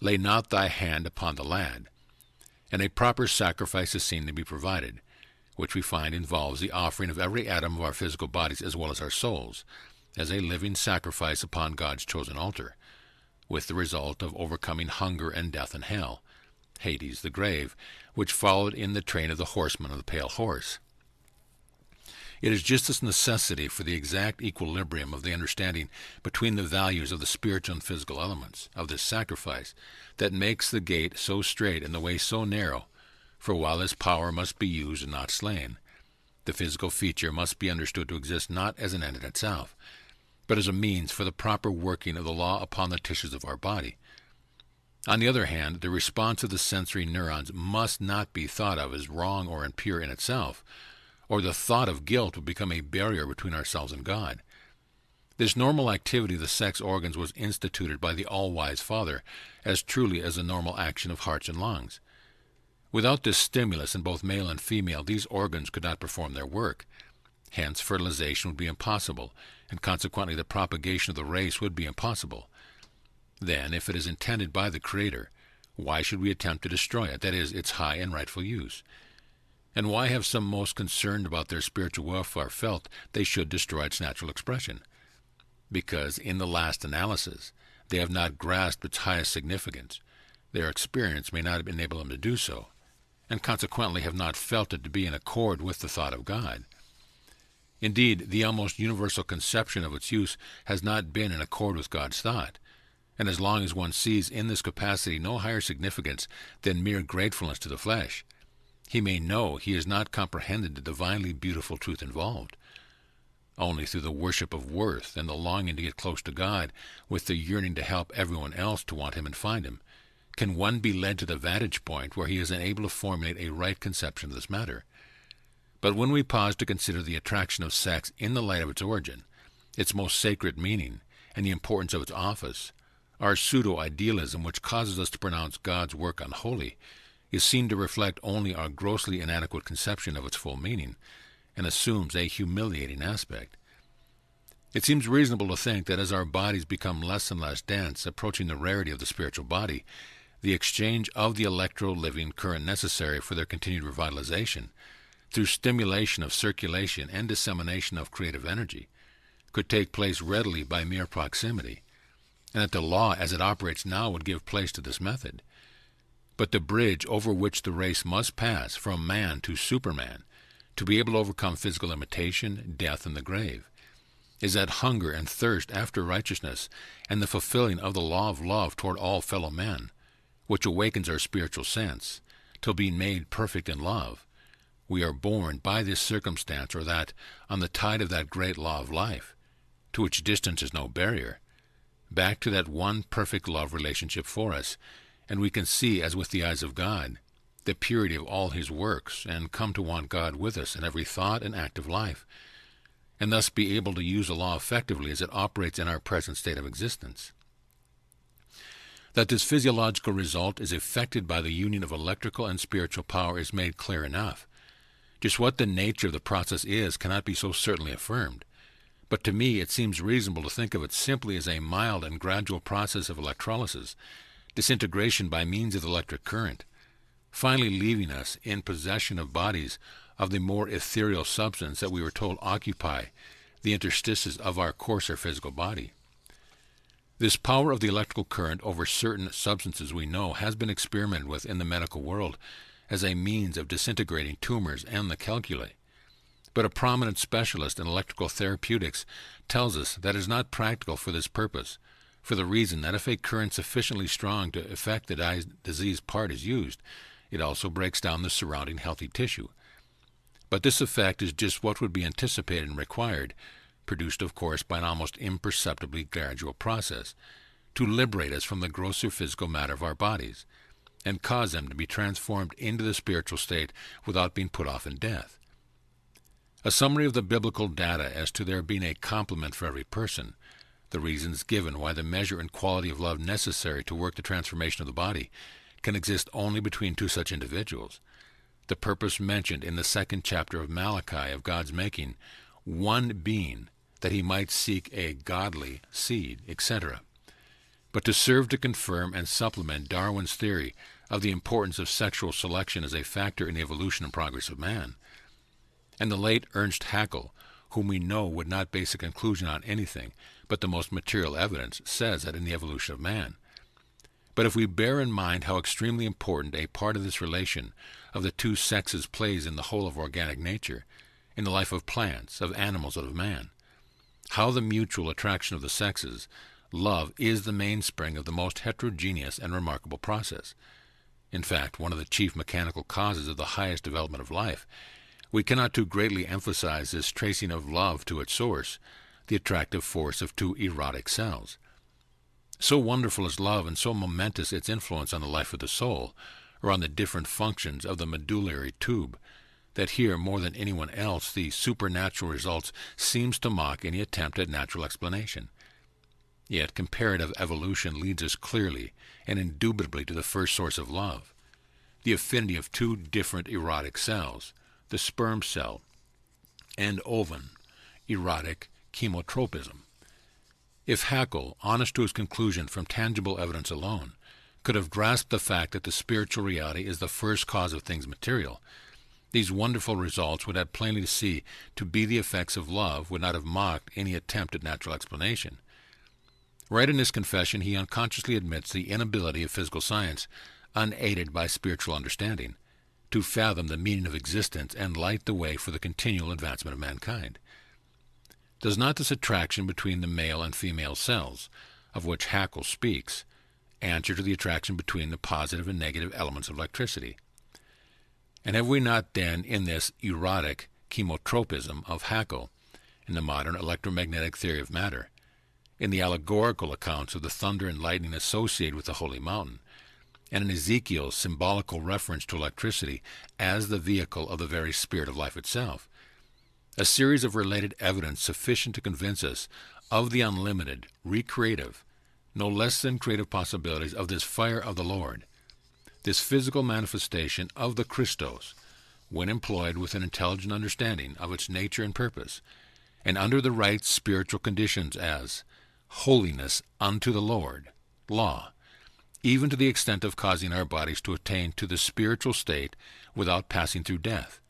lay not thy hand upon the lad. And a proper sacrifice is seen to be provided, which we find involves the offering of every atom of our physical bodies as well as our souls, as a living sacrifice upon God's chosen altar, with the result of overcoming hunger and death and hell, Hades, the grave, which followed in the train of the horseman of the pale horse. It is just this necessity for the exact equilibrium of the understanding between the values of the spiritual and physical elements of this sacrifice that makes the gate so straight and the way so narrow, for while this power must be used and not slain, the physical feature must be understood to exist not as an end in itself, but as a means for the proper working of the law upon the tissues of our body. On the other hand, the response of the sensory neurons must not be thought of as wrong or impure in itself, or the thought of guilt would become a barrier between ourselves and God. This normal activity of the sex organs was instituted by the all-wise Father as truly as a normal action of hearts and lungs. Without this stimulus in both male and female, these organs could not perform their work. Hence, fertilization would be impossible, and consequently the propagation of the race would be impossible. Then, if it is intended by the Creator, why should we attempt to destroy it, that is, its high and rightful use? And why have some most concerned about their spiritual welfare felt they should destroy its natural expression? Because, in the last analysis, they have not grasped its highest significance. Their experience may not enable them to do so, and consequently have not felt it to be in accord with the thought of God. Indeed, the almost universal conception of its use has not been in accord with God's thought, and as long as one sees in this capacity no higher significance than mere gratefulness to the flesh, he may know he has not comprehended the divinely beautiful truth involved. only through the worship of worth and the longing to get close to God with the yearning to help everyone else to want him and find him, can one be led to the vantage point where he is unable to formulate a right conception of this matter. But when we pause to consider the attraction of sex in the light of its origin, its most sacred meaning, and the importance of its office, our pseudo-idealism, which causes us to pronounce God's work unholy, is seen to reflect only our grossly inadequate conception of its full meaning, and assumes a humiliating aspect. It seems reasonable to think that as our bodies become less and less dense, approaching the rarity of the spiritual body, the exchange of the electro-living current necessary for their continued revitalization, through stimulation of circulation and dissemination of creative energy, could take place readily by mere proximity, and that the law as it operates now would give place to this method. But the bridge over which the race must pass from man to Superman, to be able to overcome physical limitation, death, and the grave, is that hunger and thirst after righteousness and the fulfilling of the law of love toward all fellow men, which awakens our spiritual sense, till being made perfect in love, we are borne by this circumstance, or that, on the tide of that great law of life, to which distance is no barrier, back to that one perfect love relationship for us, and we can see, as with the eyes of God, the purity of all his works, and come to want God with us in every thought and act of life, and thus be able to use the law effectively as it operates in our present state of existence. That this physiological result is effected by the union of electrical and spiritual power is made clear enough. Just what the nature of the process is cannot be so certainly affirmed, but to me it seems reasonable to think of it simply as a mild and gradual process of electrolysis, disintegration by means of the electric current, finally leaving us in possession of bodies of the more ethereal substance that we were told occupy the interstices of our coarser physical body. This power of the electrical current over certain substances we know has been experimented with in the medical world as a means of disintegrating tumors and the calculi. But a prominent specialist in electrical therapeutics tells us that it is not practical for this purpose, for the reason that if a current sufficiently strong to affect the diseased part is used, it also breaks down the surrounding healthy tissue. But this effect is just what would be anticipated and required, produced of course by an almost imperceptibly gradual process, to liberate us from the grosser physical matter of our bodies, and cause them to be transformed into the spiritual state without being put off in death. A summary of the biblical data as to there being a complement for every person, the reasons given why the measure and quality of love necessary to work the transformation of the body can exist only between two such individuals, the purpose mentioned in the 2nd chapter of Malachi of God's making one being, that he might seek a godly seed, etc., but to serve to confirm and supplement Darwin's theory of the importance of sexual selection as a factor in the evolution and progress of man. And the late Ernst Haeckel, whom we know would not base a conclusion on anything but the most material evidence, says that in the evolution of man. But if we bear in mind how extremely important a part of this relation of the two sexes plays in the whole of organic nature, in the life of plants, of animals, and of man, how the mutual attraction of the sexes, love, is the mainspring of the most heterogeneous and remarkable process, in fact, one of the chief mechanical causes of the highest development of life, we cannot too greatly emphasize this tracing of love to its source, the attractive force of two erotic cells. So wonderful is love, and so momentous its influence on the life of the soul, or on the different functions of the medullary tube, that here, more than anyone else, the supernatural results seems to mock any attempt at natural explanation. Yet comparative evolution leads us clearly and indubitably to the first source of love, the affinity of two different erotic cells, the sperm cell and ovum, erotic chemotropism. If Haeckel, honest to his conclusion from tangible evidence alone, could have grasped the fact that the spiritual reality is the first cause of things material, these wonderful results would have plainly to see to be the effects of love would not have mocked any attempt at natural explanation. Right in his confession, he unconsciously admits the inability of physical science, unaided by spiritual understanding, to fathom the meaning of existence and light the way for the continual advancement of mankind. Does not this attraction between the male and female cells, of which Haeckel speaks, answer to the attraction between the positive and negative elements of electricity? And have we not then, in this erotic chemotropism of Haeckel, in the modern electromagnetic theory of matter, in the allegorical accounts of the thunder and lightning associated with the holy mountain, and in Ezekiel's symbolical reference to electricity as the vehicle of the very spirit of life itself. A series of related evidence sufficient to convince us of the unlimited, recreative, no less than creative possibilities of this fire of the Lord, this physical manifestation of the Christos, when employed with an intelligent understanding of its nature and purpose, and under the right spiritual conditions as holiness unto the Lord, law, even to the extent of causing our bodies to attain to the spiritual state without passing through death.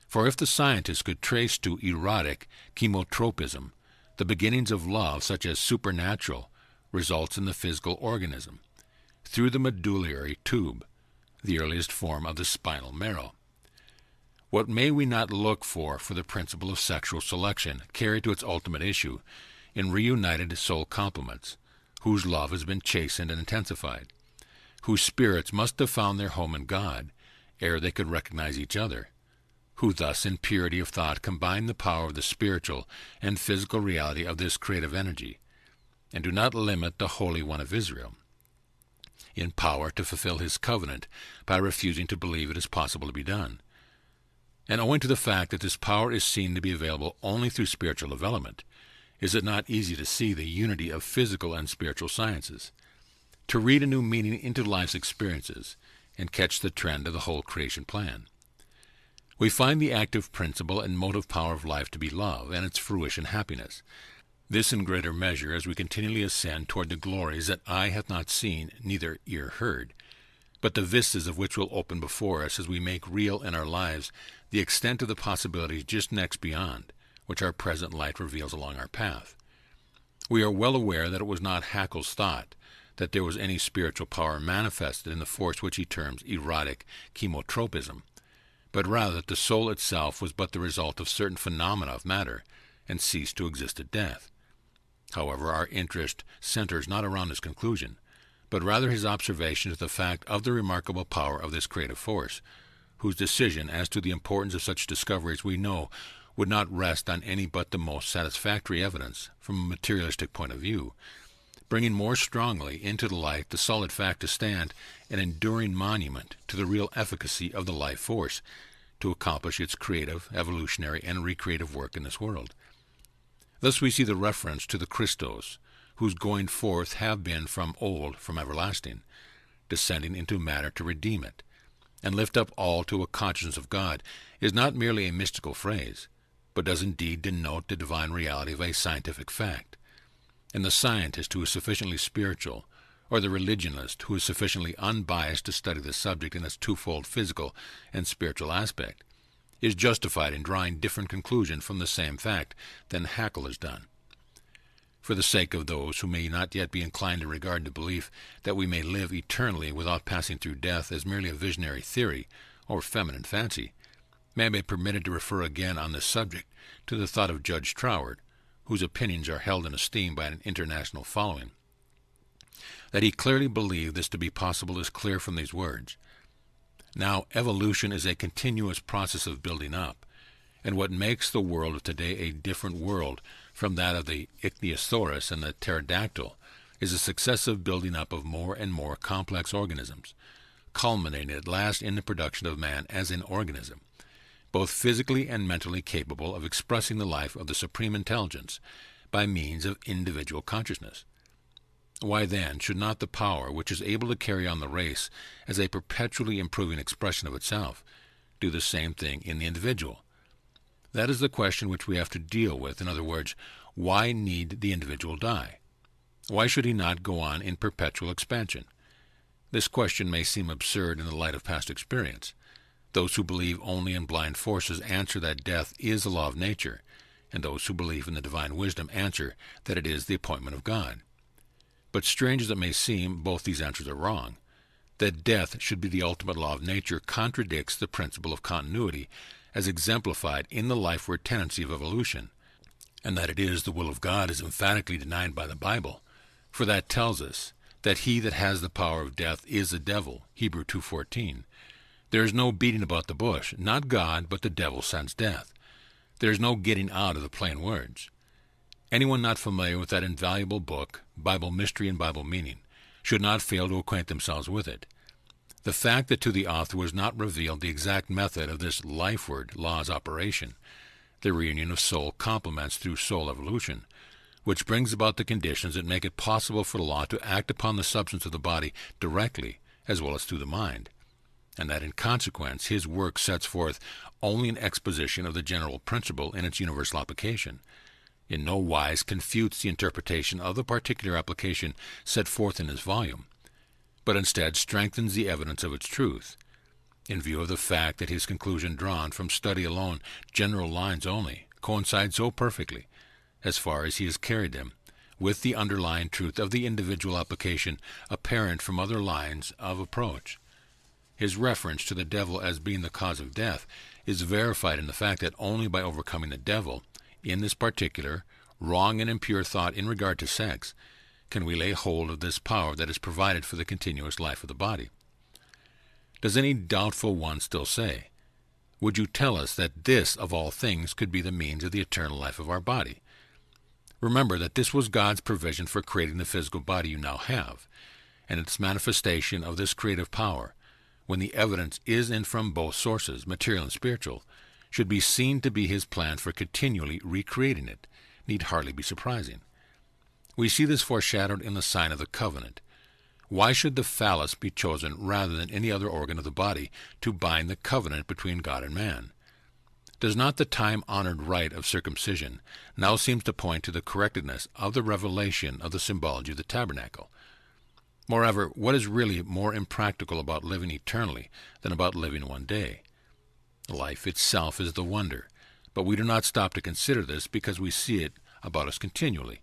For if the scientist could trace to erotic chemotropism the beginnings of love such as supernatural results in the physical organism, through the medullary tube, the earliest form of the spinal marrow, what may we not look for the principle of sexual selection carried to its ultimate issue in reunited soul complements, whose love has been chastened and intensified, whose spirits must have found their home in God ere they could recognize each other, who thus in purity of thought combine the power of the spiritual and physical reality of this creative energy, and do not limit the Holy One of Israel in power to fulfill his covenant by refusing to believe it is possible to be done. And owing to the fact that this power is seen to be available only through spiritual development, is it not easy to see the unity of physical and spiritual sciences, to read a new meaning into life's experiences, and catch the trend of the whole creation plan? We find the active principle and motive power of life to be love, and its fruition happiness. This in greater measure as we continually ascend toward the glories that eye hath not seen, neither ear heard, but the vistas of which will open before us as we make real in our lives the extent of the possibilities just next beyond, which our present light reveals along our path. We are well aware that it was not Haeckel's thought that there was any spiritual power manifested in the force which he terms erotic chemotropism, but rather that the soul itself was but the result of certain phenomena of matter, and ceased to exist at death. However, our interest centers not around this conclusion, but rather his observation of the fact of the remarkable power of this creative force, whose decision as to the importance of such discoveries we know would not rest on any but the most satisfactory evidence from a materialistic point of view, bringing more strongly into the light the solid fact to stand an enduring monument to the real efficacy of the life force to accomplish its creative, evolutionary, and recreative work in this world. Thus we see the reference to the Christos, whose going forth have been from old, from everlasting, descending into matter to redeem it, and lift up all to a consciousness of God, is not merely a mystical phrase, but does indeed denote the divine reality of a scientific fact. And the scientist who is sufficiently spiritual, or the religionist who is sufficiently unbiased to study the subject in its twofold physical and spiritual aspect, is justified in drawing different conclusions from the same fact than Haeckel has done. For the sake of those who may not yet be inclined to regard the belief that we may live eternally without passing through death as merely a visionary theory or feminine fancy, may I be permitted to refer again on this subject to the thought of Judge Troward, whose opinions are held in esteem by an international following. That he clearly believed this to be possible is clear from these words. Now, evolution is a continuous process of building up, and what makes the world of today a different world from that of the ichthyosaurus and the pterodactyl is a successive building up of more and more complex organisms, culminating at last in the production of man as an organism, both physically and mentally capable of expressing the life of the Supreme Intelligence by means of individual consciousness. Why then should not the power which is able to carry on the race as a perpetually improving expression of itself do the same thing in the individual? That is the question which we have to deal with. In other words, why need the individual die? Why should he not go on in perpetual expansion? This question may seem absurd in the light of past experience. Those who believe only in blind forces answer that death is the law of nature, and those who believe in the divine wisdom answer that it is the appointment of God. But strange as it may seem, both these answers are wrong. That death should be the ultimate law of nature contradicts the principle of continuity as exemplified in the lifeward tendency of evolution, and that it is the will of God is emphatically denied by the Bible, for that tells us that he that has the power of death is the devil, Hebrew 2:14. There is no beating about the bush. Not God, but the devil sends death. There is no getting out of the plain words. Anyone not familiar with that invaluable book, Bible Mystery and Bible Meaning, should not fail to acquaint themselves with it. The fact that to the author was not revealed the exact method of this life-word law's operation, the reunion of soul complements through soul evolution, which brings about the conditions that make it possible for the law to act upon the substance of the body directly as well as through the mind, and that in consequence his work sets forth only an exposition of the general principle in its universal application, in no wise confutes the interpretation of the particular application set forth in his volume, but instead strengthens the evidence of its truth, in view of the fact that his conclusion drawn from study alone, general lines only, coincide so perfectly, as far as he has carried them, with the underlying truth of the individual application apparent from other lines of approach. His reference to the devil as being the cause of death is verified in the fact that only by overcoming the devil, in this particular, wrong and impure thought in regard to sex, can we lay hold of this power that is provided for the continuous life of the body. Does any doubtful one still say, "Would you tell us that this, of all things, could be the means of the eternal life of our body?" Remember that this was God's provision for creating the physical body you now have, and its manifestation of this creative power, when the evidence is in from both sources, material and spiritual, should be seen to be his plan for continually recreating it, need hardly be surprising. We see this foreshadowed in the sign of the covenant. Why should the phallus be chosen rather than any other organ of the body to bind the covenant between God and man? Does not the time-honored rite of circumcision now seem to point to the correctness of the revelation of the symbology of the tabernacle? Moreover, what is really more impractical about living eternally than about living one day? Life itself is the wonder, but we do not stop to consider this because we see it about us continually.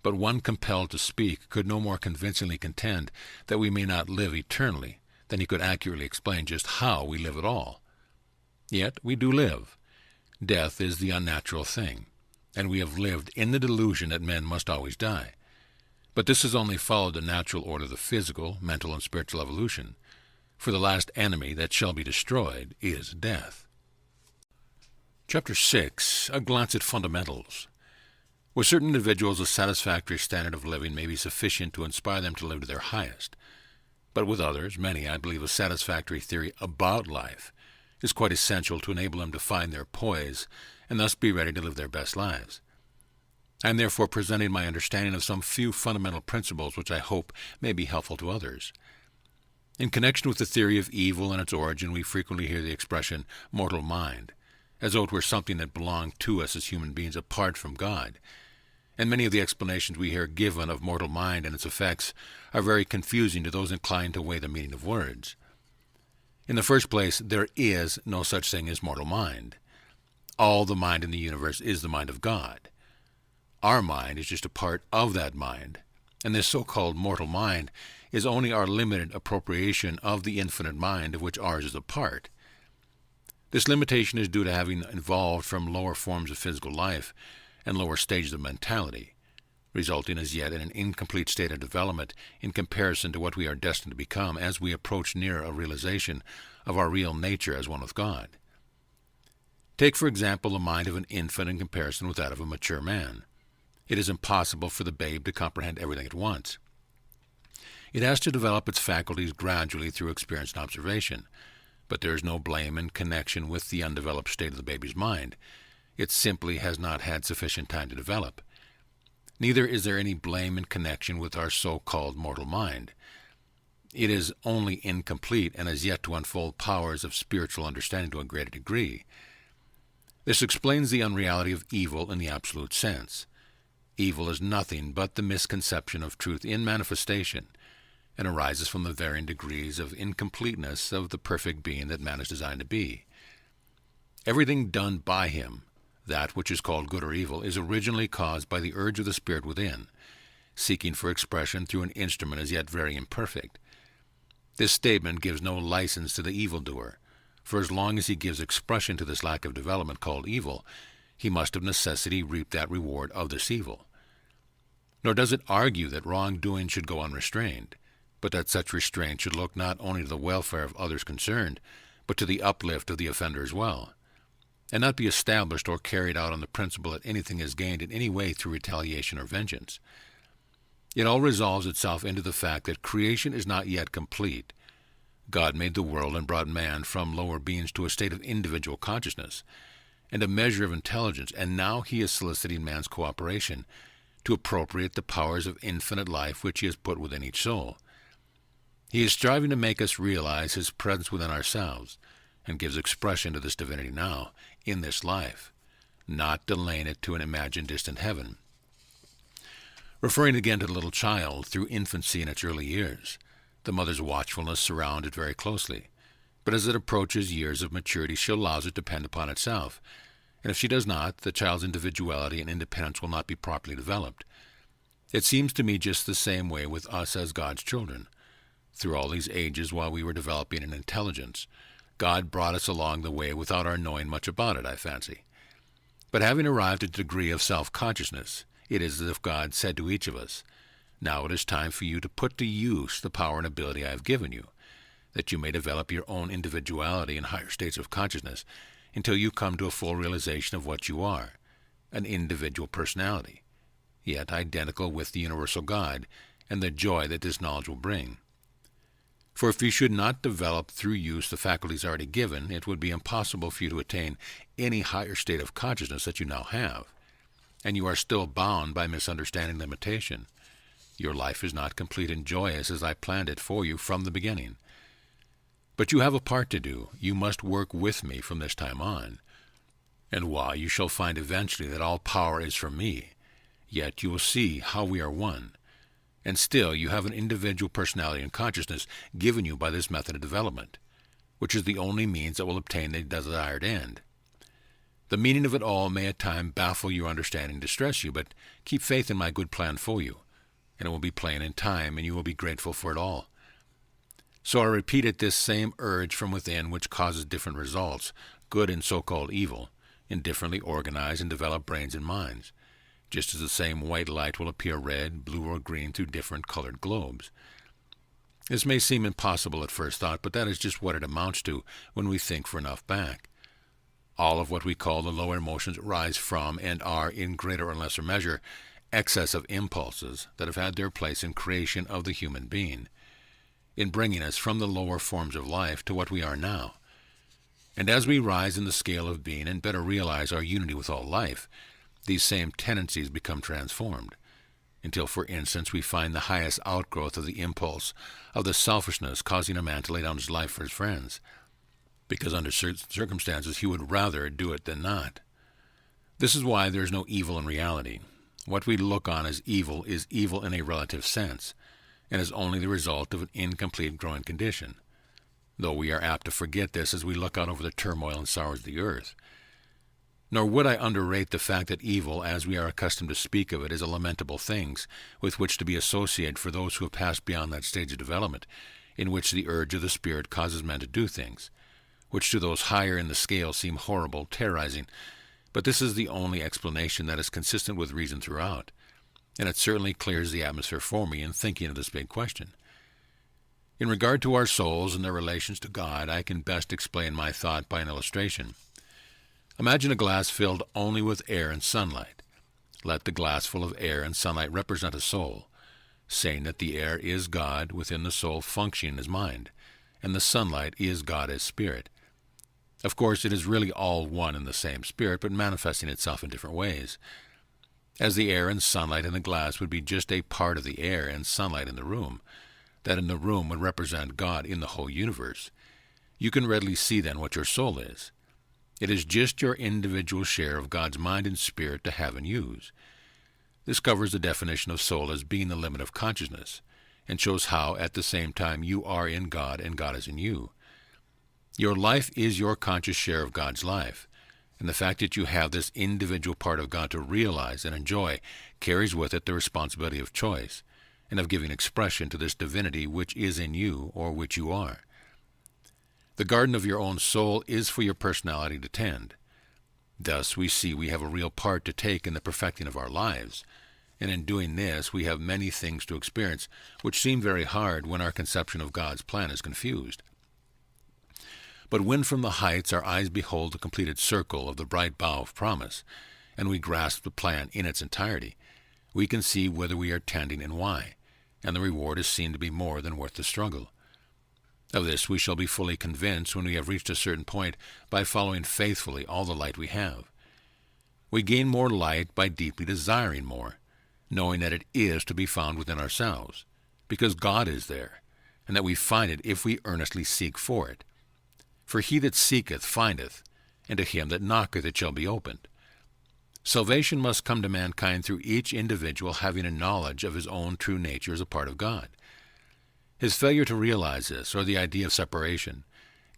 But one compelled to speak could no more convincingly contend that we may not live eternally than he could accurately explain just how we live at all. Yet we do live. Death is the unnatural thing, and we have lived in the delusion that men must always die. But this has only followed the natural order of the physical, mental, and spiritual evolution, for the last enemy that shall be destroyed is death. Chapter 6. A glance at fundamentals. With certain individuals, a satisfactory standard of living may be sufficient to inspire them to live to their highest. But with others, many, I believe a satisfactory theory about life is quite essential to enable them to find their poise and thus be ready to live their best lives. I am therefore presenting my understanding of some few fundamental principles which I hope may be helpful to others. In connection with the theory of evil and its origin, we frequently hear the expression mortal mind, as though it were something that belonged to us as human beings apart from God. And many of the explanations we hear given of mortal mind and its effects are very confusing to those inclined to weigh the meaning of words. In the first place, there is no such thing as mortal mind. All the mind in the universe is the mind of God. Our mind is just a part of that mind, and this so-called mortal mind is only our limited appropriation of the infinite mind of which ours is a part. This limitation is due to having evolved from lower forms of physical life and lower stages of mentality, resulting as yet in an incomplete state of development in comparison to what we are destined to become as we approach nearer a realization of our real nature as one with God. Take, for example, the mind of an infant in comparison with that of a mature man. It is impossible for the babe to comprehend everything at once. It has to develop its faculties gradually through experience and observation, but there is no blame in connection with the undeveloped state of the baby's mind. It simply has not had sufficient time to develop. Neither is there any blame in connection with our so-called mortal mind. It is only incomplete and has yet to unfold powers of spiritual understanding to a greater degree. This explains the unreality of evil in the absolute sense. Evil is nothing but the misconception of truth in manifestation, and arises from the varying degrees of incompleteness of the perfect being that man is designed to be. Everything done by him, that which is called good or evil, is originally caused by the urge of the spirit within, seeking for expression through an instrument as yet very imperfect. This statement gives no license to the evildoer, for as long as he gives expression to this lack of development called evil, he must of necessity reap that reward of this evil. Nor does it argue that wrongdoing should go unrestrained, but that such restraint should look not only to the welfare of others concerned, but to the uplift of the offender as well. and not be established or carried out on the principle that anything is gained in any way through retaliation or vengeance. It all resolves itself into the fact that creation is not yet complete. God made the world and brought man from lower beings to a state of individual consciousness and a measure of intelligence, and now he is soliciting man's cooperation to appropriate the powers of infinite life which he has put within each soul. He is striving to make us realize his presence within ourselves, and gives expression to this divinity now, in this life, not delaying it to an imagined distant heaven. Referring again to the little child, through infancy and its early years, the mother's watchfulness surrounds it very closely, but as it approaches years of maturity, she allows it to depend upon itself, and if she does not, the child's individuality and independence will not be properly developed. It seems to me just the same way with us as God's children. Through all these ages, while we were developing an intelligence, God brought us along the way without our knowing much about it, I fancy. But having arrived at a degree of self-consciousness, it is as if God said to each of us, "Now it is time for you to put to use the power and ability I have given you, that you may develop your own individuality in higher states of consciousness until you come to a full realization of what you are, an individual personality, yet identical with the universal God, and the joy that this knowledge will bring. For if you should not develop through use the faculties already given, it would be impossible for you to attain any higher state of consciousness that you now have, and you are still bound by misunderstanding limitation. Your life is not complete and joyous as I planned it for you from the beginning. But you have a part to do. You must work with me from this time on. And while you shall find eventually that all power is from me, yet you will see how we are one. And still you have an individual personality and consciousness given you by this method of development, which is the only means that will obtain the desired end. The meaning of it all may at times baffle your understanding and distress you, but keep faith in my good plan for you, and it will be plain in time, and you will be grateful for it all. So I repeat it, this same urge from within which causes different results, good and so-called evil, in differently organized and developed brains and minds, just as the same white light will appear red, blue, or green through different colored globes. This may seem impossible at first thought, but that is just what it amounts to when we think for enough back. All of what we call the lower emotions rise from and are, in greater or lesser measure, excess of impulses that have had their place in creation of the human being, in bringing us from the lower forms of life to what we are now. And as we rise in the scale of being and better realize our unity with all life, these same tendencies become transformed, until, for instance, we find the highest outgrowth of the impulse of the selfishness causing a man to lay down his life for his friends, because under certain circumstances he would rather do it than not. This is why there is no evil in reality. What we look on as evil is evil in a relative sense, and is only the result of an incomplete growing condition, though we are apt to forget this as we look out over the turmoil and sorrows of the earth. Nor would I underrate the fact that evil, as we are accustomed to speak of it, is a lamentable thing with which to be associated for those who have passed beyond that stage of development, in which the urge of the spirit causes men to do things, which to those higher in the scale seem horrible, terrorizing. But this is the only explanation that is consistent with reason throughout, and it certainly clears the atmosphere for me in thinking of this big question. In regard to our souls and their relations to God, I can best explain my thought by an illustration. Imagine a glass filled only with air and sunlight. Let the glass full of air and sunlight represent a soul, saying that the air is God within the soul functioning as mind, and the sunlight is God as spirit. Of course, it is really all one in the same spirit, but manifesting itself in different ways. As the air and sunlight in the glass would be just a part of the air and sunlight in the room, that in the room would represent God in the whole universe, you can readily see then what your soul is. It is just your individual share of God's mind and spirit to have and use. This covers the definition of soul as being the limit of consciousness, and shows how, at the same time, you are in God and God is in you. Your life is your conscious share of God's life, and the fact that you have this individual part of God to realize and enjoy carries with it the responsibility of choice, and of giving expression to this divinity which is in you, or which you are. The garden of your own soul is for your personality to tend. Thus we see we have a real part to take in the perfecting of our lives, and in doing this we have many things to experience which seem very hard when our conception of God's plan is confused. But when from the heights our eyes behold the completed circle of the bright bow of promise, and we grasp the plan in its entirety, we can see whither we are tending and why, and the reward is seen to be more than worth the struggle. Of this we shall be fully convinced when we have reached a certain point by following faithfully all the light we have. We gain more light by deeply desiring more, knowing that it is to be found within ourselves, because God is there, and that we find it if we earnestly seek for it. For he that seeketh findeth, and to him that knocketh it shall be opened. Salvation must come to mankind through each individual having a knowledge of his own true nature as a part of God. His failure to realize this, or the idea of separation,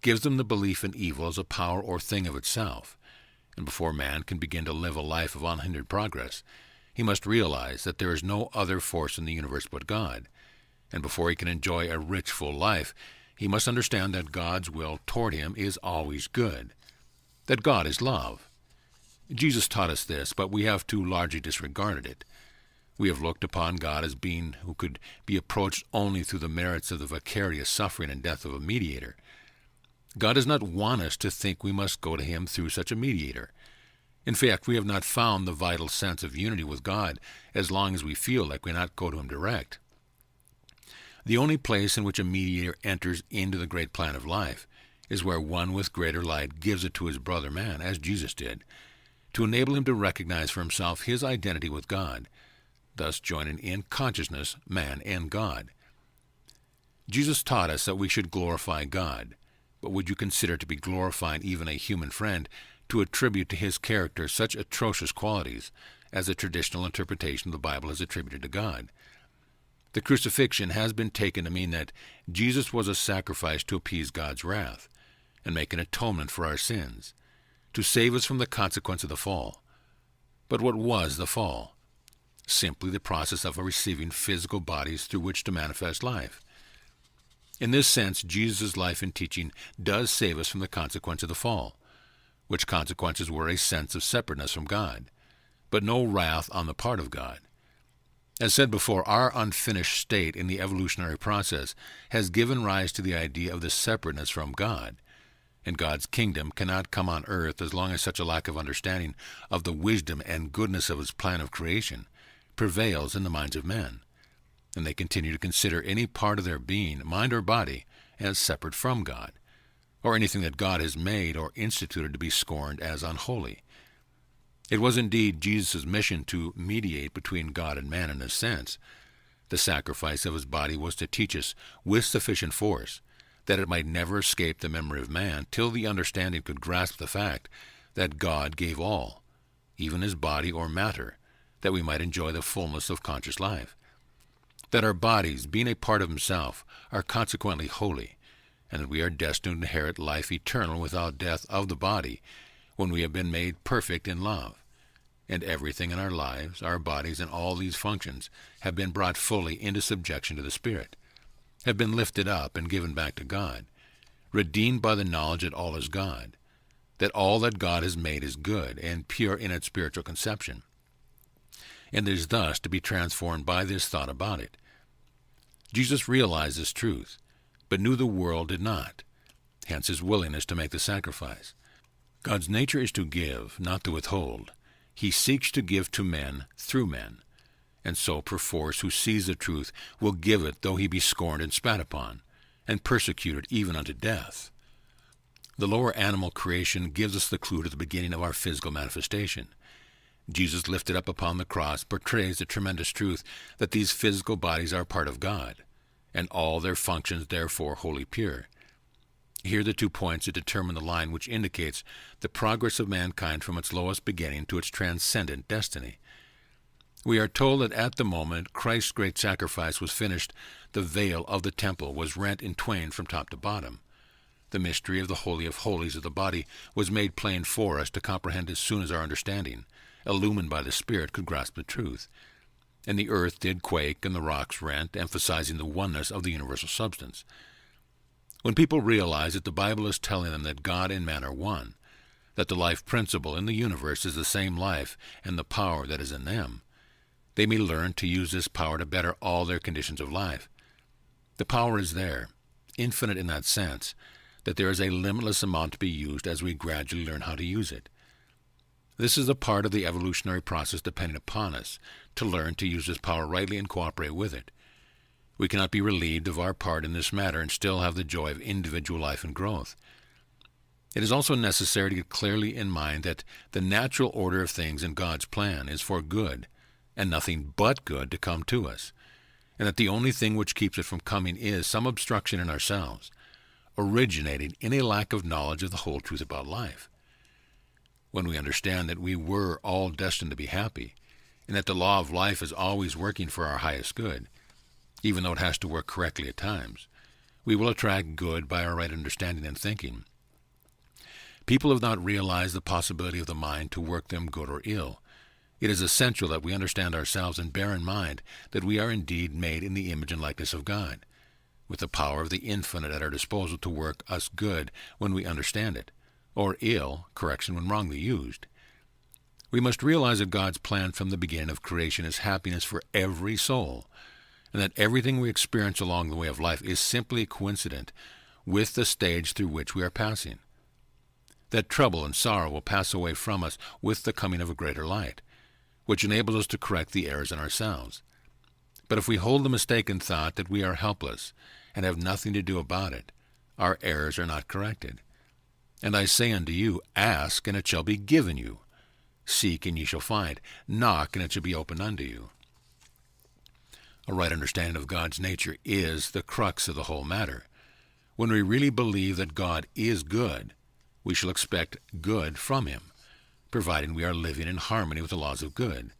gives them the belief in evil as a power or thing of itself, and before man can begin to live a life of unhindered progress, he must realize that there is no other force in the universe but God, and before he can enjoy a rich, full life, he must understand that God's will toward him is always good, that God is love. Jesus taught us this, but we have too largely disregarded it. We have looked upon God as being who could be approached only through the merits of the vicarious suffering and death of a mediator. God does not want us to think we must go to him through such a mediator. In fact, we have not found the vital sense of unity with God as long as we feel like we cannot go to him direct. The only place in which a mediator enters into the great plan of life is where one with greater light gives it to his brother man, as Jesus did, to enable him to recognize for himself his identity with God, thus joining in consciousness, man and God. Jesus taught us that we should glorify God, but would you consider to be glorifying even a human friend to attribute to his character such atrocious qualities as the traditional interpretation of the Bible has attributed to God? The crucifixion has been taken to mean that Jesus was a sacrifice to appease God's wrath and make an atonement for our sins, to save us from the consequence of the fall. But what was the fall? Simply the process of receiving physical bodies through which to manifest life. In this sense, Jesus' life and teaching does save us from the consequence of the fall, which consequences were a sense of separateness from God, but no wrath on the part of God. As said before, our unfinished state in the evolutionary process has given rise to the idea of the separateness from God, and God's kingdom cannot come on earth as long as such a lack of understanding of the wisdom and goodness of his plan of creation prevails in the minds of men, and they continue to consider any part of their being, mind or body, as separate from God, or anything that God has made or instituted to be scorned as unholy. It was indeed Jesus' mission to mediate between God and man in this sense. The sacrifice of his body was to teach us with sufficient force that it might never escape the memory of man till the understanding could grasp the fact that God gave all, even his body or matter, that we might enjoy the fullness of conscious life. That our bodies, being a part of himself, are consequently holy, and that we are destined to inherit life eternal without death of the body when we have been made perfect in love. And everything in our lives, our bodies, and all these functions have been brought fully into subjection to the Spirit, have been lifted up and given back to God, redeemed by the knowledge that all is God, that all that God has made is good and pure in its spiritual conception, and is thus to be transformed by this thought about it. Jesus realized this truth, but knew the world did not, hence his willingness to make the sacrifice. God's nature is to give, not to withhold. He seeks to give to men through men, and so perforce who sees the truth will give it though he be scorned and spat upon, and persecuted even unto death. The lower animal creation gives us the clue to the beginning of our physical manifestation. Jesus lifted up upon the cross portrays the tremendous truth that these physical bodies are part of God, and all their functions therefore wholly pure. Here are the 2 points that determine the line which indicates the progress of mankind from its lowest beginning to its transcendent destiny. We are told that at the moment Christ's great sacrifice was finished, the veil of the temple was rent in twain from top to bottom. The mystery of the Holy of Holies of the body was made plain for us to comprehend as soon as our understanding, illumined by the Spirit, could grasp the truth. And the earth did quake and the rocks rent, emphasizing the oneness of the universal substance. When people realize that the Bible is telling them that God and man are one, that the life principle in the universe is the same life and the power that is in them, they may learn to use this power to better all their conditions of life. The power is there, infinite in that sense, that there is a limitless amount to be used as we gradually learn how to use it. This is a part of the evolutionary process dependent upon us to learn to use this power rightly and cooperate with it. We cannot be relieved of our part in this matter and still have the joy of individual life and growth. It is also necessary to get clearly in mind that the natural order of things in God's plan is for good, and nothing but good to come to us, and that the only thing which keeps it from coming is some obstruction in ourselves, originating in a lack of knowledge of the whole truth about life. When we understand that we were all destined to be happy, and that the law of life is always working for our highest good, even though it has to work correctly at times, we will attract good by our right understanding and thinking. People have not realized the possibility of the mind to work them good or ill. It is essential that we understand ourselves and bear in mind that we are indeed made in the image and likeness of God, with the power of the infinite at our disposal to work us good when we understand it, or ill, correction when wrongly used. We must realize that God's plan from the beginning of creation is happiness for every soul, and that everything we experience along the way of life is simply coincident with the stage through which we are passing. That trouble and sorrow will pass away from us with the coming of a greater light, which enables us to correct the errors in ourselves. But if we hold the mistaken thought that we are helpless and have nothing to do about it, our errors are not corrected. And I say unto you, ask, and it shall be given you. Seek, and ye shall find. Knock, and it shall be opened unto you. A right understanding of God's nature is the crux of the whole matter. When we really believe that God is good, we shall expect good from him, providing we are living in harmony with the laws of good.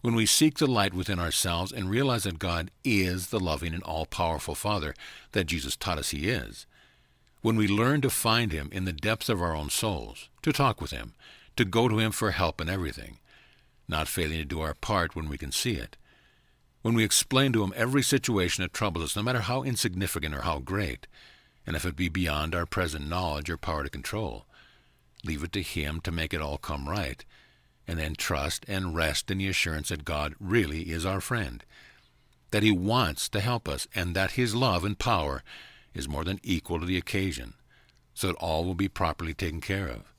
When we seek the light within ourselves and realize that God is the loving and all-powerful Father that Jesus taught us he is, when we learn to find him in the depths of our own souls, to talk with him, to go to him for help in everything, not failing to do our part when we can see it, when we explain to him every situation that troubles us, no matter how insignificant or how great, and if it be beyond our present knowledge or power to control, leave it to him to make it all come right, and then trust and rest in the assurance that God really is our friend, that he wants to help us, and that his love and power is more than equal to the occasion, so that all will be properly taken care of.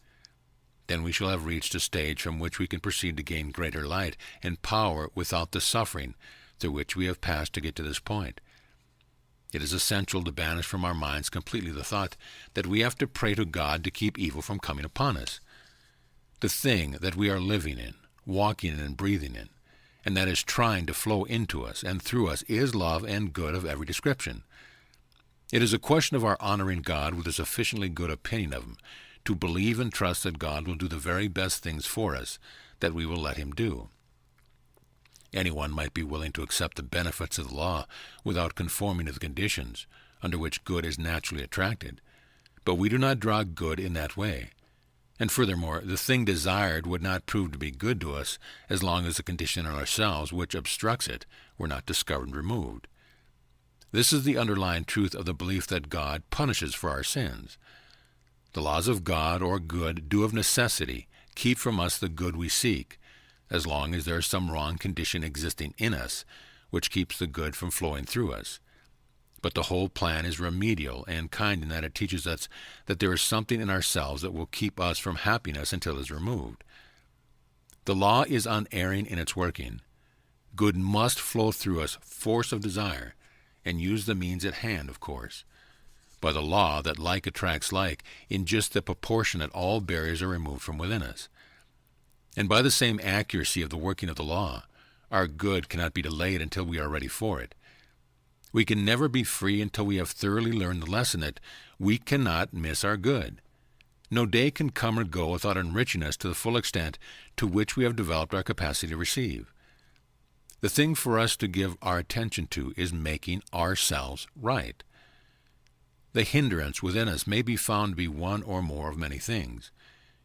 Then we shall have reached a stage from which we can proceed to gain greater light and power without the suffering through which we have passed to get to this point. It is essential to banish from our minds completely the thought that we have to pray to God to keep evil from coming upon us. The thing that we are living in, walking in and breathing in, and that is trying to flow into us and through us is love and good of every description. It is a question of our honoring God with a sufficiently good opinion of him to believe and trust that God will do the very best things for us that we will let him do. Anyone might be willing to accept the benefits of the law without conforming to the conditions under which good is naturally attracted, but we do not draw good in that way. And furthermore, the thing desired would not prove to be good to us as long as the condition in ourselves which obstructs it were not discovered and removed. This is the underlying truth of the belief that God punishes for our sins. The laws of God or good do of necessity keep from us the good we seek, as long as there is some wrong condition existing in us which keeps the good from flowing through us. But the whole plan is remedial and kind in that it teaches us that there is something in ourselves that will keep us from happiness until it is removed. The law is unerring in its working. Good must flow through us, force of desire, and use the means at hand, of course. By the law that like attracts like in just the proportion that all barriers are removed from within us. And by the same accuracy of the working of the law, our good cannot be delayed until we are ready for it. We can never be free until we have thoroughly learned the lesson that we cannot miss our good. No day can come or go without enriching us to the full extent to which we have developed our capacity to receive. The thing for us to give our attention to is making ourselves right. The hindrance within us may be found to be one or more of many things.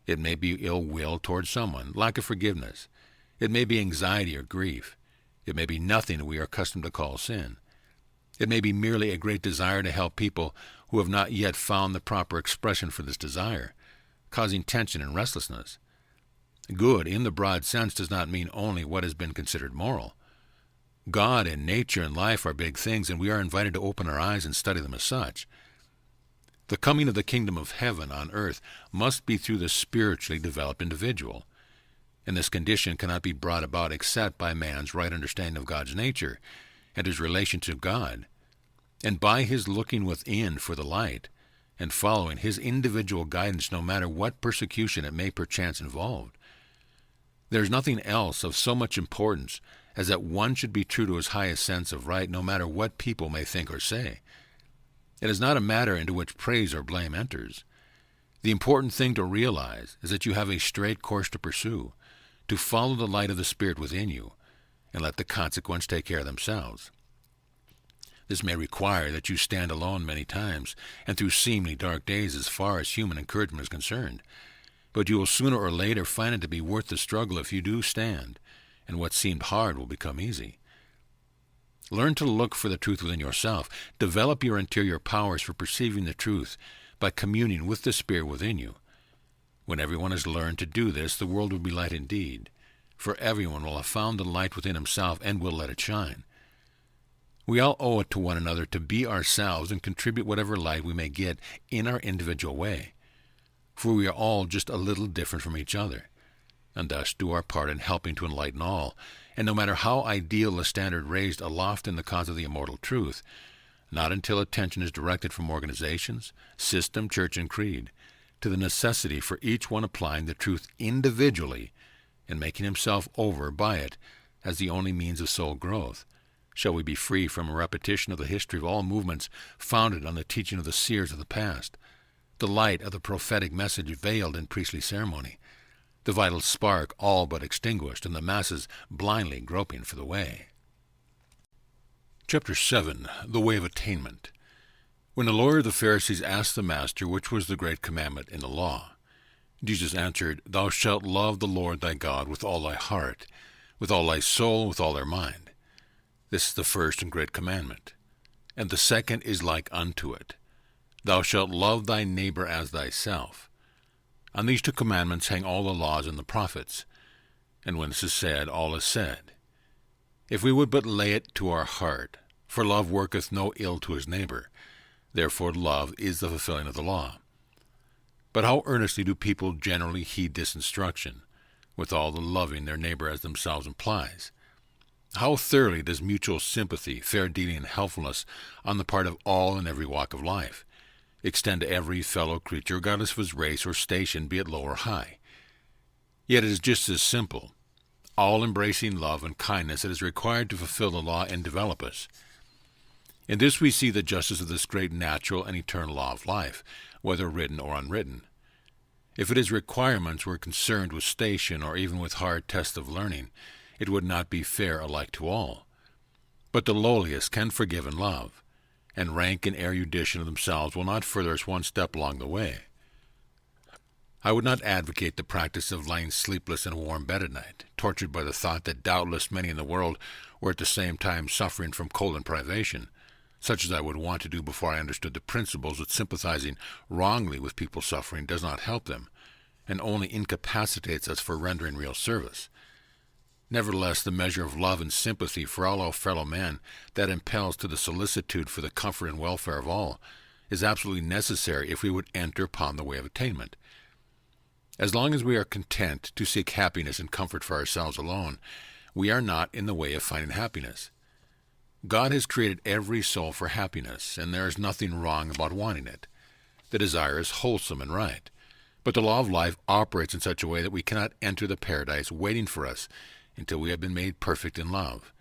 It may be ill will towards someone, lack of forgiveness. It may be anxiety or grief. It may be nothing that we are accustomed to call sin. It may be merely a great desire to help people who have not yet found the proper expression for this desire, causing tension and restlessness. Good, in the broad sense, does not mean only what has been considered moral. God and nature and life are big things, and we are invited to open our eyes and study them as such. The coming of the kingdom of heaven on earth must be through the spiritually developed individual, and this condition cannot be brought about except by man's right understanding of God's nature and his relation to God, and by his looking within for the light and following his individual guidance no matter what persecution it may perchance involve. There is nothing else of so much importance as that one should be true to his highest sense of right no matter what people may think or say. It is not a matter into which praise or blame enters. The important thing to realize is that you have a straight course to pursue, to follow the light of the Spirit within you, and let the consequences take care of themselves. This may require that you stand alone many times, and through seemingly dark days as far as human encouragement is concerned. But you will sooner or later find it to be worth the struggle if you do stand, and what seemed hard will become easy. Learn to look for the truth within yourself. Develop your interior powers for perceiving the truth by communing with the Spirit within you. When everyone has learned to do this, the world will be light indeed, for everyone will have found the light within himself and will let it shine. We all owe it to one another to be ourselves and contribute whatever light we may get in our individual way, for we are all just a little different from each other, and thus do our part in helping to enlighten all. And no matter how ideal a standard raised aloft in the cause of the immortal truth, not until attention is directed from organizations, system, church, and creed, to the necessity for each one applying the truth individually and making himself over by it as the only means of soul growth, shall we be free from a repetition of the history of all movements founded on the teaching of the seers of the past, the light of the prophetic message veiled in priestly ceremony, the vital spark all but extinguished, and the masses blindly groping for the way. Chapter 7. The Way of Attainment. When the lawyer of the Pharisees asked the Master which was the great commandment in the law, Jesus answered, Thou shalt love the Lord thy God with all thy heart, with all thy soul, with all thy mind. This is the first and great commandment. And the second is like unto it. Thou shalt love thy neighbor as thyself. On these two commandments hang all the laws and the prophets. And when this is said, all is said. If we would but lay it to our heart, for love worketh no ill to his neighbor, therefore love is the fulfilling of the law. But how earnestly do people generally heed this instruction, with all the loving their neighbor as themselves implies? How thoroughly does mutual sympathy, fair dealing, and helpfulness on the part of all in every walk of life extend to every fellow creature, regardless of his race or station, be it low or high? Yet it is just as simple, all-embracing love and kindness that is required to fulfill the law and develop us. In this we see the justice of this great natural and eternal law of life, whether written or unwritten. If its requirements were concerned with station or even with hard tests of learning, it would not be fair alike to all. But the lowliest can forgive and love, and rank and erudition of themselves will not further us one step along the way. I would not advocate the practice of lying sleepless in a warm bed at night, tortured by the thought that doubtless many in the world were at the same time suffering from cold and privation, such as I would want to do before I understood the principles that sympathizing wrongly with people suffering does not help them, and only incapacitates us for rendering real service. Nevertheless, the measure of love and sympathy for all our fellow men that impels to the solicitude for the comfort and welfare of all is absolutely necessary if we would enter upon the way of attainment. As long as we are content to seek happiness and comfort for ourselves alone, we are not in the way of finding happiness. God has created every soul for happiness, and there is nothing wrong about wanting it. The desire is wholesome and right. But the law of life operates in such a way that we cannot enter the paradise waiting for us until we have been made perfect in love.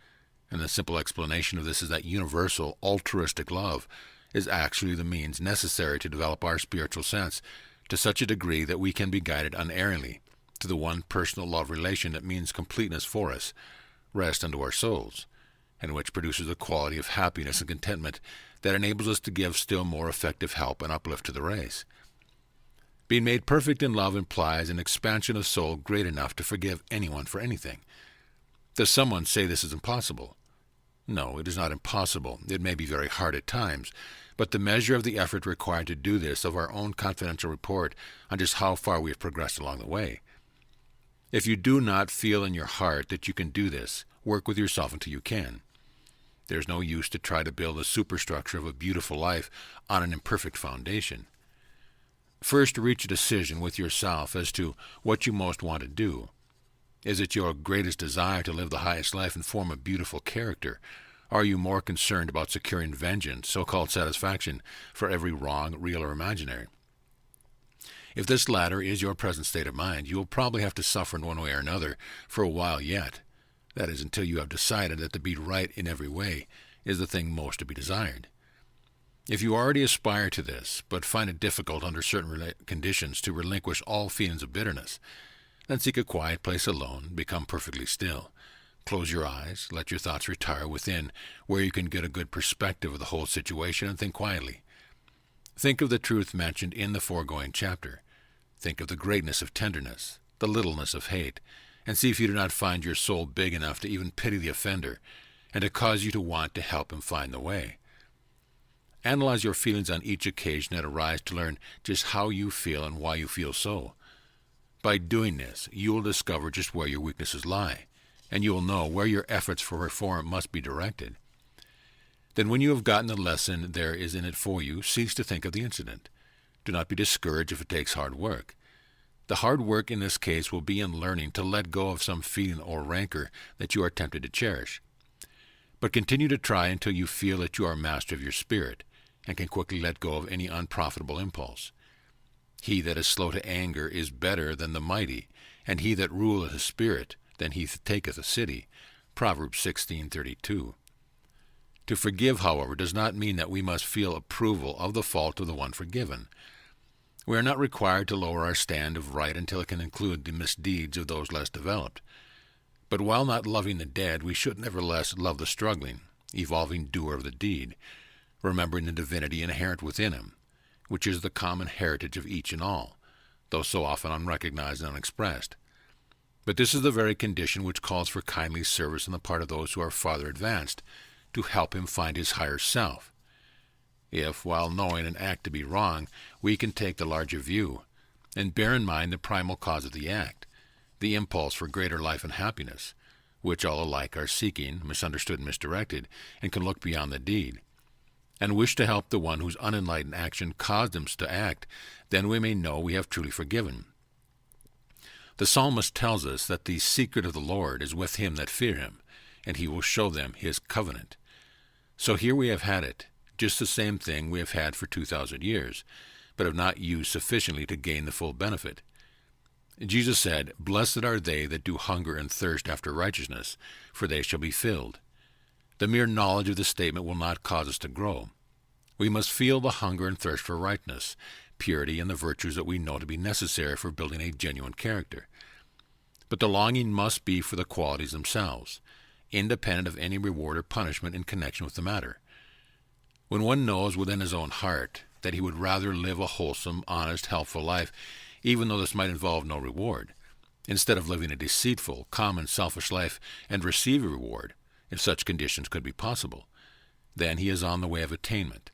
And the simple explanation of this is that universal, altruistic love is actually the means necessary to develop our spiritual sense to such a degree that we can be guided unerringly to the one personal love relation that means completeness for us, rest unto our souls, and which produces a quality of happiness and contentment that enables us to give still more effective help and uplift to the race. Being made perfect in love implies an expansion of soul great enough to forgive anyone for anything. Does someone say this is impossible? No, it is not impossible. It may be very hard at times, but the measure of the effort required to do this of our own confidential report on just how far we have progressed along the way. If you do not feel in your heart that you can do this, work with yourself until you can. There's no use to try to build a superstructure of a beautiful life on an imperfect foundation. First, reach a decision with yourself as to what you most want to do. Is it your greatest desire to live the highest life and form a beautiful character? Or are you more concerned about securing vengeance, so-called satisfaction, for every wrong, real or imaginary? If this latter is your present state of mind, you will probably have to suffer in one way or another for a while yet. That is, until you have decided that to be right in every way is the thing most to be desired. If you already aspire to this, but find it difficult under certain conditions to relinquish all feelings of bitterness, then seek a quiet place alone, become perfectly still. Close your eyes, let your thoughts retire within, where you can get a good perspective of the whole situation, and think quietly. Think of the truth mentioned in the foregoing chapter. Think of the greatness of tenderness, the littleness of hate, and see if you do not find your soul big enough to even pity the offender, and to cause you to want to help him find the way. Analyze your feelings on each occasion that arise to learn just how you feel and why you feel so. By doing this, you will discover just where your weaknesses lie, and you will know where your efforts for reform must be directed. Then when you have gotten the lesson there is in it for you, cease to think of the incident. Do not be discouraged if it takes hard work. The hard work in this case will be in learning to let go of some feeling or rancor that you are tempted to cherish. But continue to try until you feel that you are master of your spirit, and can quickly let go of any unprofitable impulse. He that is slow to anger is better than the mighty, and he that ruleth his spirit than he that taketh a city. Proverbs 16:32. To forgive, however, does not mean that we must feel approval of the fault of the one forgiven. We are not required to lower our stand of right until it can include the misdeeds of those less developed. But while not loving the dead, we should nevertheless love the struggling, evolving doer of the deed, remembering the divinity inherent within him, which is the common heritage of each and all, though so often unrecognized and unexpressed. But this is the very condition which calls for kindly service on the part of those who are farther advanced, to help him find his higher self. If, while knowing an act to be wrong, we can take the larger view, and bear in mind the primal cause of the act, the impulse for greater life and happiness, which all alike are seeking, misunderstood and misdirected, and can look beyond the deed, and wish to help the one whose unenlightened action caused him to act, then we may know we have truly forgiven. The psalmist tells us that the secret of the Lord is with him that fear him, and he will show them his covenant. So here we have had it, just the same thing we have had for 2,000 years, but have not used sufficiently to gain the full benefit. Jesus said, "Blessed are they that do hunger and thirst after righteousness, for they shall be filled." The mere knowledge of this statement will not cause us to grow. We must feel the hunger and thirst for rightness, purity, and the virtues that we know to be necessary for building a genuine character. But the longing must be for the qualities themselves, independent of any reward or punishment in connection with the matter. When one knows within his own heart that he would rather live a wholesome, honest, helpful life, even though this might involve no reward, instead of living a deceitful, common, selfish life and receive a reward, if such conditions could be possible, then he is on the way of attainment,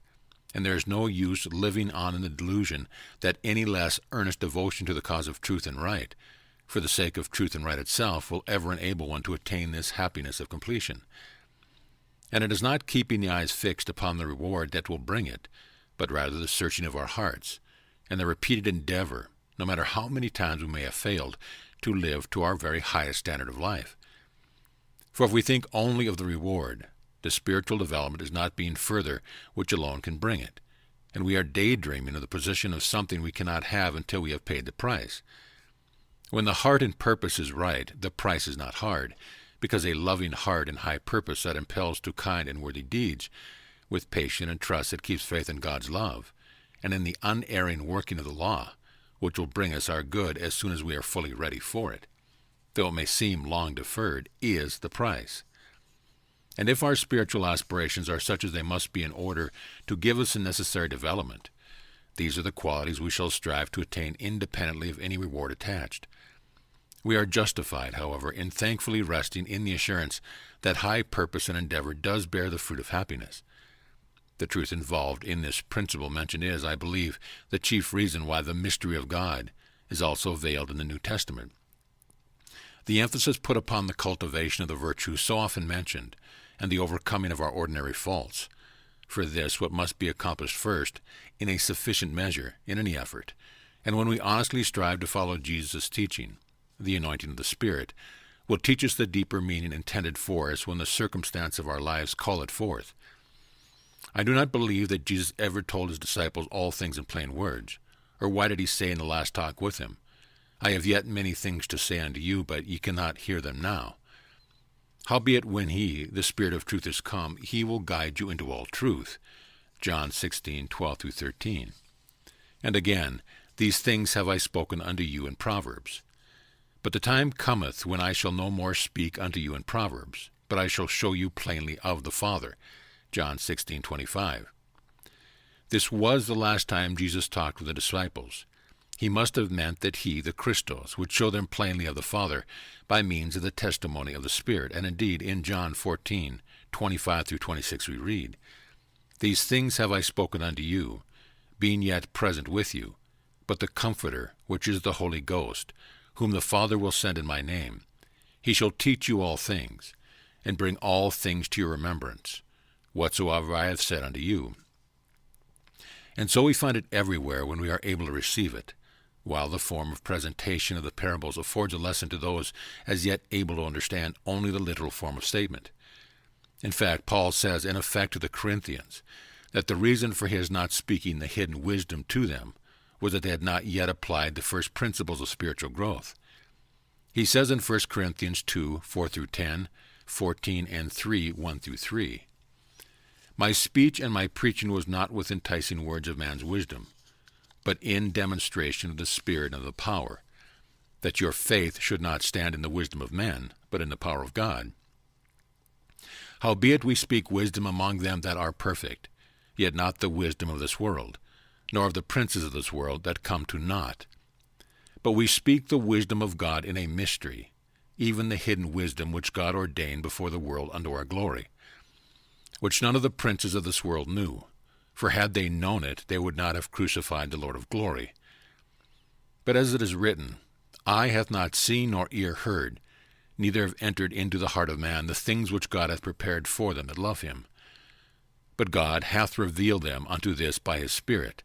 and there is no use living on in the delusion that any less earnest devotion to the cause of truth and right, for the sake of truth and right itself, will ever enable one to attain this happiness of completion. And it is not keeping the eyes fixed upon the reward that will bring it, but rather the searching of our hearts, and the repeated endeavor, no matter how many times we may have failed, to live to our very highest standard of life. For if we think only of the reward, the spiritual development is not being further which alone can bring it, and we are daydreaming of the possession of something we cannot have until we have paid the price. When the heart and purpose is right, the price is not hard, because a loving heart and high purpose that impels to kind and worthy deeds, with patience and trust that keeps faith in God's love, and in the unerring working of the law, which will bring us our good as soon as we are fully ready for it, though it may seem long deferred, is the price. And if our spiritual aspirations are such as they must be in order to give us the necessary development, these are the qualities we shall strive to attain independently of any reward attached. We are justified, however, in thankfully resting in the assurance that high purpose and endeavor does bear the fruit of happiness. The truth involved in this principle mentioned is, I believe, the chief reason why the mystery of God is also veiled in the New Testament. The emphasis put upon the cultivation of the virtues so often mentioned, and the overcoming of our ordinary faults. For this, what must be accomplished first, in a sufficient measure, in any effort, And when we honestly strive to follow Jesus' teaching, the anointing of the Spirit will teach us the deeper meaning intended for us when the circumstance of our lives call it forth. I do not believe that Jesus ever told his disciples all things in plain words. Or why did he say in the last talk with him, I have yet many things to say unto you, but ye cannot hear them now. Howbeit when he, the Spirit of truth, is come, he will guide you into all truth. John 16:12-13. And again, these things have I spoken unto you in Proverbs. But the time cometh when I shall no more speak unto you in Proverbs, but I shall show you plainly of the Father. John 16:25. This was the last time Jesus talked with the disciples. He must have meant that he, the Christos, would show them plainly of the Father by means of the testimony of the Spirit. And indeed, in John 14:25-26 we read, These things have I spoken unto you, being yet present with you. But the Comforter, which is the Holy Ghost, whom the Father will send in my name, he shall teach you all things, and bring all things to your remembrance, whatsoever I have said unto you. And so we find it everywhere when we are able to receive it, while the form of presentation of the parables affords a lesson to those as yet able to understand only the literal form of statement. In fact, Paul says in effect to the Corinthians that the reason for his not speaking the hidden wisdom to them was that they had not yet applied the first principles of spiritual growth. He says in 1 Corinthians 2:4-10, 14 and 3:1-3, My speech and my preaching was not with enticing words of man's wisdom, but in demonstration of the Spirit and of the power, that your faith should not stand in the wisdom of men, but in the power of God. Howbeit we speak wisdom among them that are perfect, yet not the wisdom of this world, nor of the princes of this world that come to naught. But we speak the wisdom of God in a mystery, even the hidden wisdom which God ordained before the world unto our glory, which none of the princes of this world knew, for had they known it, they would not have crucified the Lord of glory. But as it is written, Eye hath not seen nor ear heard, neither have entered into the heart of man the things which God hath prepared for them that love him. But God hath revealed them unto this by his Spirit.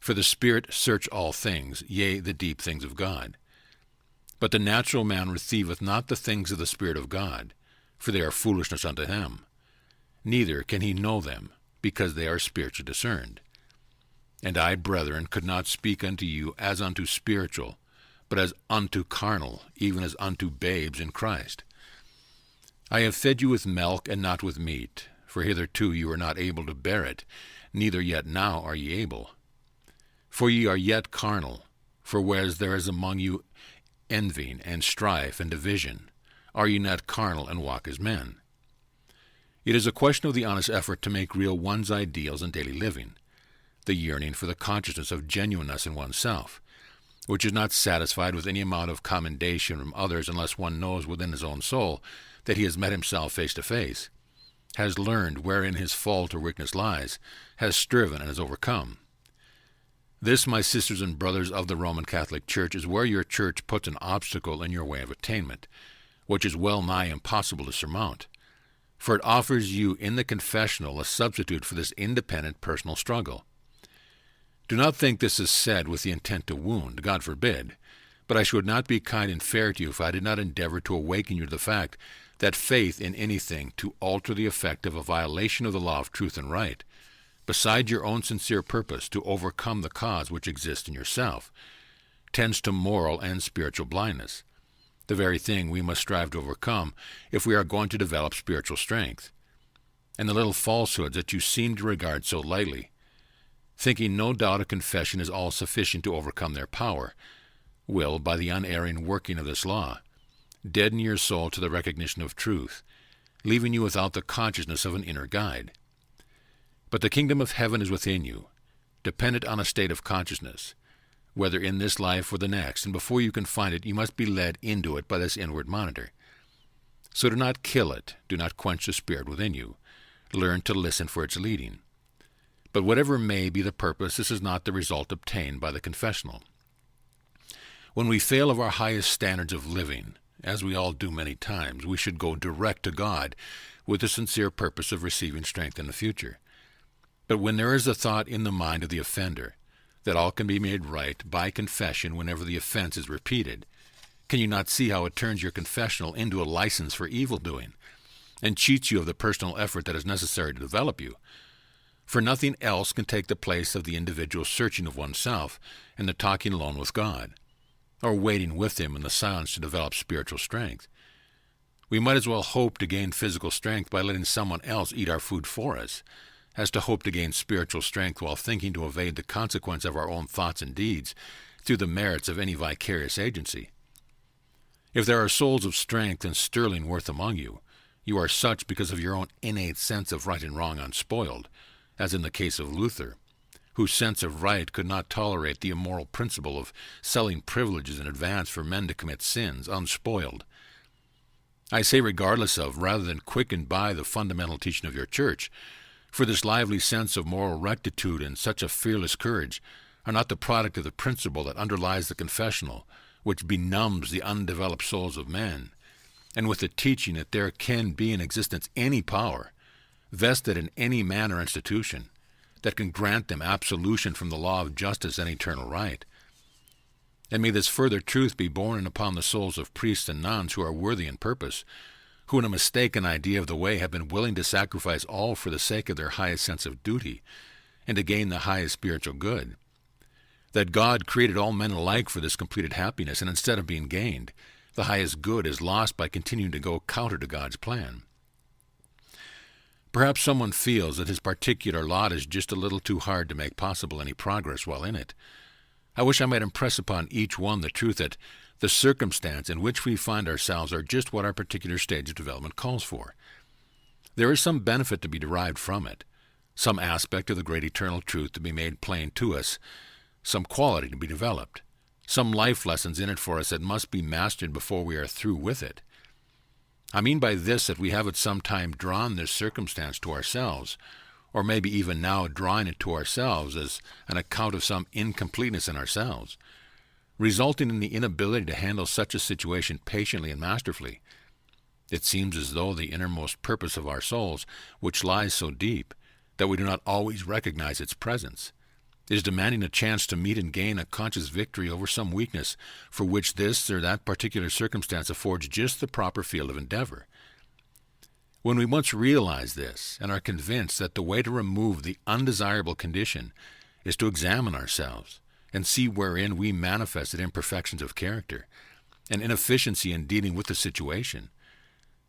For the Spirit search all things, yea, the deep things of God. But the natural man receiveth not the things of the Spirit of God, for they are foolishness unto him. Neither can he know them, because they are spiritually discerned. And I, brethren, could not speak unto you as unto spiritual, but as unto carnal, even as unto babes in Christ. I have fed you with milk and not with meat, for hitherto you were not able to bear it, neither yet now are ye able. For ye are yet carnal, for whereas there is among you envying and strife and division, are ye not carnal and walk as men? It is a question of the honest effort to make real one's ideals in daily living, the yearning for the consciousness of genuineness in oneself, which is not satisfied with any amount of commendation from others unless one knows within his own soul that he has met himself face to face, has learned wherein his fault or weakness lies, has striven and has overcome. This, my sisters and brothers of the Roman Catholic Church, is where your church puts an obstacle in your way of attainment, which is well nigh impossible to surmount, for it offers you in the confessional a substitute for this independent personal struggle. Do not think this is said with the intent to wound, God forbid, but I should not be kind and fair to you if I did not endeavor to awaken you to the fact that faith in anything to alter the effect of a violation of the law of truth and right, beside your own sincere purpose to overcome the cause which exists in yourself, tends to moral and spiritual blindness, the very thing we must strive to overcome if we are going to develop spiritual strength. And the little falsehoods that you seem to regard so lightly, thinking no doubt a confession is all sufficient to overcome their power, will, by the unerring working of this law, deaden your soul to the recognition of truth, leaving you without the consciousness of an inner guide. But the kingdom of heaven is within you, dependent on a state of consciousness, whether in this life or the next, and before you can find it, you must be led into it by this inward monitor. So do not kill it, do not quench the spirit within you, learn to listen for its leading. But whatever may be the purpose, this is not the result obtained by the confessional. When we fail of our highest standards of living, as we all do many times, we should go direct to God with the sincere purpose of receiving strength in the future. But when there is a thought in the mind of the offender that all can be made right by confession whenever the offense is repeated, can you not see how it turns your confessional into a license for evil-doing, and cheats you of the personal effort that is necessary to develop you? For nothing else can take the place of the individual searching of oneself and the talking alone with God, or waiting with Him in the silence to develop spiritual strength. We might as well hope to gain physical strength by letting someone else eat our food for us, as to hope to gain spiritual strength while thinking to evade the consequence of our own thoughts and deeds through the merits of any vicarious agency. If there are souls of strength and sterling worth among you, you are such because of your own innate sense of right and wrong unspoiled, as in the case of Luther, whose sense of right could not tolerate the immoral principle of selling privileges in advance for men to commit sins, unspoiled. I say regardless of, rather than quickened by, the fundamental teaching of your church, for this lively sense of moral rectitude and such a fearless courage are not the product of the principle that underlies the confessional, which benumbs the undeveloped souls of men, and with the teaching that there can be in existence any power, vested in any man or institution, that can grant them absolution from the law of justice and eternal right. And may this further truth be borne in upon the souls of priests and nuns who are worthy in purpose, who in a mistaken idea of the way have been willing to sacrifice all for the sake of their highest sense of duty, and to gain the highest spiritual good. That God created all men alike for this completed happiness, and instead of being gained, the highest good is lost by continuing to go counter to God's plan. Perhaps someone feels that his particular lot is just a little too hard to make possible any progress while in it. I wish I might impress upon each one the truth that the circumstance in which we find ourselves are just what our particular stage of development calls for. There is some benefit to be derived from it, some aspect of the great eternal truth to be made plain to us, some quality to be developed, some life lessons in it for us that must be mastered before we are through with it. I mean by this that we have at some time drawn this circumstance to ourselves, or maybe even now drawing it to ourselves as an account of some incompleteness in ourselves, resulting in the inability to handle such a situation patiently and masterfully. It seems as though the innermost purpose of our souls, which lies so deep that we do not always recognize its presence, is demanding a chance to meet and gain a conscious victory over some weakness for which this or that particular circumstance affords just the proper field of endeavor. When we once realize this and are convinced that the way to remove the undesirable condition is to examine ourselves and see wherein we manifested imperfections of character and inefficiency in dealing with the situation,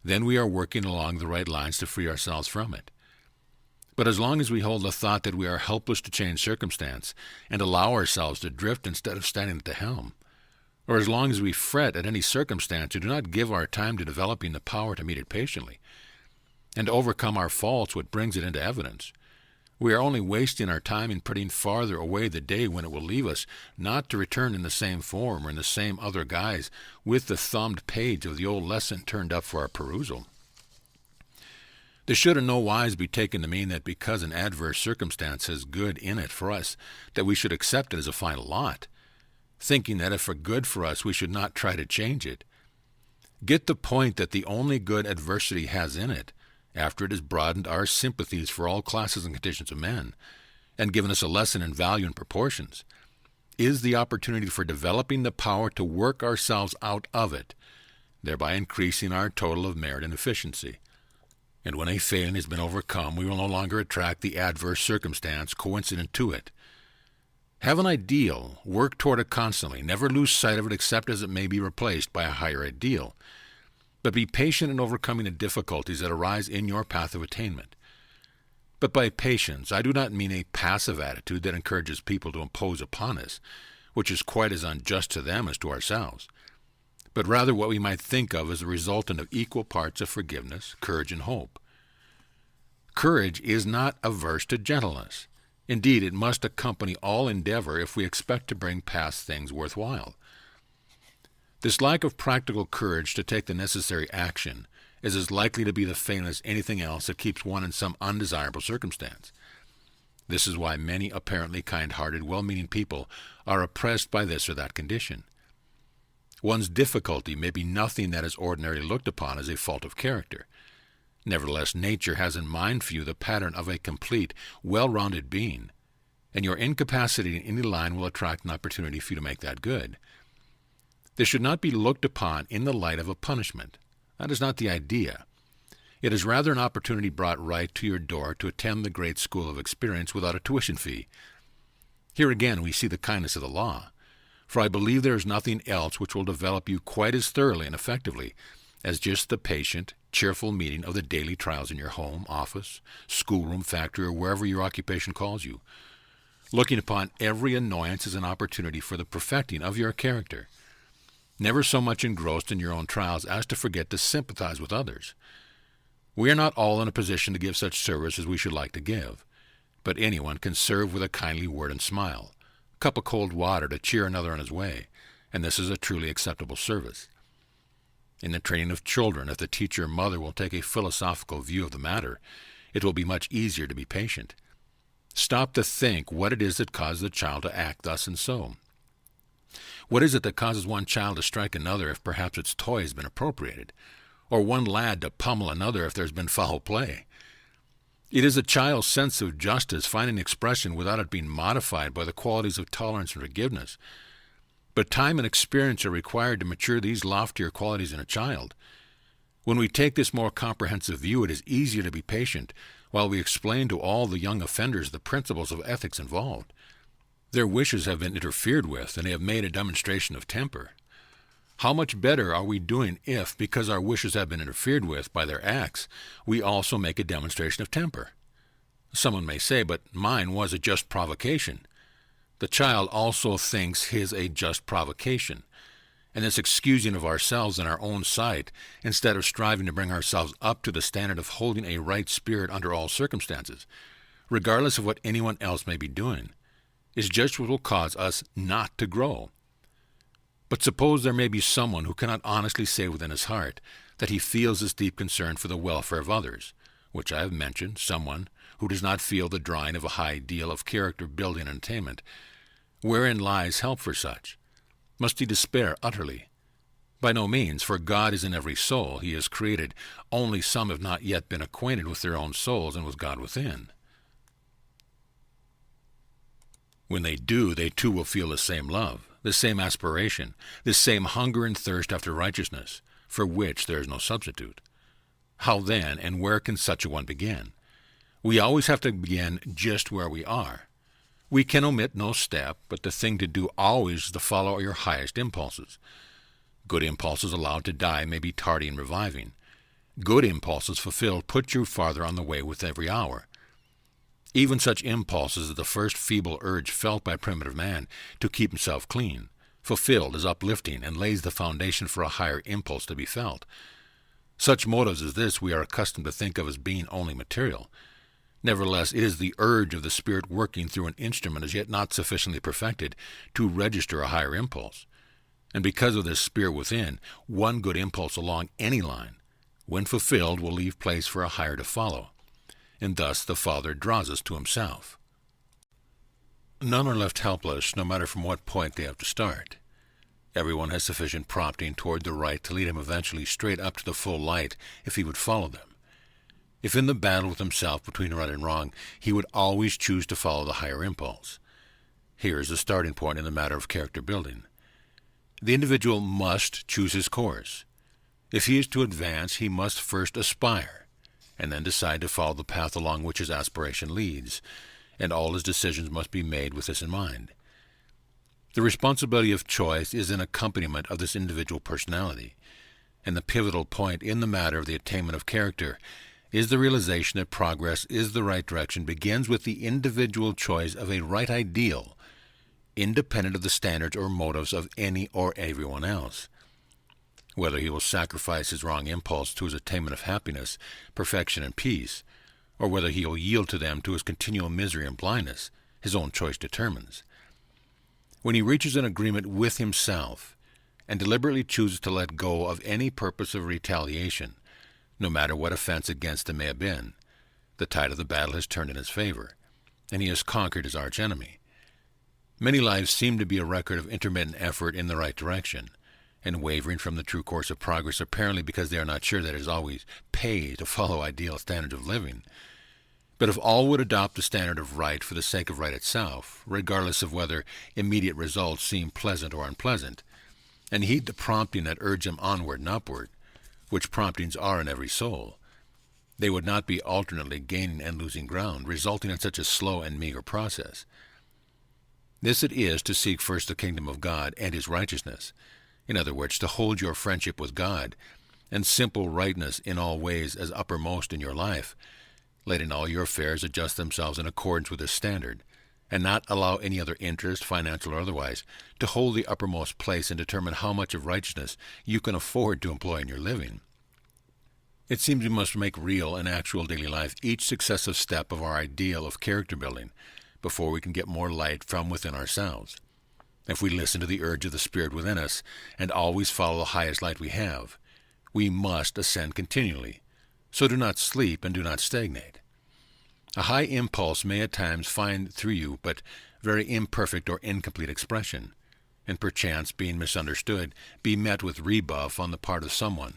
then we are working along the right lines to free ourselves from it. But as long as we hold the thought that we are helpless to change circumstance and allow ourselves to drift instead of standing at the helm, or as long as we fret at any circumstance and do not give our time to developing the power to meet it patiently, and to overcome our faults what brings it into evidence, we are only wasting our time in putting farther away the day when it will leave us, not to return in the same form or in the same other guise with the thumbed page of the old lesson turned up for our perusal. This should in no wise be taken to mean that because an adverse circumstance has good in it for us, that we should accept it as a final lot, thinking that if for good for us we should not try to change it. Get the point that the only good adversity has in it, after it has broadened our sympathies for all classes and conditions of men, and given us a lesson in value and proportions, is the opportunity for developing the power to work ourselves out of it, thereby increasing our total of merit and efficiency. And when a failing has been overcome, we will no longer attract the adverse circumstance coincident to it. Have an ideal, work toward it constantly, never lose sight of it except as it may be replaced by a higher ideal. But be patient in overcoming the difficulties that arise in your path of attainment. But by patience, I do not mean a passive attitude that encourages people to impose upon us, which is quite as unjust to them as to ourselves, but rather what we might think of as the resultant of equal parts of forgiveness, courage, and hope. Courage is not averse to gentleness. Indeed, it must accompany all endeavor if we expect to bring past things worthwhile. This lack of practical courage to take the necessary action is as likely to be the failing as anything else that keeps one in some undesirable circumstance. This is why many apparently kind-hearted, well-meaning people are oppressed by this or that condition. One's difficulty may be nothing that is ordinarily looked upon as a fault of character. Nevertheless, nature has in mind for you the pattern of a complete, well-rounded being, and your incapacity in any line will attract an opportunity for you to make that good. This should not be looked upon in the light of a punishment. That is not the idea. It is rather an opportunity brought right to your door to attend the great school of experience without a tuition fee. Here again we see the kindness of the law, for I believe there is nothing else which will develop you quite as thoroughly and effectively as just the patient, cheerful meeting of the daily trials in your home, office, schoolroom, factory, or wherever your occupation calls you, looking upon every annoyance as an opportunity for the perfecting of your character, never so much engrossed in your own trials as to forget to sympathize with others. We are not all in a position to give such service as we should like to give, but anyone can serve with a kindly word and smile, a cup of cold water to cheer another on his way, and this is a truly acceptable service. In the training of children, if the teacher or mother will take a philosophical view of the matter, it will be much easier to be patient. Stop to think what it is that causes the child to act thus and so. What is it that causes one child to strike another if perhaps its toy has been appropriated, or one lad to pummel another if there's been foul play? It is a child's sense of justice finding expression without it being modified by the qualities of tolerance and forgiveness. But time and experience are required to mature these loftier qualities in a child. When we take this more comprehensive view, it is easier to be patient while we explain to all the young offenders the principles of ethics involved. Their wishes have been interfered with, and they have made a demonstration of temper. How much better are we doing if, because our wishes have been interfered with by their acts, we also make a demonstration of temper? Someone may say, but mine was a just provocation. The child also thinks his a just provocation, and this excusing of ourselves in our own sight, instead of striving to bring ourselves up to the standard of holding a right spirit under all circumstances, regardless of what anyone else may be doing, is just what will cause us not to grow. But suppose there may be someone who cannot honestly say within his heart that he feels this deep concern for the welfare of others, which I have mentioned, someone who does not feel the drawing of a high ideal of character building and attainment. Wherein lies help for such? Must he despair utterly? By no means, for God is in every soul he has created. Only some have not yet been acquainted with their own souls and with God within. When they do, they too will feel the same love, the same aspiration, the same hunger and thirst after righteousness, for which there is no substitute. How then, and where can such a one begin? We always have to begin just where we are. We can omit no step, but the thing to do always is to follow your highest impulses. Good impulses allowed to die may be tardy in reviving. Good impulses fulfilled put you farther on the way with every hour. Even such impulses as the first feeble urge felt by primitive man to keep himself clean, fulfilled is uplifting and lays the foundation for a higher impulse to be felt. Such motives as this we are accustomed to think of as being only material. Nevertheless, it is the urge of the Spirit working through an instrument as yet not sufficiently perfected to register a higher impulse. And because of this Spirit within, one good impulse along any line, when fulfilled, will leave place for a higher to follow. And thus the Father draws us to himself. None are left helpless, no matter from what point they have to start. Everyone has sufficient prompting toward the right to lead him eventually straight up to the full light if he would follow them. If in the battle with himself between right and wrong, he would always choose to follow the higher impulse. Here is the starting point in the matter of character building. The individual must choose his course. If he is to advance, he must first aspire, and then decide to follow the path along which his aspiration leads, and all his decisions must be made with this in mind. The responsibility of choice is an accompaniment of this individual personality, and the pivotal point in the matter of the attainment of character is the realization that progress is the right direction begins with the individual choice of a right ideal, independent of the standards or motives of any or everyone else. Whether he will sacrifice his wrong impulse to his attainment of happiness, perfection, and peace, or whether he will yield to them to his continual misery and blindness, his own choice determines. When he reaches an agreement with himself and deliberately chooses to let go of any purpose of retaliation, no matter what offense against him may have been, the tide of the battle has turned in his favor, and he has conquered his arch-enemy. Many lives seem to be a record of intermittent effort in the right direction, and wavering from the true course of progress apparently because they are not sure that it is always pay to follow ideal standards of living. But if all would adopt the standard of right for the sake of right itself, regardless of whether immediate results seem pleasant or unpleasant, and heed the prompting that urge them onward and upward, which promptings are in every soul, they would not be alternately gaining and losing ground, resulting in such a slow and meager process. This it is to seek first the kingdom of God and his righteousness, in other words, to hold your friendship with God and simple rightness in all ways as uppermost in your life, letting all your affairs adjust themselves in accordance with this standard, and not allow any other interest, financial or otherwise, to hold the uppermost place and determine how much of righteousness you can afford to employ in your living. It seems we must make real in actual daily life each successive step of our ideal of character building before we can get more light from within ourselves. If we listen to the urge of the Spirit within us and always follow the highest light we have, we must ascend continually. So do not sleep and do not stagnate. A high impulse may at times find through you but very imperfect or incomplete expression, and perchance, being misunderstood, be met with rebuff on the part of someone,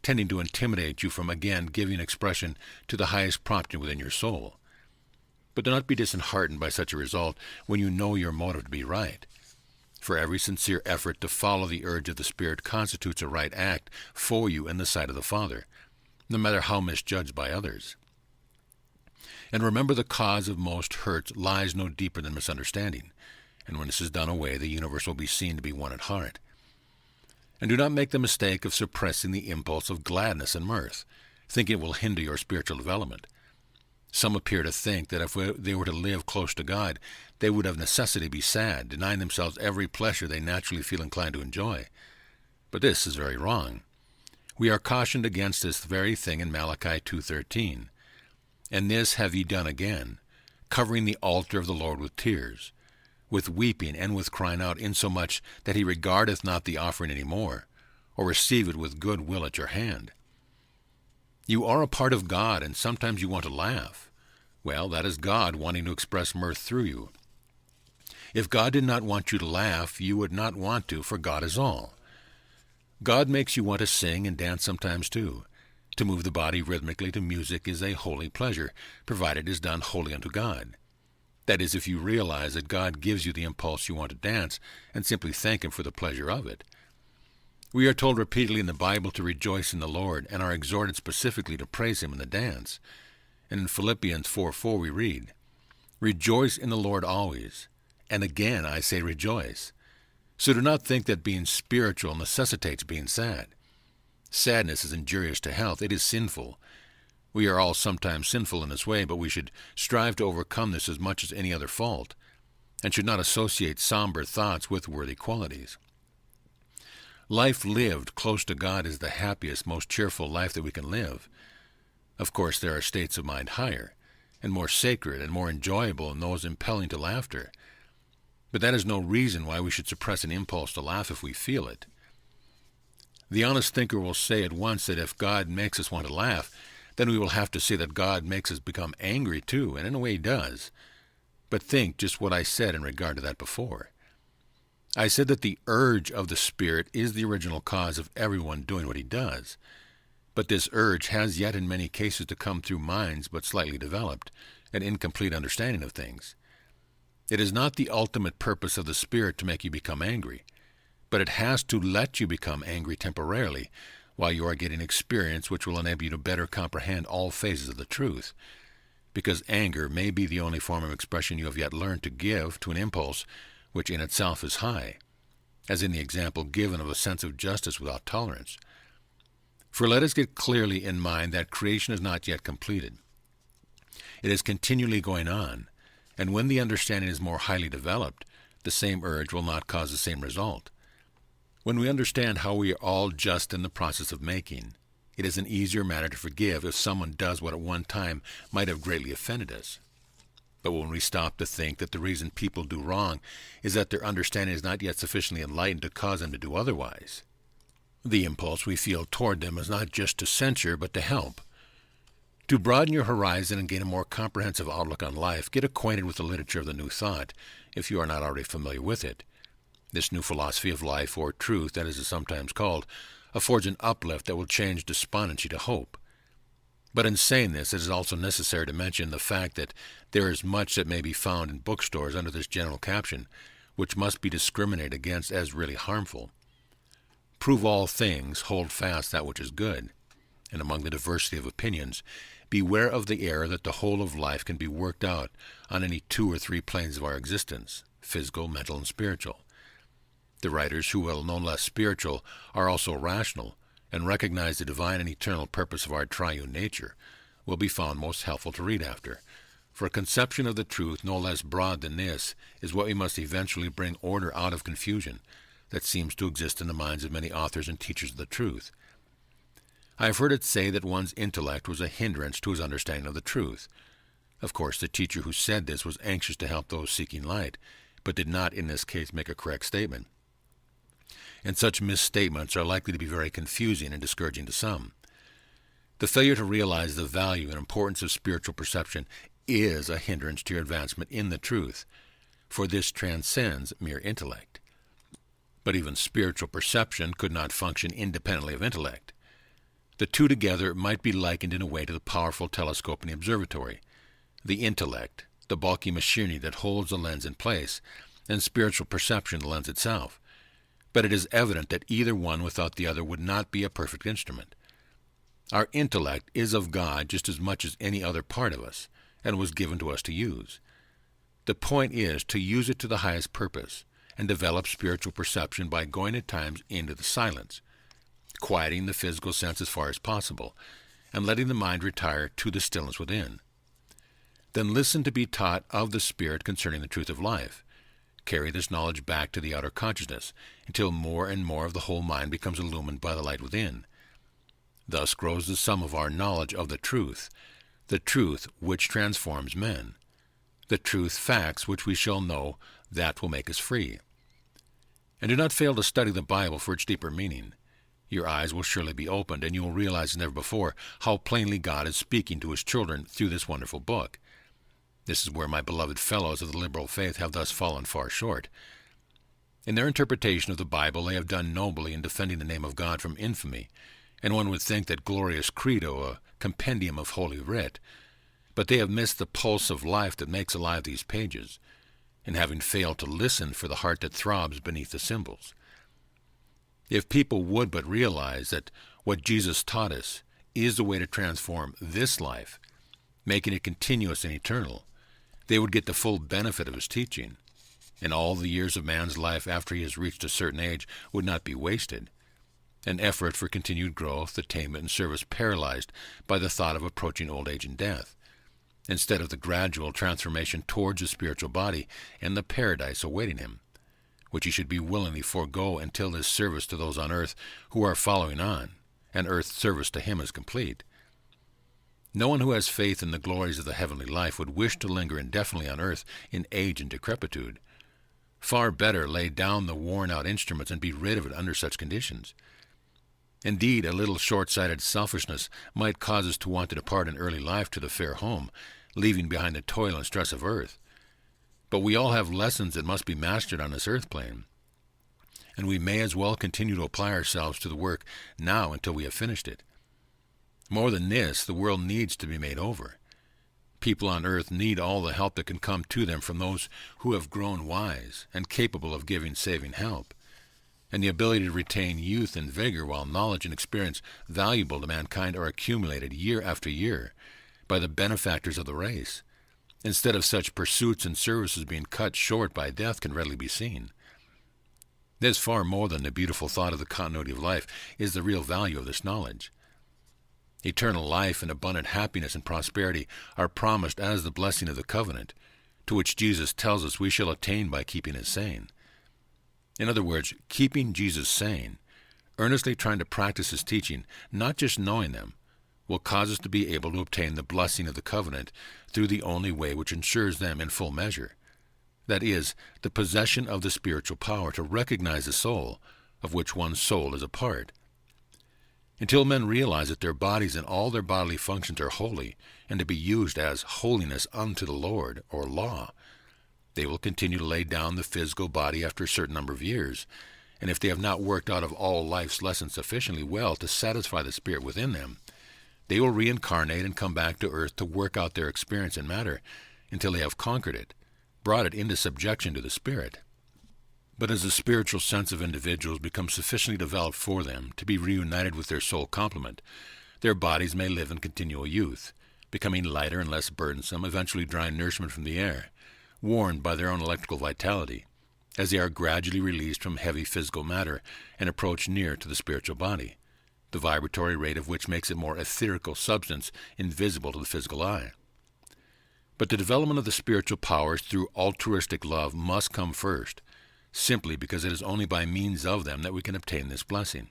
tending to intimidate you from again giving expression to the highest prompting within your soul. But do not be disheartened by such a result when you know your motive to be right. For every sincere effort to follow the urge of the Spirit constitutes a right act for you in the sight of the Father, no matter how misjudged by others. And remember, the cause of most hurts lies no deeper than misunderstanding, and when this is done away, the universe will be seen to be one at heart. And do not make the mistake of suppressing the impulse of gladness and mirth, thinking it will hinder your spiritual development. Some appear to think that if they were to live close to God, they would of necessity be sad, denying themselves every pleasure they naturally feel inclined to enjoy. But this is very wrong. We are cautioned against this very thing in Malachi 2:13. And this have ye done again, covering the altar of the Lord with tears, with weeping and with crying out, insomuch that he regardeth not the offering any more, or receive it with good will at your hand. You are a part of God, and sometimes you want to laugh. Well, that is God wanting to express mirth through you. If God did not want you to laugh, you would not want to, for God is all. God makes you want to sing and dance sometimes too. To move the body rhythmically to music is a holy pleasure, provided it is done wholly unto God. That is, if you realize that God gives you the impulse you want to dance, and simply thank him for the pleasure of it. We are told repeatedly in the Bible to rejoice in the Lord, and are exhorted specifically to praise him in the dance. And in Philippians 4:4 we read, Rejoice in the Lord always, and again I say rejoice. So do not think that being spiritual necessitates being sad. Sadness is injurious to health. It is sinful. We are all sometimes sinful in this way, but we should strive to overcome this as much as any other fault, and should not associate somber thoughts with worthy qualities. Life lived close to God is the happiest, most cheerful life that we can live. Of course, there are states of mind higher, and more sacred, and more enjoyable, and those impelling to laughter. But that is no reason why we should suppress an impulse to laugh if we feel it. The honest thinker will say at once that if God makes us want to laugh, then we will have to say that God makes us become angry too, and in a way he does. But think just what I said in regard to that before. I said that the urge of the Spirit is the original cause of everyone doing what he does. But this urge has yet in many cases to come through minds but slightly developed, and incomplete understanding of things. It is not the ultimate purpose of the Spirit to make you become angry, but it has to let you become angry temporarily while you are getting experience which will enable you to better comprehend all phases of the truth, because anger may be the only form of expression you have yet learned to give to an impulse which in itself is high, as in the example given of a sense of justice without tolerance. For let us get clearly in mind that creation is not yet completed. It is continually going on, and when the understanding is more highly developed, the same urge will not cause the same result. When we understand how we are all just in the process of making, it is an easier matter to forgive if someone does what at one time might have greatly offended us. But when we stop to think that the reason people do wrong is that their understanding is not yet sufficiently enlightened to cause them to do otherwise, the impulse we feel toward them is not just to censure, but to help. To broaden your horizon and gain a more comprehensive outlook on life, get acquainted with the literature of the New Thought, if you are not already familiar with it. This new philosophy of life, or truth, that is sometimes called, affords an uplift that will change despondency to hope. But in saying this, it is also necessary to mention the fact that there is much that may be found in bookstores under this general caption, which must be discriminated against as really harmful. Prove all things, hold fast that which is good. And among the diversity of opinions, beware of the error that the whole of life can be worked out on any 2 or 3 planes of our existence, physical, mental, and spiritual. The writers, who, while no less spiritual, are also rational, and recognize the divine and eternal purpose of our triune nature, will be found most helpful to read after. For a conception of the truth no less broad than this is what we must eventually bring order out of confusion that seems to exist in the minds of many authors and teachers of the truth. I have heard it say that one's intellect was a hindrance to his understanding of the truth. Of course, the teacher who said this was anxious to help those seeking light, but did not in this case make a correct statement. And such misstatements are likely to be very confusing and discouraging to some. The failure to realize the value and importance of spiritual perception is a hindrance to your advancement in the truth, for this transcends mere intellect. But even spiritual perception could not function independently of intellect. The two together might be likened in a way to the powerful telescope in the observatory. The intellect, the bulky machinery that holds the lens in place, and spiritual perception, the lens itself. But it is evident that either one without the other would not be a perfect instrument. Our intellect is of God just as much as any other part of us, and was given to us to use. The point is to use it to the highest purpose, and develop spiritual perception by going at times into the silence, quieting the physical sense as far as possible, and letting the mind retire to the stillness within. Then listen to be taught of the Spirit concerning the truth of life. Carry this knowledge back to the outer consciousness, until more and more of the whole mind becomes illumined by the light within. Thus grows the sum of our knowledge of the truth which transforms men, the truth facts which we shall know that will make us free. And do not fail to study the Bible for its deeper meaning. Your eyes will surely be opened, and you will realize as never before how plainly God is speaking to his children through this wonderful book. This is where my beloved fellows of the liberal faith have thus fallen far short. In their interpretation of the Bible, they have done nobly in defending the name of God from infamy, and one would think that glorious credo a compendium of holy writ. But they have missed the pulse of life that makes alive these pages, in having failed to listen for the heart that throbs beneath the symbols. If people would but realize that what Jesus taught us is the way to transform this life, making it continuous and eternal, they would get the full benefit of his teaching, and all the years of man's life after he has reached a certain age would not be wasted, an effort for continued growth, attainment, and service paralyzed by the thought of approaching old age and death, instead of the gradual transformation towards the spiritual body and the paradise awaiting him, which he should be willingly forego until his service to those on earth who are following on, and earth's service to him is complete. No one who has faith in the glories of the heavenly life would wish to linger indefinitely on earth in age and decrepitude. Far better lay down the worn-out instruments and be rid of it under such conditions. Indeed, a little short-sighted selfishness might cause us to want to depart in early life to the fair home, leaving behind the toil and stress of earth. But we all have lessons that must be mastered on this earth plane, and we may as well continue to apply ourselves to the work now until we have finished it. More than this, the world needs to be made over. People on earth need all the help that can come to them from those who have grown wise and capable of giving saving help, and the ability to retain youth and vigor while knowledge and experience valuable to mankind are accumulated year after year by the benefactors of the race, instead of such pursuits and services being cut short by death can readily be seen. This, far more than the beautiful thought of the continuity of life, is the real value of this knowledge. Eternal life and abundant happiness and prosperity are promised as the blessing of the covenant, to which Jesus tells us we shall attain by keeping it sane. In other words, keeping Jesus sane, earnestly trying to practice his teaching, not just knowing them, will cause us to be able to obtain the blessing of the covenant through the only way which ensures them in full measure. That is, the possession of the spiritual power to recognize the soul, of which one's soul is a part. Until men realize that their bodies and all their bodily functions are holy, and to be used as holiness unto the Lord, or law, they will continue to lay down the physical body after a certain number of years, and if they have not worked out of all life's lessons sufficiently well to satisfy the spirit within them, They will reincarnate and come back to earth to work out their experience in matter until they have conquered it, brought it into subjection to the spirit. But as the spiritual sense of individuals becomes sufficiently developed for them to be reunited with their soul complement, their bodies may live in continual youth, becoming lighter and less burdensome, eventually drawing nourishment from the air, warmed by their own electrical vitality, as they are gradually released from heavy physical matter and approach near to the spiritual body, the vibratory rate of which makes it more etherical substance invisible to the physical eye. But the development of the spiritual powers through altruistic love must come first, simply because it is only by means of them that we can obtain this blessing.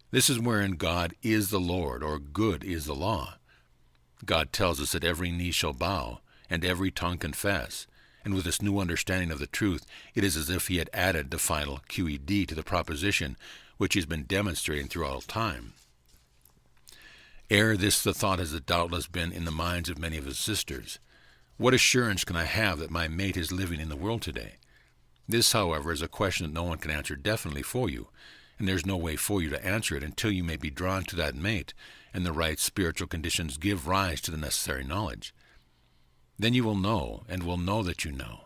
This is wherein God is the Lord, or good is the law. God tells us that every knee shall bow, and every tongue confess, and with this new understanding of the truth, it is as if he had added the final QED to the proposition which he has been demonstrating through all time. Ere this, the thought has doubtless been in the minds of many of his sisters. What assurance can I have that my mate is living in the world today? This, however, is a question that no one can answer definitely for you, and there is no way for you to answer it until you may be drawn to that mate, and the right spiritual conditions give rise to the necessary knowledge. Then you will know, and will know that you know.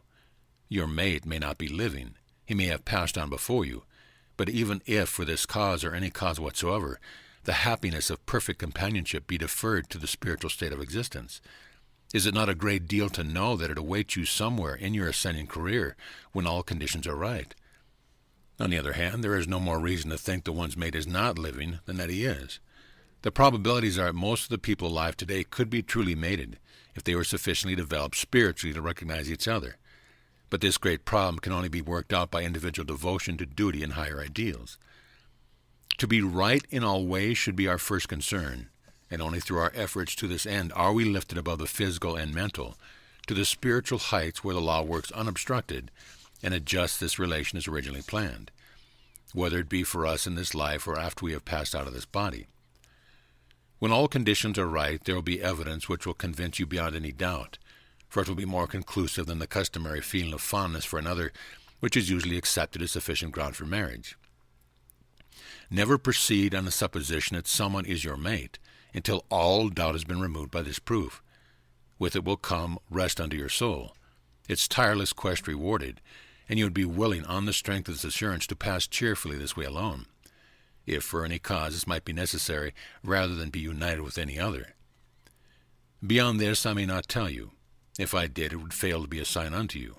Your mate may not be living. He may have passed on before you. But even if, for this cause or any cause whatsoever, the happiness of perfect companionship be deferred to the spiritual state of existence, is it not a great deal to know that it awaits you somewhere in your ascending career when all conditions are right? On the other hand, there is no more reason to think that one's mate is not living than that he is. The probabilities are that most of the people alive today could be truly mated if they were sufficiently developed spiritually to recognize each other. But this great problem can only be worked out by individual devotion to duty and higher ideals. To be right in all ways should be our first concern, and only through our efforts to this end are we lifted above the physical and mental to the spiritual heights where the law works unobstructed and adjusts this relation as originally planned, whether it be for us in this life or after we have passed out of this body. When all conditions are right, there will be evidence which will convince you beyond any doubt, for it will be more conclusive than the customary feeling of fondness for another, which is usually accepted as sufficient ground for marriage. Never proceed on the supposition that someone is your mate until all doubt has been removed by this proof. With it will come rest unto your soul, its tireless quest rewarded, and you would be willing on the strength of this assurance to pass cheerfully this way alone, if for any cause this might be necessary, rather than be united with any other. Beyond this I may not tell you. If I did, it would fail to be a sign unto you,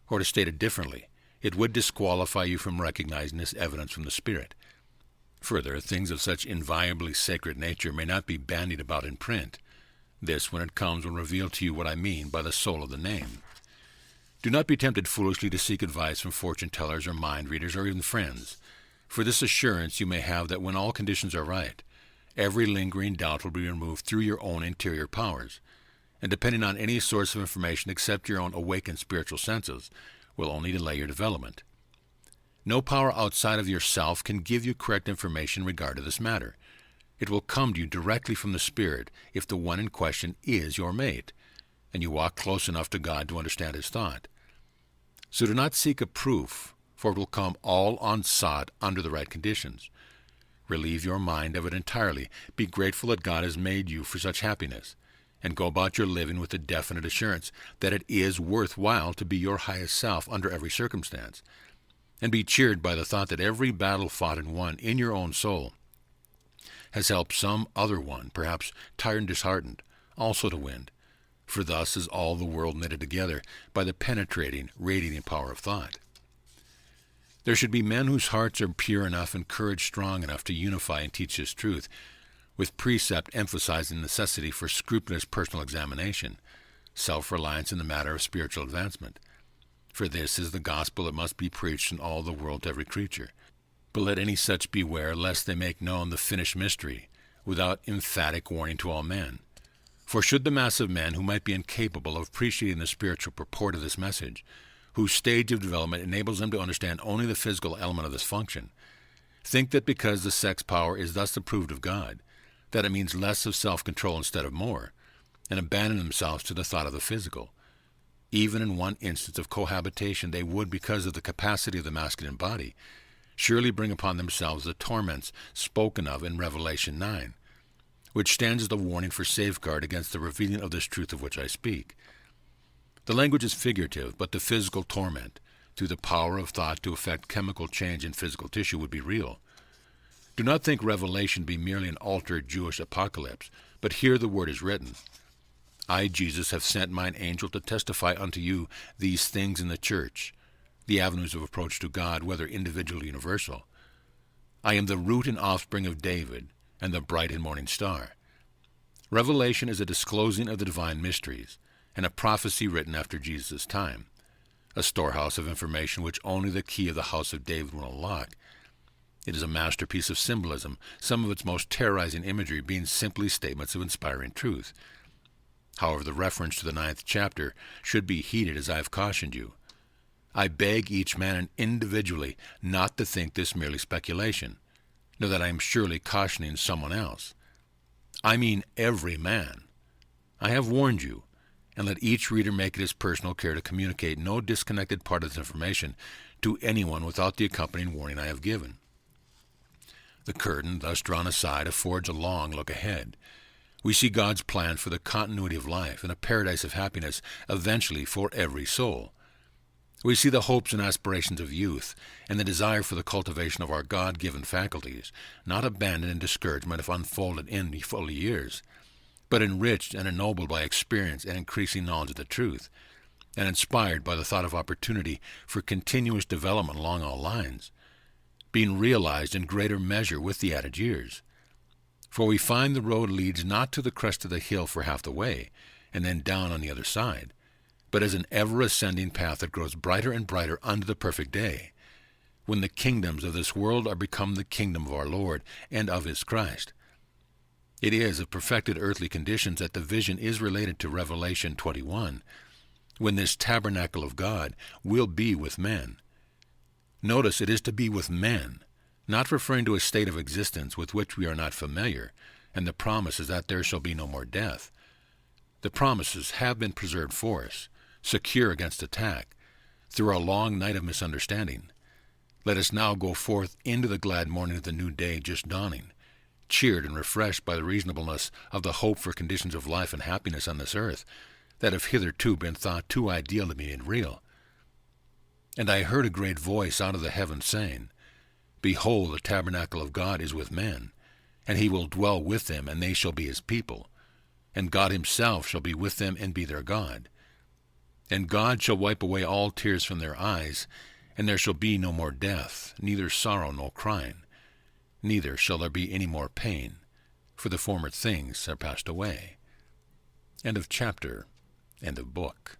or to state it differently, it would disqualify you from recognizing this evidence from the Spirit. Further, things of such inviolably sacred nature may not be bandied about in print. This, when it comes, will reveal to you what I mean by the soul of the name. Do not be tempted foolishly to seek advice from fortune-tellers or mind-readers or even friends. For this assurance you may have that when all conditions are right, every lingering doubt will be removed through your own interior powers, and depending on any source of information except your own awakened spiritual senses, will only delay your development. No power outside of yourself can give you correct information in regard to this matter. It will come to you directly from the Spirit if the one in question is your mate, and you walk close enough to God to understand his thought. So do not seek a proof, for it will come all unsought under the right conditions. Relieve your mind of it entirely. Be grateful that God has made you for such happiness, and go about your living with the definite assurance that it is worthwhile to be your highest self under every circumstance, and be cheered by the thought that every battle fought and won in your own soul has helped some other one, perhaps tired and disheartened, also to win, for thus is all the world knitted together by the penetrating, radiating power of thought. There should be men whose hearts are pure enough and courage strong enough to unify and teach this truth, with precept emphasizing the necessity for scrupulous personal examination, self-reliance in the matter of spiritual advancement. For this is the gospel that must be preached in all the world to every creature. But let any such beware lest they make known the finished mystery, without emphatic warning to all men. For should the mass of men who might be incapable of appreciating the spiritual purport of this message, whose stage of development enables them to understand only the physical element of this function, think that because the sex power is thus approved of God, that it means less of self-control instead of more, and abandon themselves to the thought of the physical, even in one instance of cohabitation they would, because of the capacity of the masculine body, surely bring upon themselves the torments spoken of in Revelation 9, which stands as the warning for safeguard against the revealing of this truth of which I speak. The language is figurative, but the physical torment, through the power of thought to effect chemical change in physical tissue, would be real. Do not think Revelation be merely an altered Jewish apocalypse, but here the word is written, I, Jesus, have sent mine angel to testify unto you these things in the church, the avenues of approach to God, whether individual or universal. I am the root and offspring of David, and the bright and morning star. Revelation is a disclosing of the divine mysteries, and a prophecy written after Jesus' time, a storehouse of information which only the key of the house of David will unlock. It is a masterpiece of symbolism, some of its most terrorizing imagery being simply statements of inspiring truth. However, the reference to the 9th chapter should be heeded, as I have cautioned you. I beg each man individually not to think this merely speculation, nor that I am surely cautioning someone else. I mean every man. I have warned you, and let each reader make it his personal care to communicate no disconnected part of this information to anyone without the accompanying warning I have given. The curtain, thus drawn aside, affords a long look ahead. We see God's plan for the continuity of life and a paradise of happiness eventually for every soul. We see the hopes and aspirations of youth and the desire for the cultivation of our God-given faculties, not abandoned in discouragement if unfolded in full years, but enriched and ennobled by experience and increasing knowledge of the truth, and inspired by the thought of opportunity for continuous development along all lines, being realized in greater measure with the added years. For we find the road leads not to the crest of the hill for half the way, and then down on the other side, but as an ever-ascending path that grows brighter and brighter unto the perfect day, when the kingdoms of this world are become the kingdom of our Lord and of his Christ. It is of perfected earthly conditions that the vision is related to Revelation 21, when this tabernacle of God will be with men. Notice it is to be with men, not referring to a state of existence with which we are not familiar, and the promise is that there shall be no more death. The promises have been preserved for us, secure against attack, through our long night of misunderstanding. Let us now go forth into the glad morning of the new day just dawning, cheered and refreshed by the reasonableness of the hope for conditions of life and happiness on this earth that have hitherto been thought too ideal to be made real. And I heard a great voice out of the heavens saying, Behold, the tabernacle of God is with men, and he will dwell with them, and they shall be his people. And God himself shall be with them and be their God. And God shall wipe away all tears from their eyes, and there shall be no more death, neither sorrow nor crying, neither shall there be any more pain, for the former things are passed away. End of chapter. End of book.